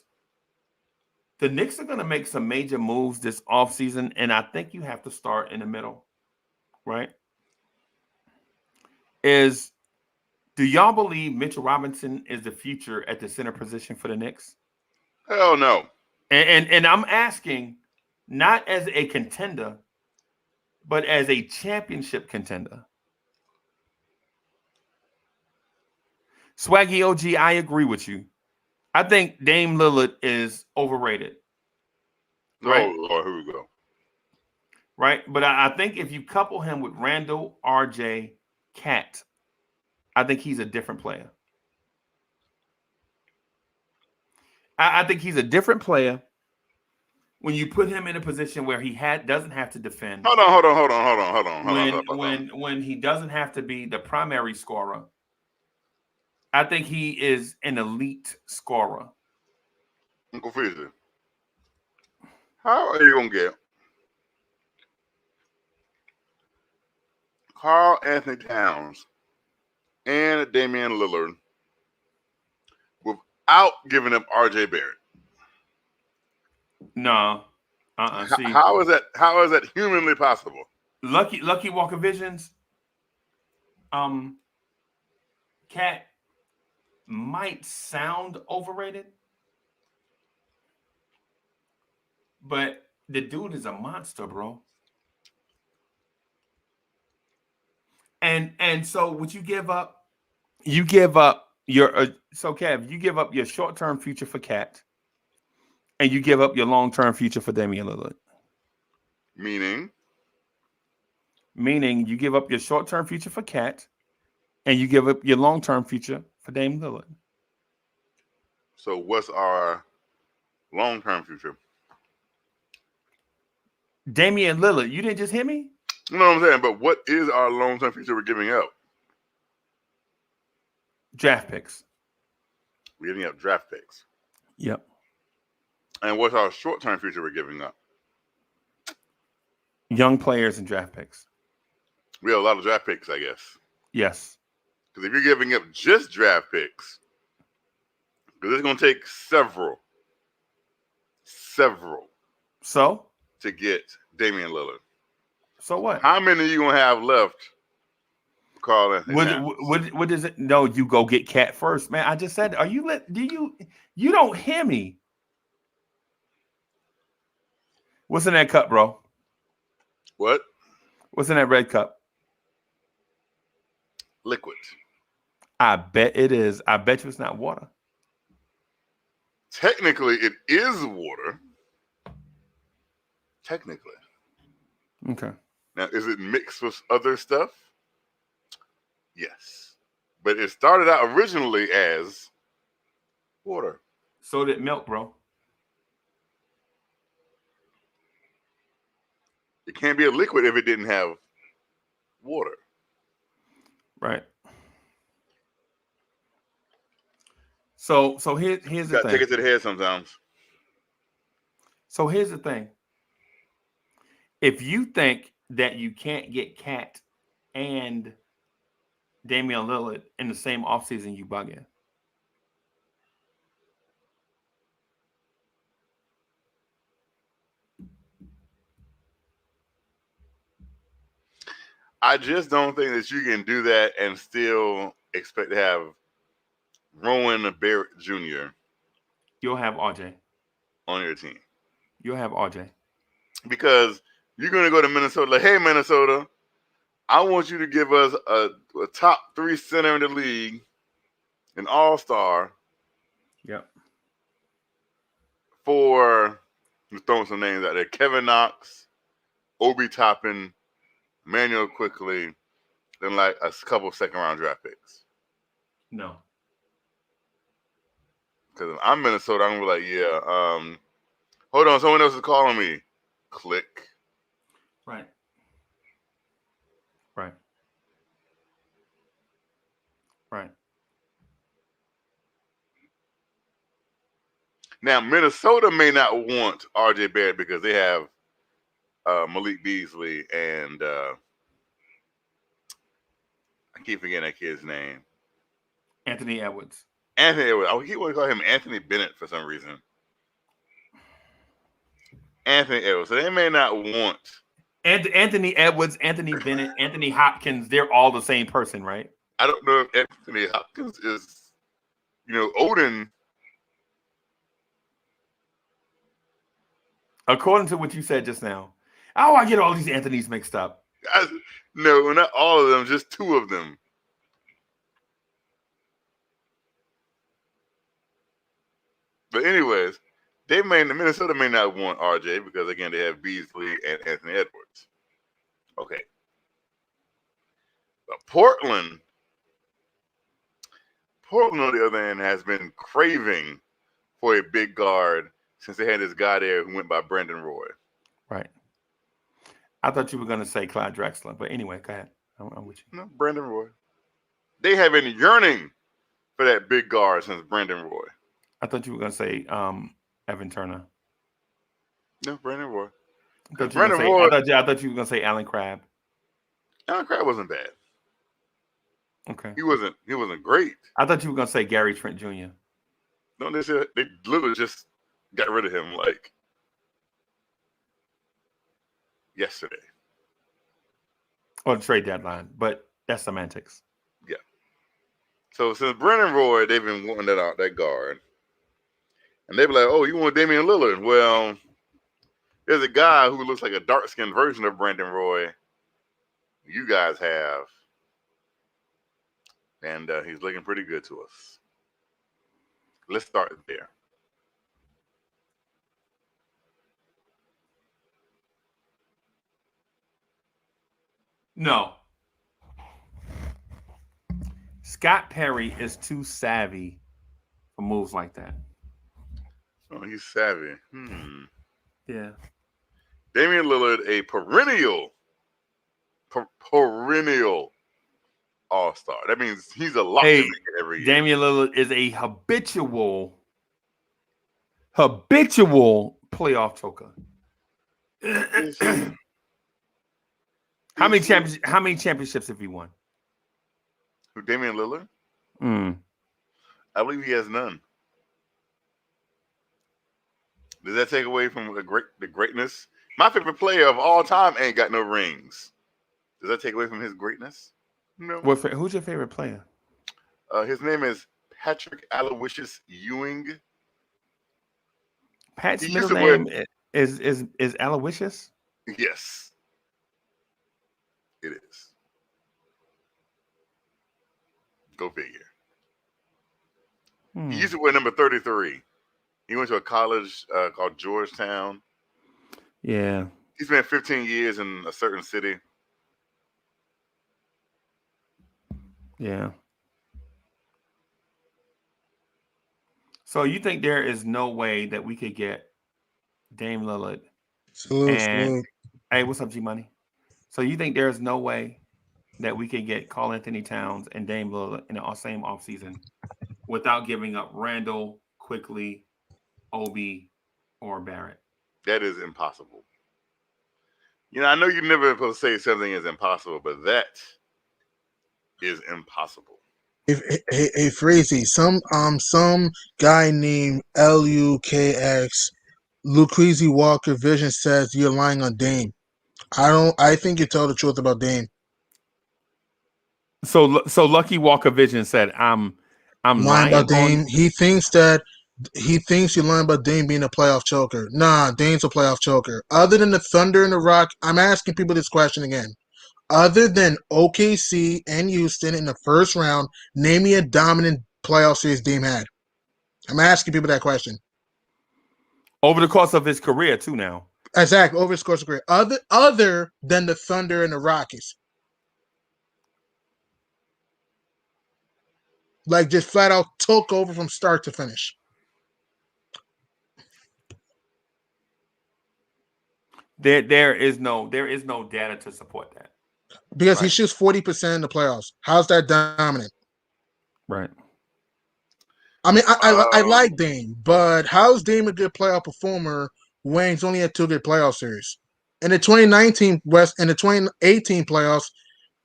the Knicks are going to make some major moves this offseason, and I think you have to start in the middle, right? Do y'all believe Mitchell Robinson is the future at the center position for the Knicks? Hell no. And I'm asking not as a contender, but as a championship contender. Swaggy OG, I agree with you. I think Dame Lillard is overrated. Right? Oh, Lord, here we go. Right? But I think if you couple him with Randall, RJ, Cat, I think he's a different player. I think he's a different player when you put him in a position where he doesn't have to defend. Hold on. When he doesn't have to be the primary scorer, I think he is an elite scorer. Uncle Freezer, how are you gonna get Karl Anthony Towns and Damian Lillard without giving up RJ Barrett? No. See, how is that humanly possible? Lucky Walker Visions. Cat might sound overrated, but the dude is a monster, bro. And so what you give up? You give up your Kev, you give up your short-term future for Cat, and you give up your long-term future for Damian Lillard. Meaning you give up your short-term future for Cat, and you give up your long-term future for Damian Lillard. So what's our long-term future? Damian Lillard. You didn't just hear me? You know what I'm saying? But what is our long-term future we're giving up? Draft picks. We're giving up draft picks. Yep. And what's our short-term future we're giving up? Young players and draft picks. We have a lot of draft picks, I guess. Yes. Because if you're giving up just draft picks, because it's going to take several So to get Damian Lillard. So what? How many are you going to have left, Carl? What is it? No, you go get Cat first, man. I just said, you don't hear me? What's in that cup, bro? What? What's in that red cup? Liquid. I bet it is. I bet you it's not water. Technically, it is water. Technically. Okay. Now, is it mixed with other stuff? Yes. But it started out originally as water. So did milk, bro. It can't be a liquid if it didn't have water. Right. So here's the thing. Take it to the head sometimes. So here's the thing. If you think that you can't get Cat and Damian Lillard in the same offseason, you bugging. I just don't think that you can do that and still expect to have Rowan Barrett Jr. You'll have RJ on your team. You'll have RJ. Because you're going to go to Minnesota like, hey, Minnesota, I want you to give us a top 3 center in the league, an all-star. Yep. For, I'm throwing some names out there, Kevin Knox, Obi Toppin, Manuel Quickly, then like a couple second-round draft picks. No. Because if I'm Minnesota, I'm going to be like, yeah, hold on, someone else is calling me. Click. Right. Right. Right. Now, Minnesota may not want RJ Barrett because they have Malik Beasley and I keep forgetting that kid's name. Anthony Edwards. Anthony Edwards. I keep wanting to call him Anthony Bennett for some reason. Anthony Edwards. So they may not want. And Anthony Edwards, Anthony Bennett, Anthony Hopkins, they're all the same person, right? I don't know if Anthony Hopkins is, Odin. According to what you said just now. Oh, I get all these Anthonys mixed up. No, not all of them, just 2 of them. But anyways, Minnesota may not want RJ because again they have Beasley and Anthony Edwards. Okay. But Portland on the other hand has been craving for a big guard since they had this guy there who went by Brandon Roy. Right. I thought you were going to say Clyde Drexler, but anyway, go ahead. I'm with you. No, Brandon Roy. They have been yearning for that big guard since Brandon Roy. I thought you were going to say Evan Turner. No, Brandon Roy. I thought you were going to say Alan Crabb. Alan Crabb wasn't bad. Okay. He wasn't great. I thought you were going to say Gary Trent Jr. No, they literally just got rid of him like yesterday. Or the trade deadline, but that's semantics. Yeah. So since Brandon Roy, they've been wanting that guard. And they be like, oh, you want Damian Lillard? Well, there's a guy who looks like a dark-skinned version of Brandon Roy. You guys have. And he's looking pretty good to us. Let's start there. No. Scott Perry is too savvy for moves like that. Oh, he's savvy. Yeah. Damian Lillard, a perennial all-star. That means he's a lock to make it every year. Damian Lillard is a habitual playoff choker. How many championships have he won? Who, Damian Lillard? Mm. I believe he has none. Does that take away from the greatness? My favorite player of all time ain't got no rings. Does that take away from his greatness? No. Who's your favorite player? His name is Patrick Aloysius Ewing. Pat's middle name is Aloysius? Yes. It is. Go figure. He used to wear number 33. He went to a college called Georgetown. Yeah. He spent 15 years in a certain city. Yeah. So you think there is no way that we could get Dame Lillard? Salute. Hey, what's up, G Money? So you think there is no way that we could get Karl Anthony Towns and Dame Lillard in the same offseason without giving up Randall, Quickly, Obi, or Barrett? That is impossible. You know, I know you're never supposed to say something is impossible, but that is impossible. Hey, Frazee, some guy named Lukx, Lucrezi Walker Vision says you're lying on Dame. I think you tell the truth about Dame. So Lucky Walker Vision said I'm lying about Dame. He thinks you're lying about Dame being a playoff choker. Nah, Dame's a playoff choker. Other than the Thunder and the Rock, I'm asking people this question again. Other than OKC and Houston in the first round, name me a dominant playoff series Dame had. I'm asking people that question. Over the course of his career, too, now. Exactly, over his course of career. Other than the Thunder and the Rockies. Like, just flat out took over from start to finish. There is no data to support that. Because he shoots 40% in the playoffs. How's that dominant? Right. I mean, I like Dame, but how's Dame a good playoff performer when he's only had 2 good playoff series? In the 2019 West and the 2018 playoffs,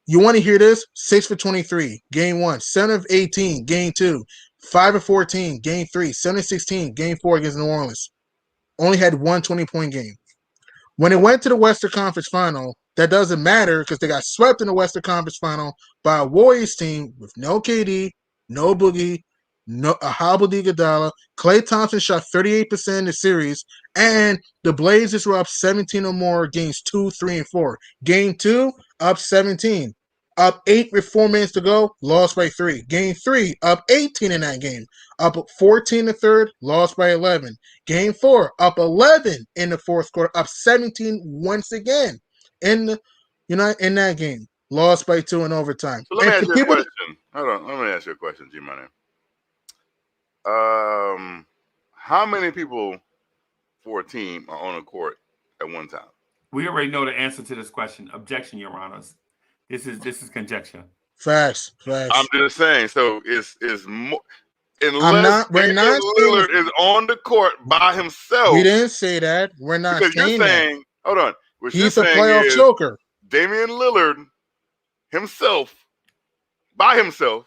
you want to hear this? 6 for 23, game 1. 7 of 18, game 2. 5 of 14, game 3. 7 of 16, game 4 against New Orleans. Only had 1 20-point game. When it went to the Western Conference Final, that doesn't matter because they got swept in the Western Conference Final by a Warriors team with no KD, no Boogie, no Habib Iguodala. Klay Thompson shot 38% in the series, and the Blazers were up 17 or more games 2, 3, and 4. Game 2, up 17. Up 8 with 4 minutes to go, lost by 3. Game 3, up 18 in that game. Up 14 in the third, lost by 11. Game 4, up 11 in the fourth quarter, up 17 once again in that game. Lost by 2 in overtime. So let me ask you a question. Hold on, let me ask you a question, G Money. How many people for a team are on a court at one time? We already know the answer to this question. Objection, Your Honors. This is conjecture. Facts. I'm just saying. So it's more. Unless Lillard is on the court by himself. We didn't say that. We're not because saying you're saying. That. Hold on. What He's a playoff choker. Damian Lillard himself, by himself,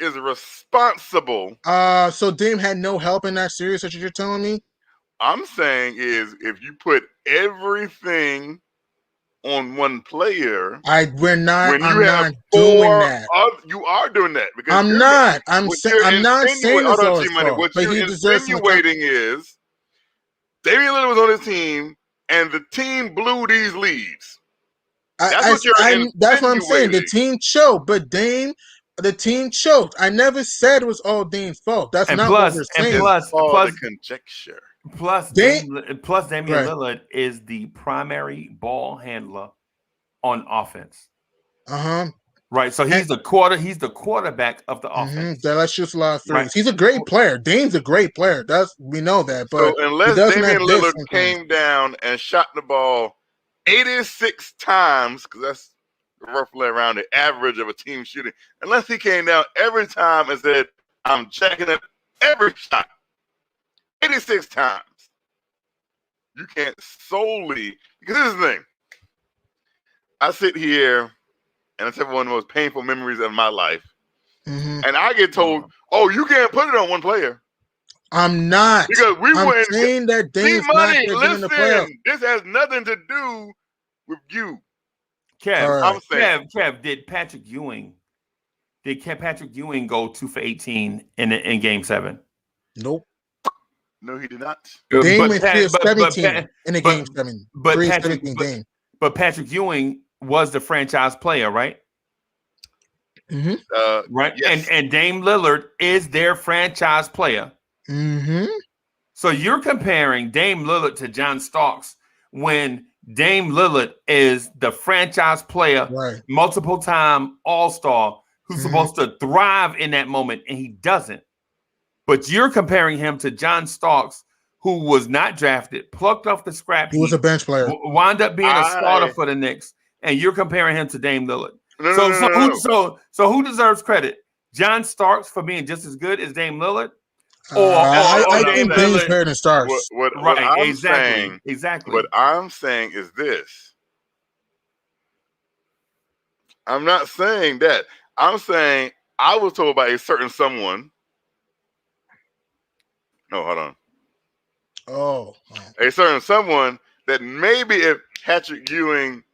is responsible. So Dame had no help in that series that you're telling me? I'm saying is if you put everything on one player, I'm not doing that. You are doing that because I'm not. I'm not saying this all his fault. What you're insinuating is Damian Lillard was on his team and the team blew these leads. That's what I'm saying. The team choked, but the team choked. I never said it was all Dame's fault. That's not what we're saying. Plus, the conjecture. Plus, Damian Lillard is the primary ball handler on offense. Right. So he's the quarterback of the offense. That lets shoot a lot of threes. Right. He's a great player. Dame's a great player. We know that. But So he unless doesn't Damian have this Lillard sometimes. came down and shot the ball 86 times, because that's roughly around the average of a team shooting, unless he came down every time and said, I'm checking up every shot 86 times, you can't solely, because this is the thing. I sit here and it's one of the most painful memories of my life. And I get told, oh, you can't put it on one player. I'm not. Because I'm saying that Dame's not Money, that good in the playoffs. listen, this has nothing to do with you. Kev, I'm saying, Kev, did Patrick Ewing go 2 for 18 in Game 7? Nope. No, he did not. Dame went 3 of 17 in the Game 7. But 3 of Patrick, 17 Dame. But Patrick Ewing was the franchise player, right? Right. Yes. And Dame Lillard is their franchise player. So you're comparing Dame Lillard to John Starks when Dame Lillard is the franchise player, right, multiple time All-Star who's supposed to thrive in that moment, and he doesn't. But you're comparing him to John Starks, who was not drafted, plucked off the scrap heap. He was a bench player. Wound up being a starter for the Knicks, and you're comparing him to Dame Lillard. So who deserves credit? John Starks for being just as good as Dame Lillard? I think Dame's better than Starks. What I'm saying is this. I'm not saying that. I'm saying I was told by a certain someone. No, hold on. Oh. A certain someone that maybe if Patrick Ewing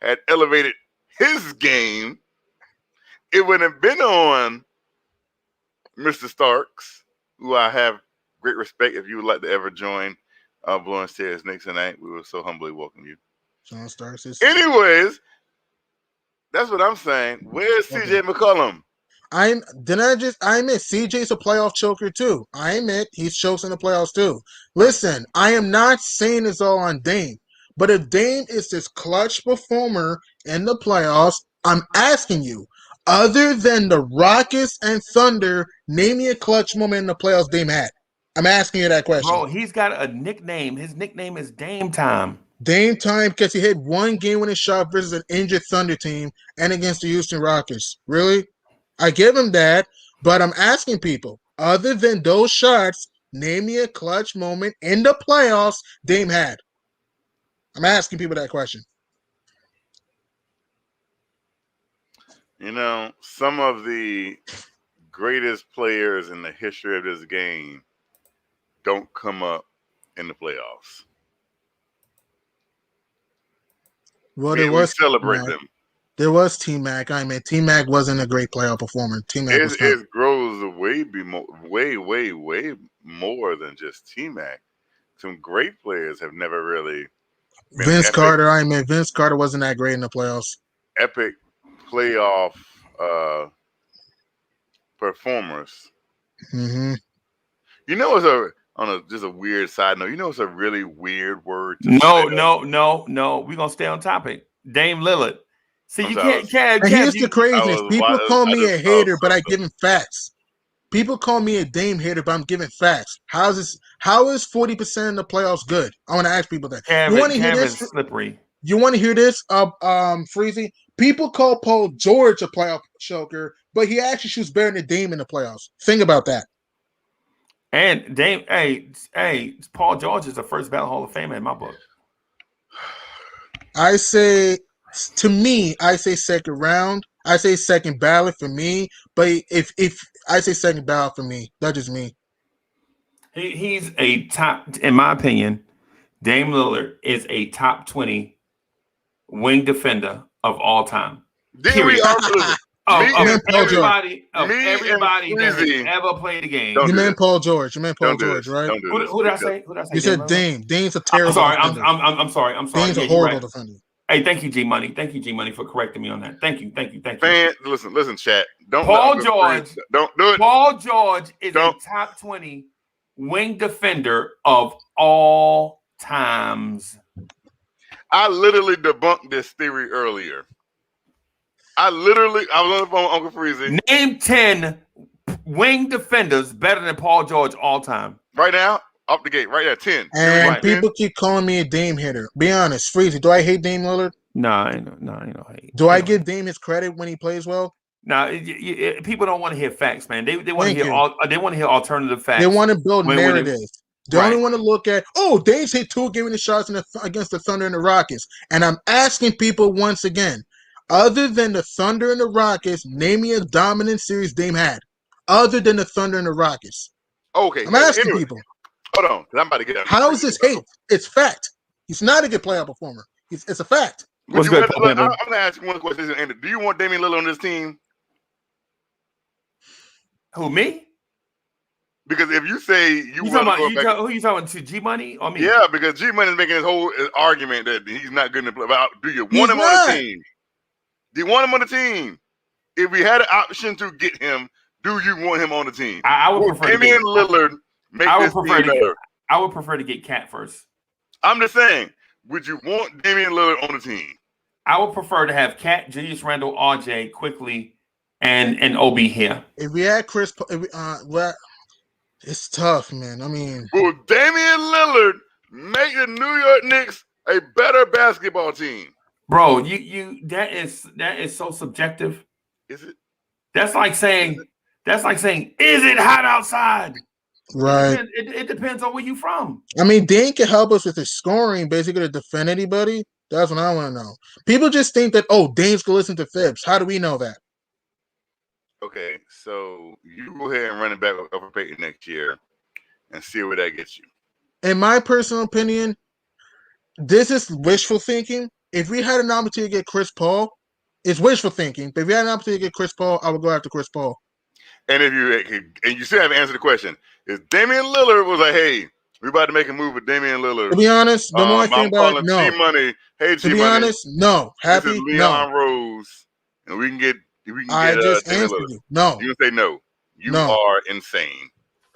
had elevated his game, it would have been on Mr. Starks, who I have great respect. If you would like to ever join Blowing Stairs Knicks tonight, we will so humbly welcome you. John Starks is. Anyways, that's what I'm saying. Where's CJ McCollum? I admit CJ's a playoff choker too. I admit he chokes in the playoffs too. Listen, I am not saying it's all on Dame, but if Dame is this clutch performer in the playoffs, I'm asking you, other than the Rockets and Thunder, name me a clutch moment in the playoffs Dame had. I'm asking you that question. Bro, he's got a nickname. His nickname is Dame Time. Dame Time because he hit one game-winning shot versus an injured Thunder team and against the Houston Rockets. Really? I give him that, but I'm asking people, other than those shots, name me a clutch moment in the playoffs Dame had. I'm asking people that question. You know, some of the greatest players in the history of this game don't come up in the playoffs. Well, we celebrate them. There was T-Mac. I mean, T-Mac wasn't a great playoff performer. T-Mac was it grows way more than just T-Mac. Some great players have never really been Vince Carter. I mean, Vince Carter wasn't that great in the playoffs. Epic playoff performers. You know, it's just a weird side note. You know, it's a really weird word. No. We're gonna stay on topic. Dame Lillard. See, you can't. And here's the craziness. People call me a hater, but I give him facts. People call me a Dame hater, but I'm giving facts. How is 40% in the playoffs good? I want to ask people that. You want to hear this? Slippery. You want to hear this? Freezy. People call Paul George a playoff choker, but he actually shoots better than Dame in the playoffs. Think about that. And Dame, Paul George is the first ballot Hall of Famer in my book. I say second round. I say second ballot for me. But if I say second ballot for me, that's just me. He's a top, in my opinion, Dame Lillard is a top 20 wing defender of all time. Everybody that has ever played the game. You meant Paul George. You meant Paul George, right? Who did I say? You said Dame. Dame's a terrible defender. I'm sorry. Dame's a horrible defender. Hey, thank you, G Money. Thank you, G Money, for correcting me on that. Thank you. Man, listen, chat. Paul George. Don't do it. Paul George is a top 20 wing defender of all times. I literally debunked this theory earlier. I was on the phone with Uncle Freezy. Name 10 wing defenders better than Paul George all time. Right now, up the gate, right there, 10. And Right. people keep calling me a Dame hitter. Be honest, Freezy, do I hate Dame Lillard? No, hate. Do I give Dame his credit when he plays well? No, people don't want to hear facts, man. They want to Thank hear you. they want to hear alternative facts. They want to build When narratives. They Right. only want to look at, Dame's hit 2 giving the shots against the Thunder and the Rockets. And I'm asking people once again, other than the Thunder and the Rockets, name me a dominant series Dame had. Other than the Thunder and the Rockets. Okay. I'm asking anyway, people. Hold on, because I'm about to get out. How is this hate? It's fact. He's not a good playoff performer. It's a fact. What's good, I'm going to ask you one question. Do you want Damian Lillard on this team? Who, me? Because if you say who you talking to? G Money or me? Yeah, because G Money is making his whole argument that he's not good to play. Do you want him on the team? Do you want him on the team? If we had an option to get him, do you want him on the team? I would prefer Damian Lillard make this team better. I would prefer to get Cat first. I'm just saying, would you want Damian Lillard on the team? I would prefer to have Cat, Julius Randle, RJ, quickly, and OB here. If we had Chris, it's tough, man. I mean, will Damian Lillard make the New York Knicks a better basketball team? Bro, that is so subjective. Is it? That's like saying, is it hot outside? Right. It depends on where you from. I mean, Dame can help us with his scoring, basically to defend anybody. That's what I want to know. People just think that, Dame's gonna listen to fibs. How do we know that? Okay, so you go ahead and run it back over Peyton next year and see where that gets you. In my personal opinion, this is wishful thinking. If we had an opportunity to get Chris Paul, it's wishful thinking. But if we had an opportunity to get Chris Paul, I would go after Chris Paul. And you still haven't answered the question. If Damian Lillard was like, hey, we're about to make a move with Damian Lillard. To be honest, the more I think about it, no. G-Money. Hey, G-Money. To be honest, no. Happy, this is Leon Rose. And we can get I just answered you. No. You can say no. You are insane.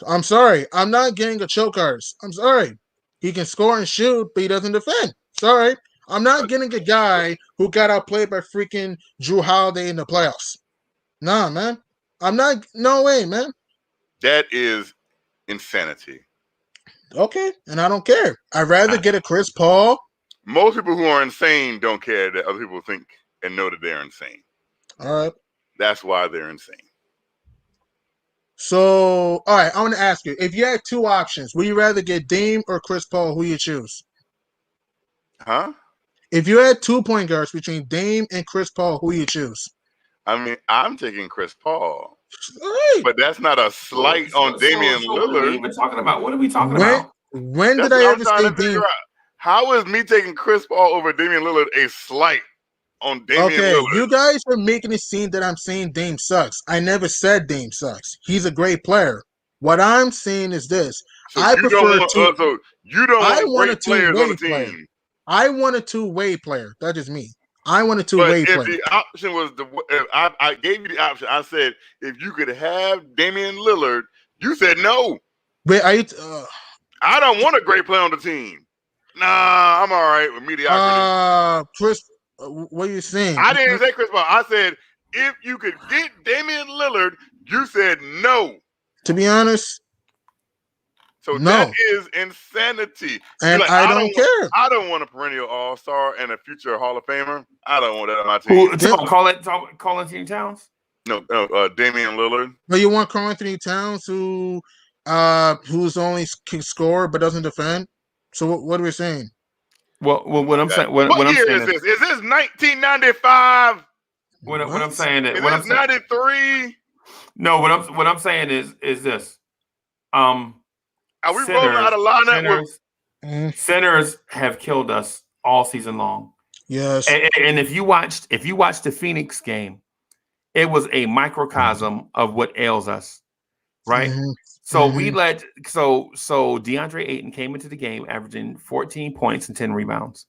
I'm sorry. I'm not getting a choke artist. I'm sorry. He can score and shoot, but he doesn't defend. Sorry. I'm not getting a guy who got outplayed by freaking Drew Holiday in the playoffs. Nah, man. I'm not. No way, man. That is insanity. Okay, and I don't care. I'd rather get a Chris Paul. Most people who are insane don't care that other people think and know that they're insane. All right. That's why they're insane. So, all right, I want to ask you, if you had 2 options, would you rather get Dame or Chris Paul? Who you choose? Huh? If you had 2 point guards between Dame and Chris Paul, who you choose? I mean, I'm taking Chris Paul. Right. But that's not a slight on Damian Lillard. What are we even talking about? What are we talking about? When did I ever say Dame? How is me taking Chris Paul over Damian Lillard a slight on Damian Lillard? You guys are making it seem that I'm saying Dame sucks. I never said Dame sucks. He's a great player. What I'm saying is this. So I prefer you don't want great players on the team. I want a two-way player. That is me. I want a two-way player. If the option was if I gave you the option, I said if you could have Damian Lillard, you said no. Wait, are you? I don't want a great player on the team. Nah, I'm all right with mediocrity. Chris, what are you saying? I didn't say Chris Paul. I said if you could get Damian Lillard, you said no. To be honest, so that is insanity. And I don't care. I don't want a perennial All-Star and a future Hall of Famer. I don't want that on my team. Call Anthony Towns? No, Damian Lillard. But you want Karl Anthony Towns, who's only can score but doesn't defend. So what are we saying? Well, what I'm saying. What year is this? Is this 1995? What I'm saying is. Is this 93? No, what I'm saying is this. Are we rolling out of lineup? Centers have killed us all season long. Yes. And if you watched the Phoenix game, it was a microcosm of what ails us, right? Mm-hmm. So so DeAndre Ayton came into the game averaging 14 points and 10 rebounds,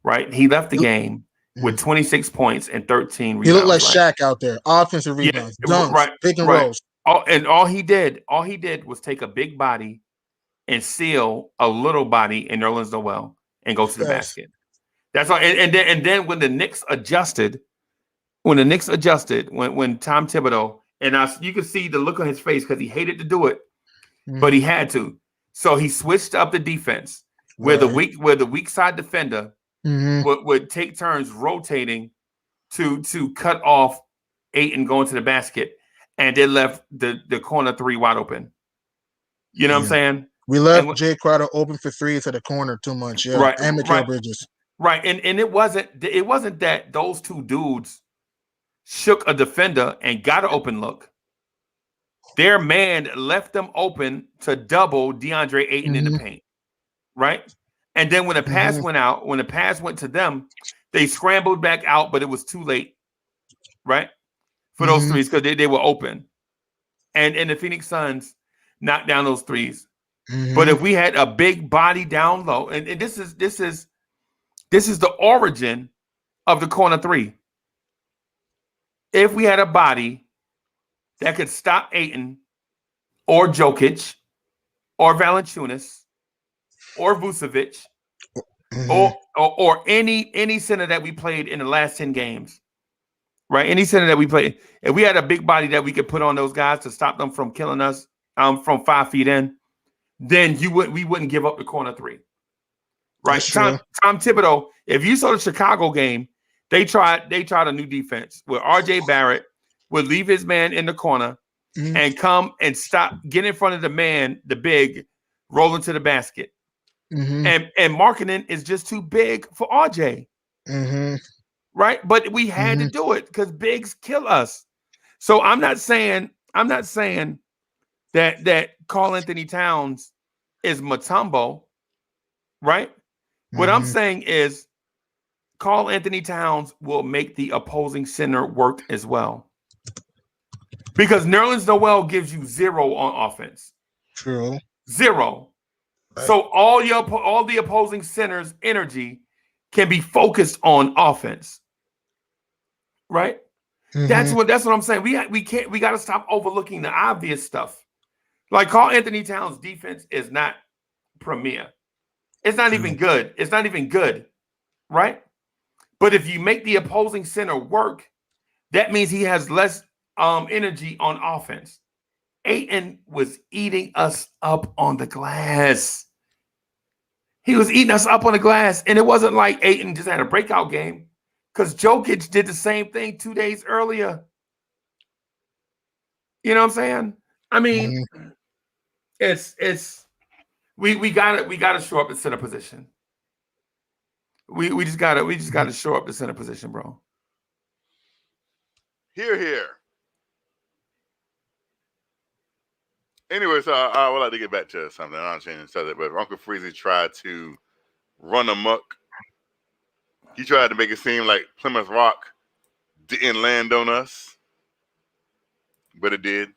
right? He left the game with 26 points and 13 rebounds. He looked like Shaq out there. Offensive rebounds, dunks, pick and rolls. All he did was take a big body and seal a little body in Nerlens Noel and go to the basket. That's all. And then when the Knicks adjusted, when the Knicks adjusted, when Tom Thibodeau, and you could see the look on his face because he hated to do it, but he had to. So he switched up the defense where the weak side defender would take turns rotating to cut off Ayton going to the basket, and they left the corner three wide open. You know what I'm saying? We left Jay Crowder open for threes at the corner too much. Yeah, right, and Mikal Bridges. Right, and it wasn't that those two dudes shook a defender and got an open look. Their man left them open to double DeAndre Ayton in the paint, right? And then when the pass went out, when the pass went to them, they scrambled back out, but it was too late, right? For those threes because they were open. And the Phoenix Suns knocked down those threes. But if we had a big body down low, and this is the origin of the corner three. If we had a body that could stop Ayton or Jokic or Valanciunas or Vucevic or any center that we played in the last 10 games, right? Any center that we played, if we had a big body that we could put on those guys to stop them from killing us from 5 feet in, then we wouldn't give up the corner three. Right. Tom Thibodeau, if you saw the Chicago game, they tried a new defense where RJ Barrett would leave his man in the corner and come and get in front of the man, the big, roll into the basket. And Markkanen is just too big for RJ. Right. But we had to do it because bigs kill us. So I'm not saying that Karl Anthony Towns is Mutombo, right? What I'm saying is Karl Anthony Towns will make the opposing center work as well. Because Nerlens Noel gives you 0 on offense. True. 0. Right. So all the opposing center's energy can be focused on offense. Right? That's what I'm saying. We got to stop overlooking the obvious stuff. Like Karl Anthony Towns' defense is not premier. It's not even good. It's not even good, right? But if you make the opposing center work, that means he has less energy on offense. Ayton was eating us up on the glass. He was eating us up on the glass, and it wasn't like Ayton just had a breakout game because Jokic did the same thing 2 days earlier. You know what I'm saying? I mean, we gotta show up at center position. We just gotta show up the center position, bro. Here. Anyway, so I would like to get back to something. I'm not changing the subject, but Uncle Freezy tried to run amok. He tried to make it seem like Plymouth Rock didn't land on us, but it did.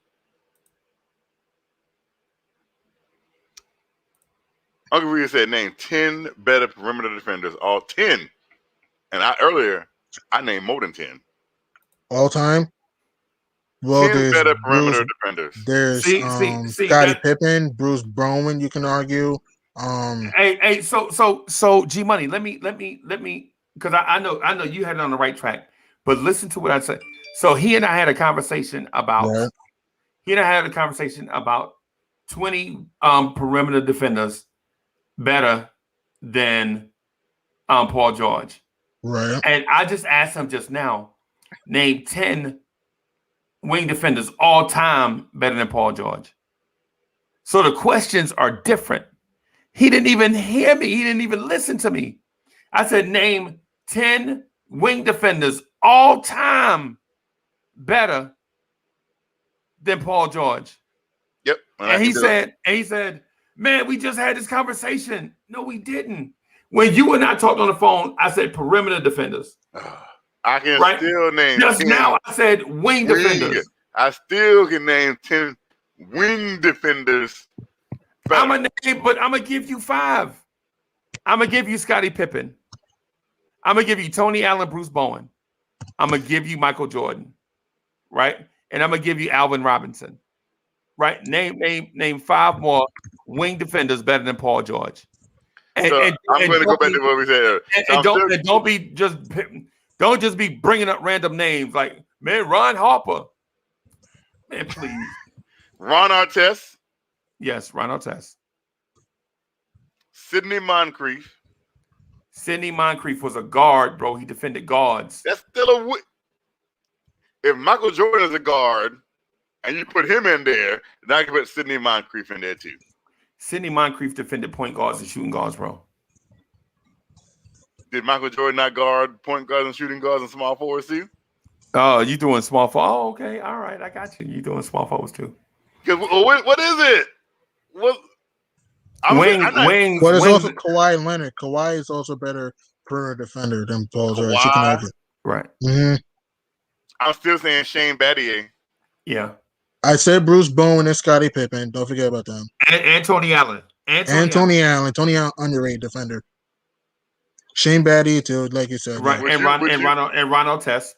Uncle Freezy said name 10 better perimeter defenders, all 10. And earlier I named more than 10. All time? Well, 10 better perimeter defenders. There's Scottie Pippen, Bruce Bowen, you can argue. Hey, so G Money, let me because I know you had it on the right track, but listen to what I said. So he and I had a conversation about 20 perimeter defenders better than Paul George. Right. And I just asked him just now, name 10 wing defenders all time better than Paul George. So the questions are different. He didn't even hear me. He didn't even listen to me. I said, name 10 wing defenders all time better than Paul George. Yep. And he said, man, we just had this conversation. No, we didn't. When you and I talked on the phone, I said perimeter defenders. I can still name. Just 10 now, I said wing defenders. I still can name 10 wing defenders. I'm gonna give you 5. I'm gonna give you Scottie Pippen. I'm gonna give you Tony Allen, Bruce Bowen. I'm gonna give you Michael Jordan, right? And I'm gonna give you Alvin Robinson, right? Name 5 more wing defenders better than Paul George. I'm going to go back to what we said. Don't be just Don't just be bringing up random names like, man, Ron Harper. Man, please. Ron Artest. Yes, Ron Artest. Sidney Moncrief. Sidney Moncrief was a guard, bro. He defended guards. That's still if Michael Jordan is a guard and you put him in there, then I can put Sidney Moncrief in there too. Sidney Moncrief defended point guards and shooting guards, bro. Did Michael Jordan not guard point guards and shooting guards and small forwards too? Oh, you doing small forward? Oh, okay. All right. I got you. You doing small forwards too. What is it? What? Wings. But it's also Kawhi Leonard. Kawhi is also better perimeter defender than Paul George. You can argue. Right. Mm-hmm. I'm still saying Shane Battier. Yeah. I said Bruce Bowen and Scottie Pippen. Don't forget about them. And Tony Allen. And Tony Allen. Tony Allen, underrated defender. Shane Battier too, like you said. Right. Yeah. And Ron Artest.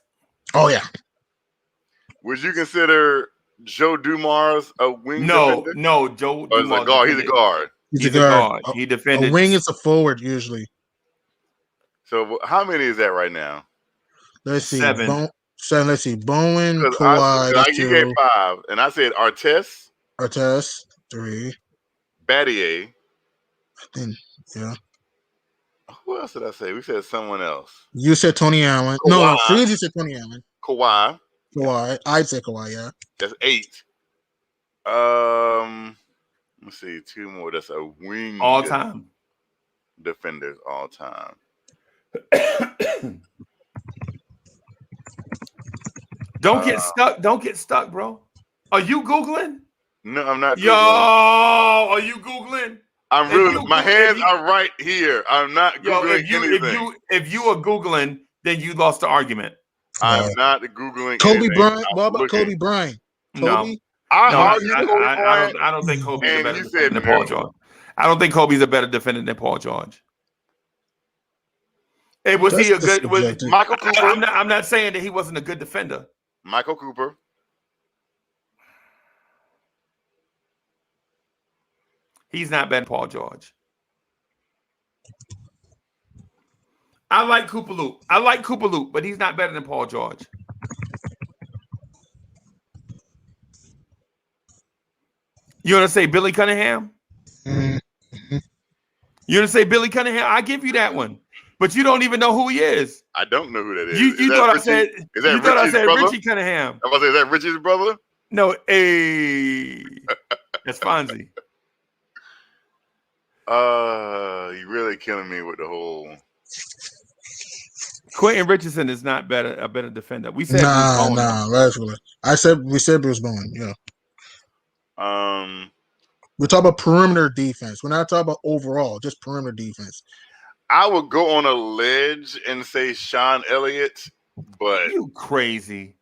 Oh yeah. Would you consider Joe Dumars a wing defender? No, Joe Dumars. He's a guard. He's a guard. He defended. A wing is a forward usually. So how many is that right now? Let's see. 7. Let's see. Bowen, Kawhi. You gave 5, and I said Artest, 3. Battier. Yeah. Who else did I say? We said someone else. You said Tony Allen. Kawhi. No, Freeze, you said Tony Allen. Kawhi. I'd say Kawhi, yeah. That's 8. Let's see, 2 more. That's a wing all time. Defenders all time. Don't get stuck. Don't get stuck, bro. Are you Googling? No, I'm not. Yo, are you Googling? I'm really. My hands are right here. I'm not Googling anything. If you are Googling, then you lost the argument. I'm not Googling. Kobe Bryant. What about Kobe Bryant? No. I don't think Kobe's a better defender than Paul George. I don't think Kobe's a better defender than Paul George. Hey, was he a good? Michael Cooper? I'm not saying that he wasn't a good defender. Michael Cooper. He's not better than Paul George. I like Cooper Loop, but he's not better than Paul George. You want to say Billy Cunningham? Mm-hmm. You want to say Billy Cunningham? I give you that one, but you don't even know who he is. I don't know who that is. You thought I said? You thought I said Richie Cunningham? I was like, is that Richie's brother? No, that's Fonzie. You really killing me with the whole. Quentin Richardson is not a better defender. We said we said Bruce Bowen. Yeah. We're talking about perimeter defense. We're not talking about overall, just perimeter defense. I would go on a ledge and say Sean Elliott, but you crazy.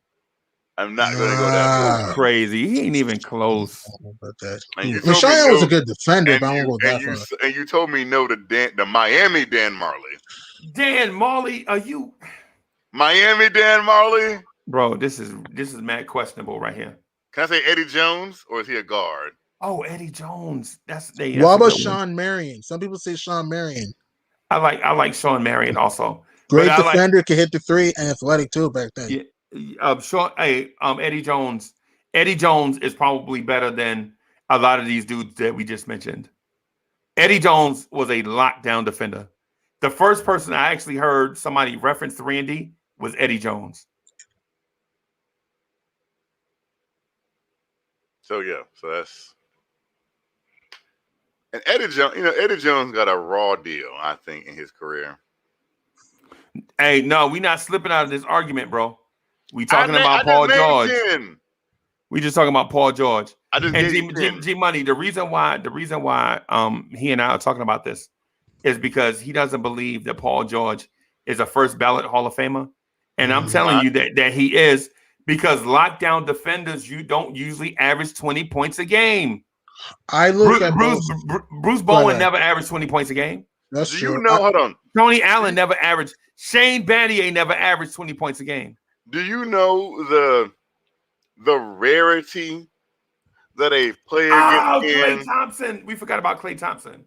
I'm not going to go that far. Crazy. He ain't even close. Sean was a good defender, but I won't go that far. And you told me no to the Miami Dan Marley. Dan Marley, are you Miami Dan Marley? Bro, this is mad questionable right here. Can I say Eddie Jones, or is he a guard? Oh, Eddie Jones. That's what about Sean Marion? Some people say Sean Marion. I like Sean Marion also. Great defender, can hit the 3 and athletic too back then. Yeah. Eddie Jones. Eddie Jones is probably better than a lot of these dudes that we just mentioned. Eddie Jones was a lockdown defender. The first person I actually heard somebody reference 3-and-D was Eddie Jones. So that's and Eddie Jones. Eddie Jones got a raw deal, I think, in his career. Hey, no, we not slipping out of this argument, bro. We talking about Paul George. We just talking about Paul George. And G Money. The reason why he and I are talking about this is because he doesn't believe that Paul George is a first ballot Hall of Famer. And I'm telling you that he is, because lockdown defenders, you don't usually average 20 points a game. Bruce Bowen never averaged 20 points a game. That's true. You know, hold on. Tony Allen never averaged. Shane Battier never averaged 20 points a game. Do you know the rarity that a player gets in? Klay Thompson. We forgot about Klay Thompson.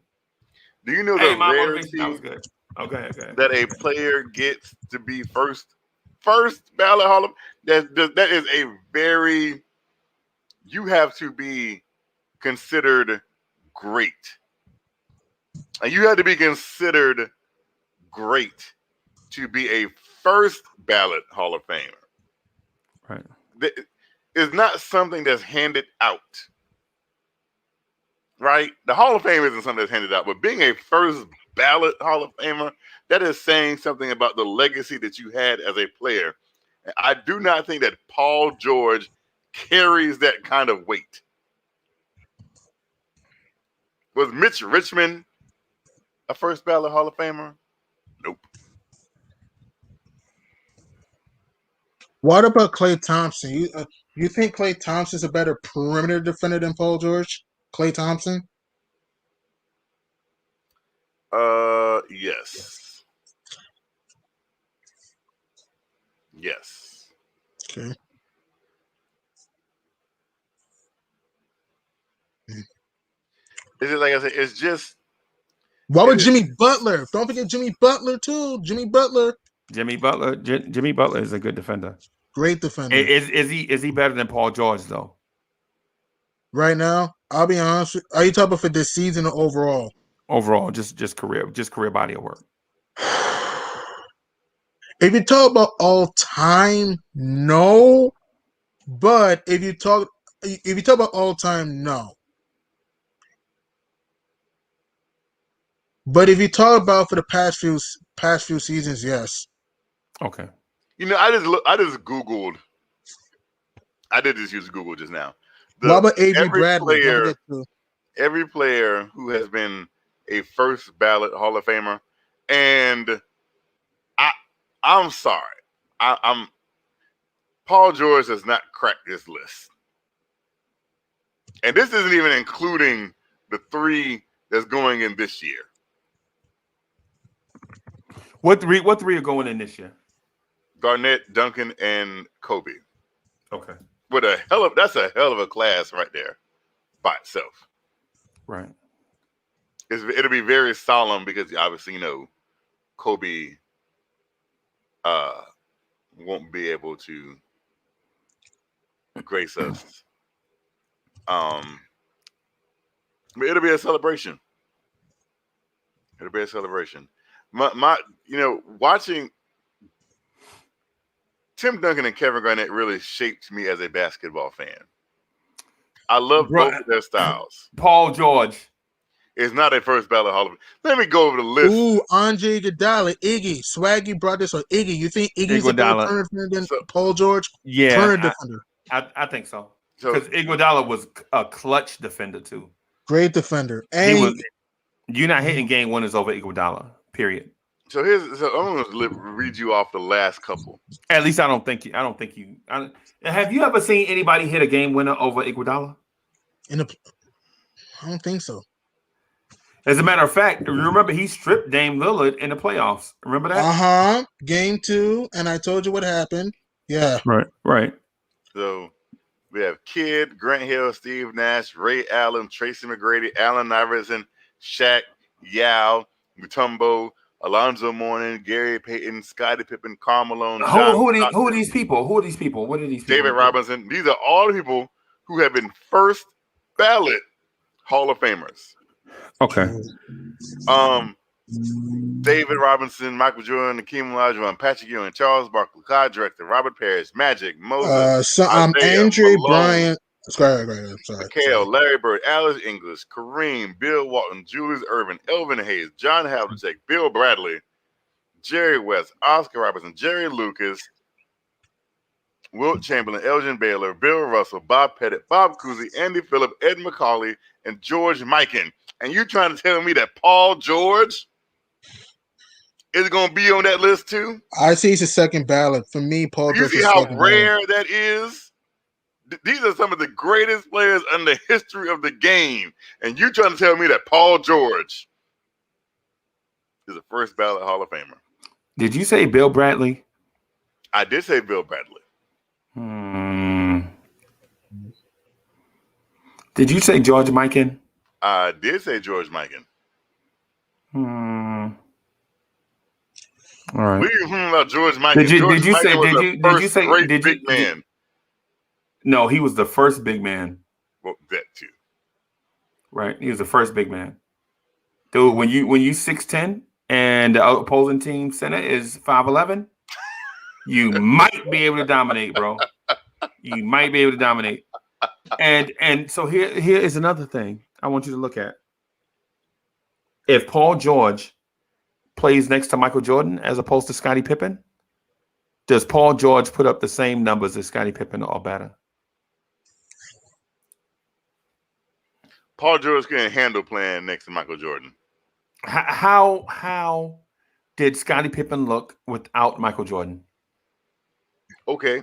Do you know the rarity that was good. Okay. that a player gets to be first first ballot Hall of that is a very you have to be considered great. And you have to be considered great to be a first ballot Hall of Famer. Right. It's not something that's handed out. Right? The Hall of Fame isn't something that's handed out, but being a first ballot Hall of Famer, that is saying something about the legacy that you had as a player. And I do not think that Paul George carries that kind of weight. Was Mitch Richmond a first ballot Hall of Famer? Nope. What about Klay Thompson? You think Klay Thompson's a better perimeter defender than Paul George? Klay Thompson? Yes. Yes. Okay. It's just like I said, it's just Why would Jimmy Butler? Don't forget Jimmy Butler too. Jimmy Butler, Jimmy Butler is a good defender. great defender. Is he better than Paul George though? Right now, I'll be honest. Are you talking about for this season or overall? Overall, just career body of work. If you talk about all time, no. But if you talk about all time, no. But if you talk about for the past few seasons, yes. Okay. You know, I just Googled. I did just use Google just now. What about A.B. Bradley? Every player who has been a first ballot Hall of Famer, and I'm sorry, I'm Paul George does not crack this list, and this isn't even including the 3 that's going in this year. What three are going in this year? Garnett, Duncan, and Kobe. Okay. That's a hell of a class right there by itself. Right. It'll be very solemn because obviously, Kobe won't be able to grace us. But it'll be a celebration. It'll be a celebration. Watching Tim Duncan and Kevin Garnett really shaped me as a basketball fan. I love both of their styles. Paul George is not a first ballot Hall of Fame. Let me go over the list. Ooh, Andre Iguodala, Iggy, Swaggy brought this on Iggy. You think Iggy's a better defender than Paul George? Yeah, I think so. Because Iguodala was a clutch defender too. Great defender, and you're not hitting game winners over Iguodala. Period. So I'm going to read you off the last couple. At least I don't think you. Have you ever seen anybody hit a game winner over Iguodala? I don't think so. As a matter of fact, remember he stripped Dame Lillard in the playoffs. Remember that? Game 2, and I told you what happened. Yeah. Right. So we have Kidd, Grant Hill, Steve Nash, Ray Allen, Tracy McGrady, Allen Iverson, Shaq, Yao, Mutombo, Alonzo Mourning, Gary Payton, Scottie Pippen, Carmelo. Who are these people? What are these people? David Robinson. These are all the people who have been first ballot Hall of Famers. Okay. David Robinson, Michael Jordan, Akeem Olajuwon, Patrick Ewing, Charles Barkley, Clyde Drexler, Robert Parrish, Magic, Moses, Andre Bryant. Sorry. Mikhail, Larry Bird, Alice English, Kareem, Bill Walton, Julius Erving, Elvin Hayes, John Havlicek, Bill Bradley, Jerry West, Oscar Robertson, Jerry Lucas, Wilt Chamberlain, Elgin Baylor, Bill Russell, Bob Pettit, Bob Cousy, Andy Phillip, Ed McCauley, and George Mikan. And you trying to tell me that Paul George is going to be on that list too? I see it's a second ballot. For me, Paul George is how rare that is? These are some of the greatest players in the history of the game. And you trying to tell me that Paul George is a first ballot Hall of Famer. Did you say Bill Bradley? I did say Bill Bradley. Did you say George Mikan? I did say George Mikan. All right. We about George Mikan. Did you say great big man? No, he was the first big man. Well, that too. Right, he was the first big man. Dude, when you 6'10" and the opposing team center is 5'11", you might be able to dominate, bro. You might be able to dominate. And so here is another thing I want you to look at. If Paul George plays next to Michael Jordan as opposed to Scottie Pippen, does Paul George put up the same numbers as Scottie Pippen or better? Paul George couldn't handle playing next to Michael Jordan. How did Scottie Pippen look without Michael Jordan? Okay.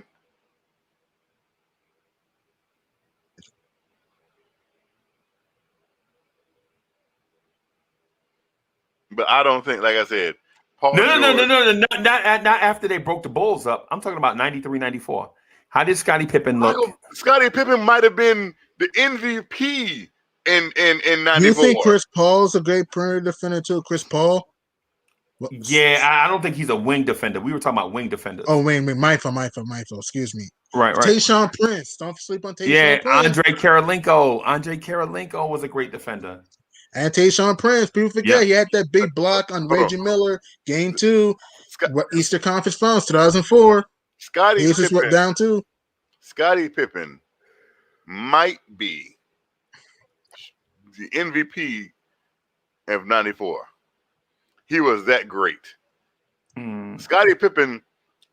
But I don't think, like I said, Paul No, not after they broke the Bulls up. I'm talking about 93, 94. How did Scottie Pippen look? Scottie Pippen might have been the MVP in 94. You think Chris Paul's a great perimeter defender too? Chris Paul? Yeah, I don't think he's a wing defender. We were talking about wing defenders. Oh, wait, Michael. Excuse me. Right. Tayshaun Prince. Don't sleep on Tayshaun Prince. Andre Karolinko was a great defender. And Tayshaun Prince. People forget he had that big block on Reggie Miller, Game 2, Eastern Conference Finals, 2004. Scottie Pippen down too. Scottie Pippen might be the MVP of 94. He was that great. Scottie Pippen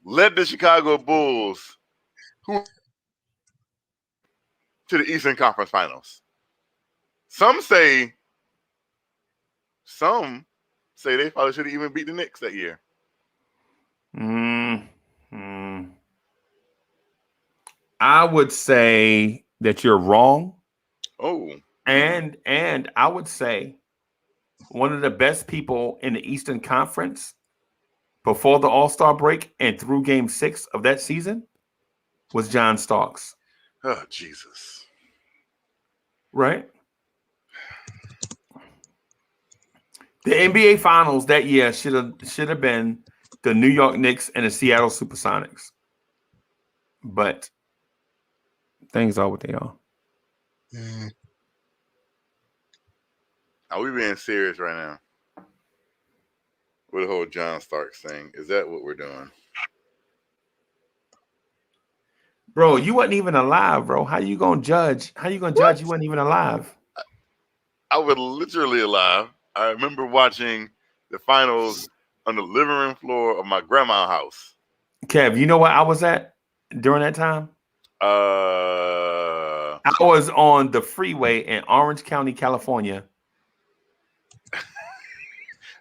led the Chicago Bulls to the Eastern Conference Finals. Some say they probably should have even beat the Knicks that year. I would say that you're wrong. Oh. And I would say one of the best people in the Eastern Conference before the All-Star break and through Game 6 of that season was John Starks. Oh, Jesus. Right? The NBA Finals that year should have been the New York Knicks and the Seattle Supersonics. But things are what they are. Are we being serious right now? With the whole John Starks thing. Is that what we're doing? Bro, you wasn't even alive, bro. How you gonna judge? You wasn't even alive? I was literally alive. I remember watching the finals on the living room floor of my grandma's house. Kev, you know what I was at during that time? I was on the freeway in Orange County, California.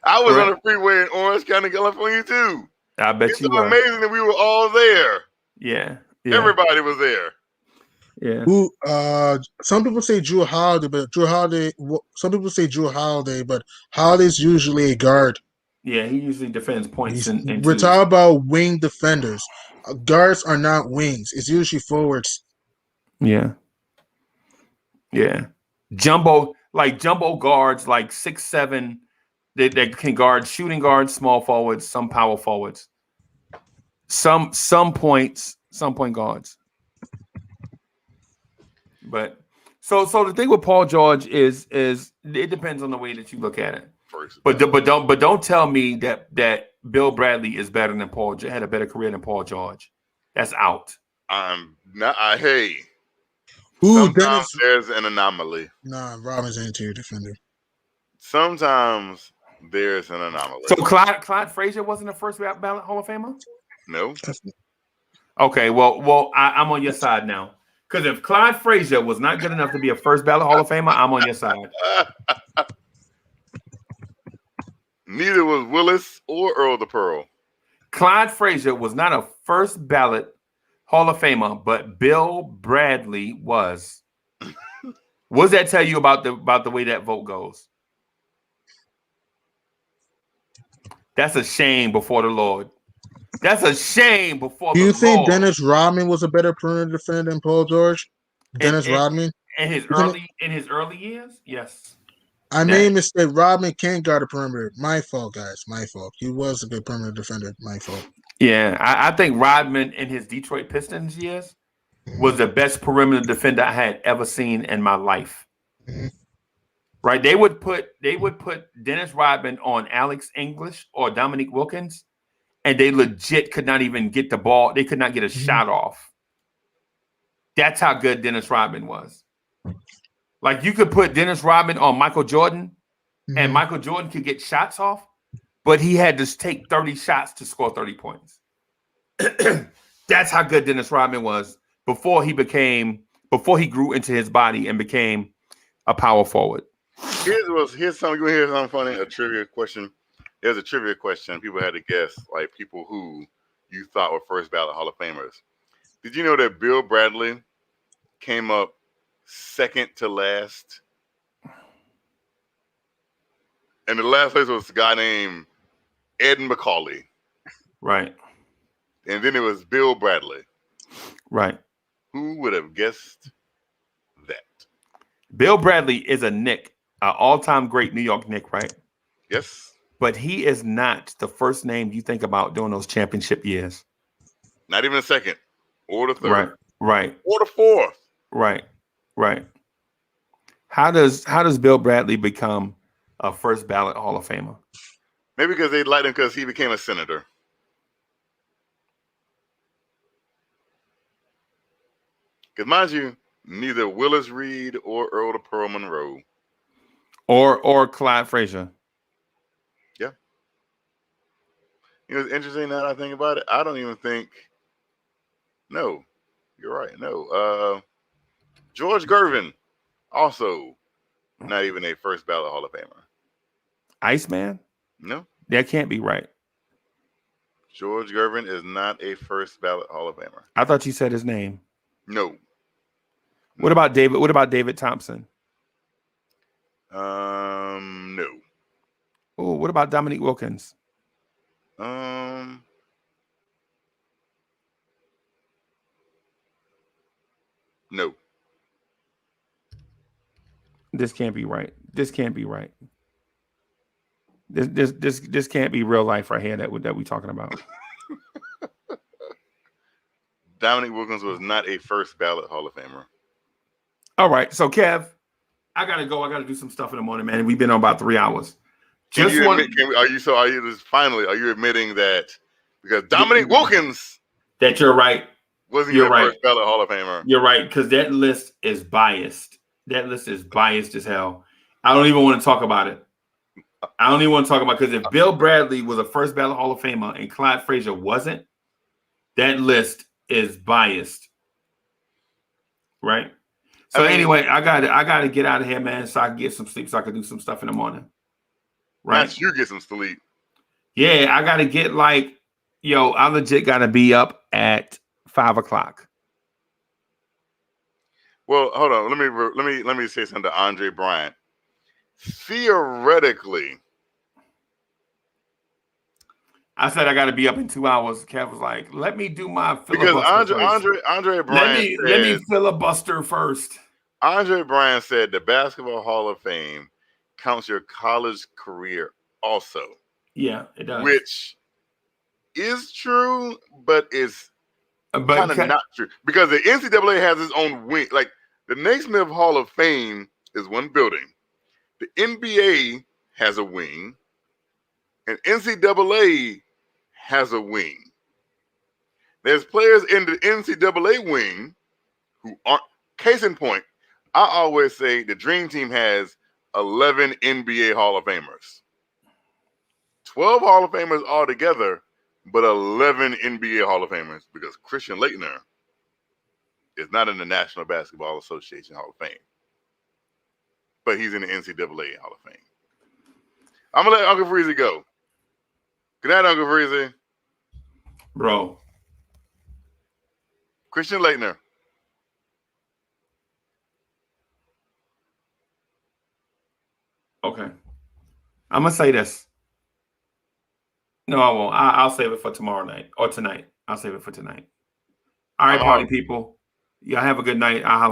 I was on the freeway in Orange County, California, too. I bet you were. It's amazing that we were all there. Yeah. Everybody was there. Yeah. Who? Some people say Drew Holiday, but some people say Drew Holiday, but Holiday's usually a guard. Yeah, he usually defends points. We're talking about wing defenders. Guards are not wings. It's usually forwards. Yeah. Jumbo guards, like 6'7", that can guard shooting guards, small forwards, some power forwards, some point guards. But so the thing with Paul George is it depends on the way that you look at it. But don't tell me that Bill Bradley is better than Paul. Had a better career than Paul George. That's out. I'm not. Hey. Sometimes there's an anomaly. Nah, Robin's an interior defender. Sometimes there's an anomaly. So Clyde Frazier wasn't the first ballot Hall of Famer? No. Okay, well, I'm on your side now. Because if Clyde Frazier was not good enough to be a first ballot Hall of Famer, I'm on your side. Neither was Willis or Earl the Pearl. Clyde Frazier was not a first ballot Hall of Famer, but Bill Bradley was. What does that tell you about the way that vote goes? That's a shame before the Lord. That's a shame before the Lord. Do you think Dennis Rodman was a better perimeter defender than Paul George? Rodman? In his early years? Yes. I made a mistake. Rodman can't guard a perimeter. My fault, guys. My fault. He was a good perimeter defender. My fault. Yeah, I think Rodman in his Detroit Pistons years was the best perimeter defender I had ever seen in my life. Right? They would put Dennis Rodman on Alex English or Dominique Wilkins, and they legit could not even get the ball. They could not get a shot off. That's how good Dennis Rodman was. Like you could put Dennis Rodman on Michael Jordan, and Michael Jordan could get shots off, but he had to take 30 shots to score 30 points. That's how good Dennis Rodman was before he grew into his body and became a power forward. Here's something. You hear something funny? A trivia question. There's a trivia question. People had to guess, like people who you thought were first ballot Hall of Famers. Did you know that Bill Bradley came up second to last? And the last place was a guy named Ed McCauley. Right. And then it was Bill Bradley. Right. Who would have guessed that? Bill Bradley is a Knick, an all-time great New York Knick, right? Yes. But he is not the first name you think about during those championship years. Not even a second. Or the third. Right. Or the fourth. Right. How does Bill Bradley become a first ballot Hall of Famer? Maybe because they liked him because he became a senator. Because mind you, neither Willis Reed or Earl of Pearl Monroe. Or Clyde Frazier. Yeah. You know, it's interesting now that I think about it. I don't even think. No, you're right. No. George Gervin, also not even a first ballot Hall of Famer. Iceman? No. That can't be right. George Gervin is not a first ballot Hall of Famer. I thought you said his name. No. What about David? What about David Thompson? No. Oh, what about Dominique Wilkins? No. This can't be right. This can't be right. This can't be real life right here that we talking about. Dominique Wilkins was not a first ballot Hall of Famer. All right, so Kev, I gotta go. I gotta do some stuff in the morning, man. We've been on about 3 hours. Are you admitting that because Dominique Wilkins that you're right? Wasn't even a first ballot Hall of Famer. You're right, because that list is biased. That list is biased as hell. I don't even want to talk about it. I don't even want to talk about it because if Bill Bradley was a first ballot Hall of Famer and Clyde Frazier wasn't, that list is biased. Right? So anyway, I gotta get out of here, man, so I can get some sleep so I can do some stuff in the morning. Right? Not you get some sleep. Yeah, I gotta get I legit gotta be up at 5 o'clock. Well, hold on. Let me say something to Andre Bryant. Theoretically, I said I got to be up in 2 hours. Kev was like, "Let me do my filibuster because Andre Bryant let me filibuster first." Andre Bryant said the Basketball Hall of Fame counts your college career also. Yeah, it does. Which is true, but it's kind of not true because the NCAA has its own wing. Like the Naismith Hall of Fame is one building. The NBA has a wing, and NCAA has a wing. There's players in the NCAA wing who aren't. Case in point, I always say the Dream Team has 11 NBA Hall of Famers. 12 Hall of Famers altogether, but 11 NBA Hall of Famers because Christian Laettner is not in the National Basketball Association Hall of Fame. But he's in the NCAA Hall of Fame. I'm going to let Uncle Freezy go. Good night, Uncle Freezy. Bro. Christian Laettner. Okay. I'm going to say this. No, I won't. I'll save it for tomorrow night or tonight. I'll save it for tonight. All right, party people. Y'all have a good night. I'll holler.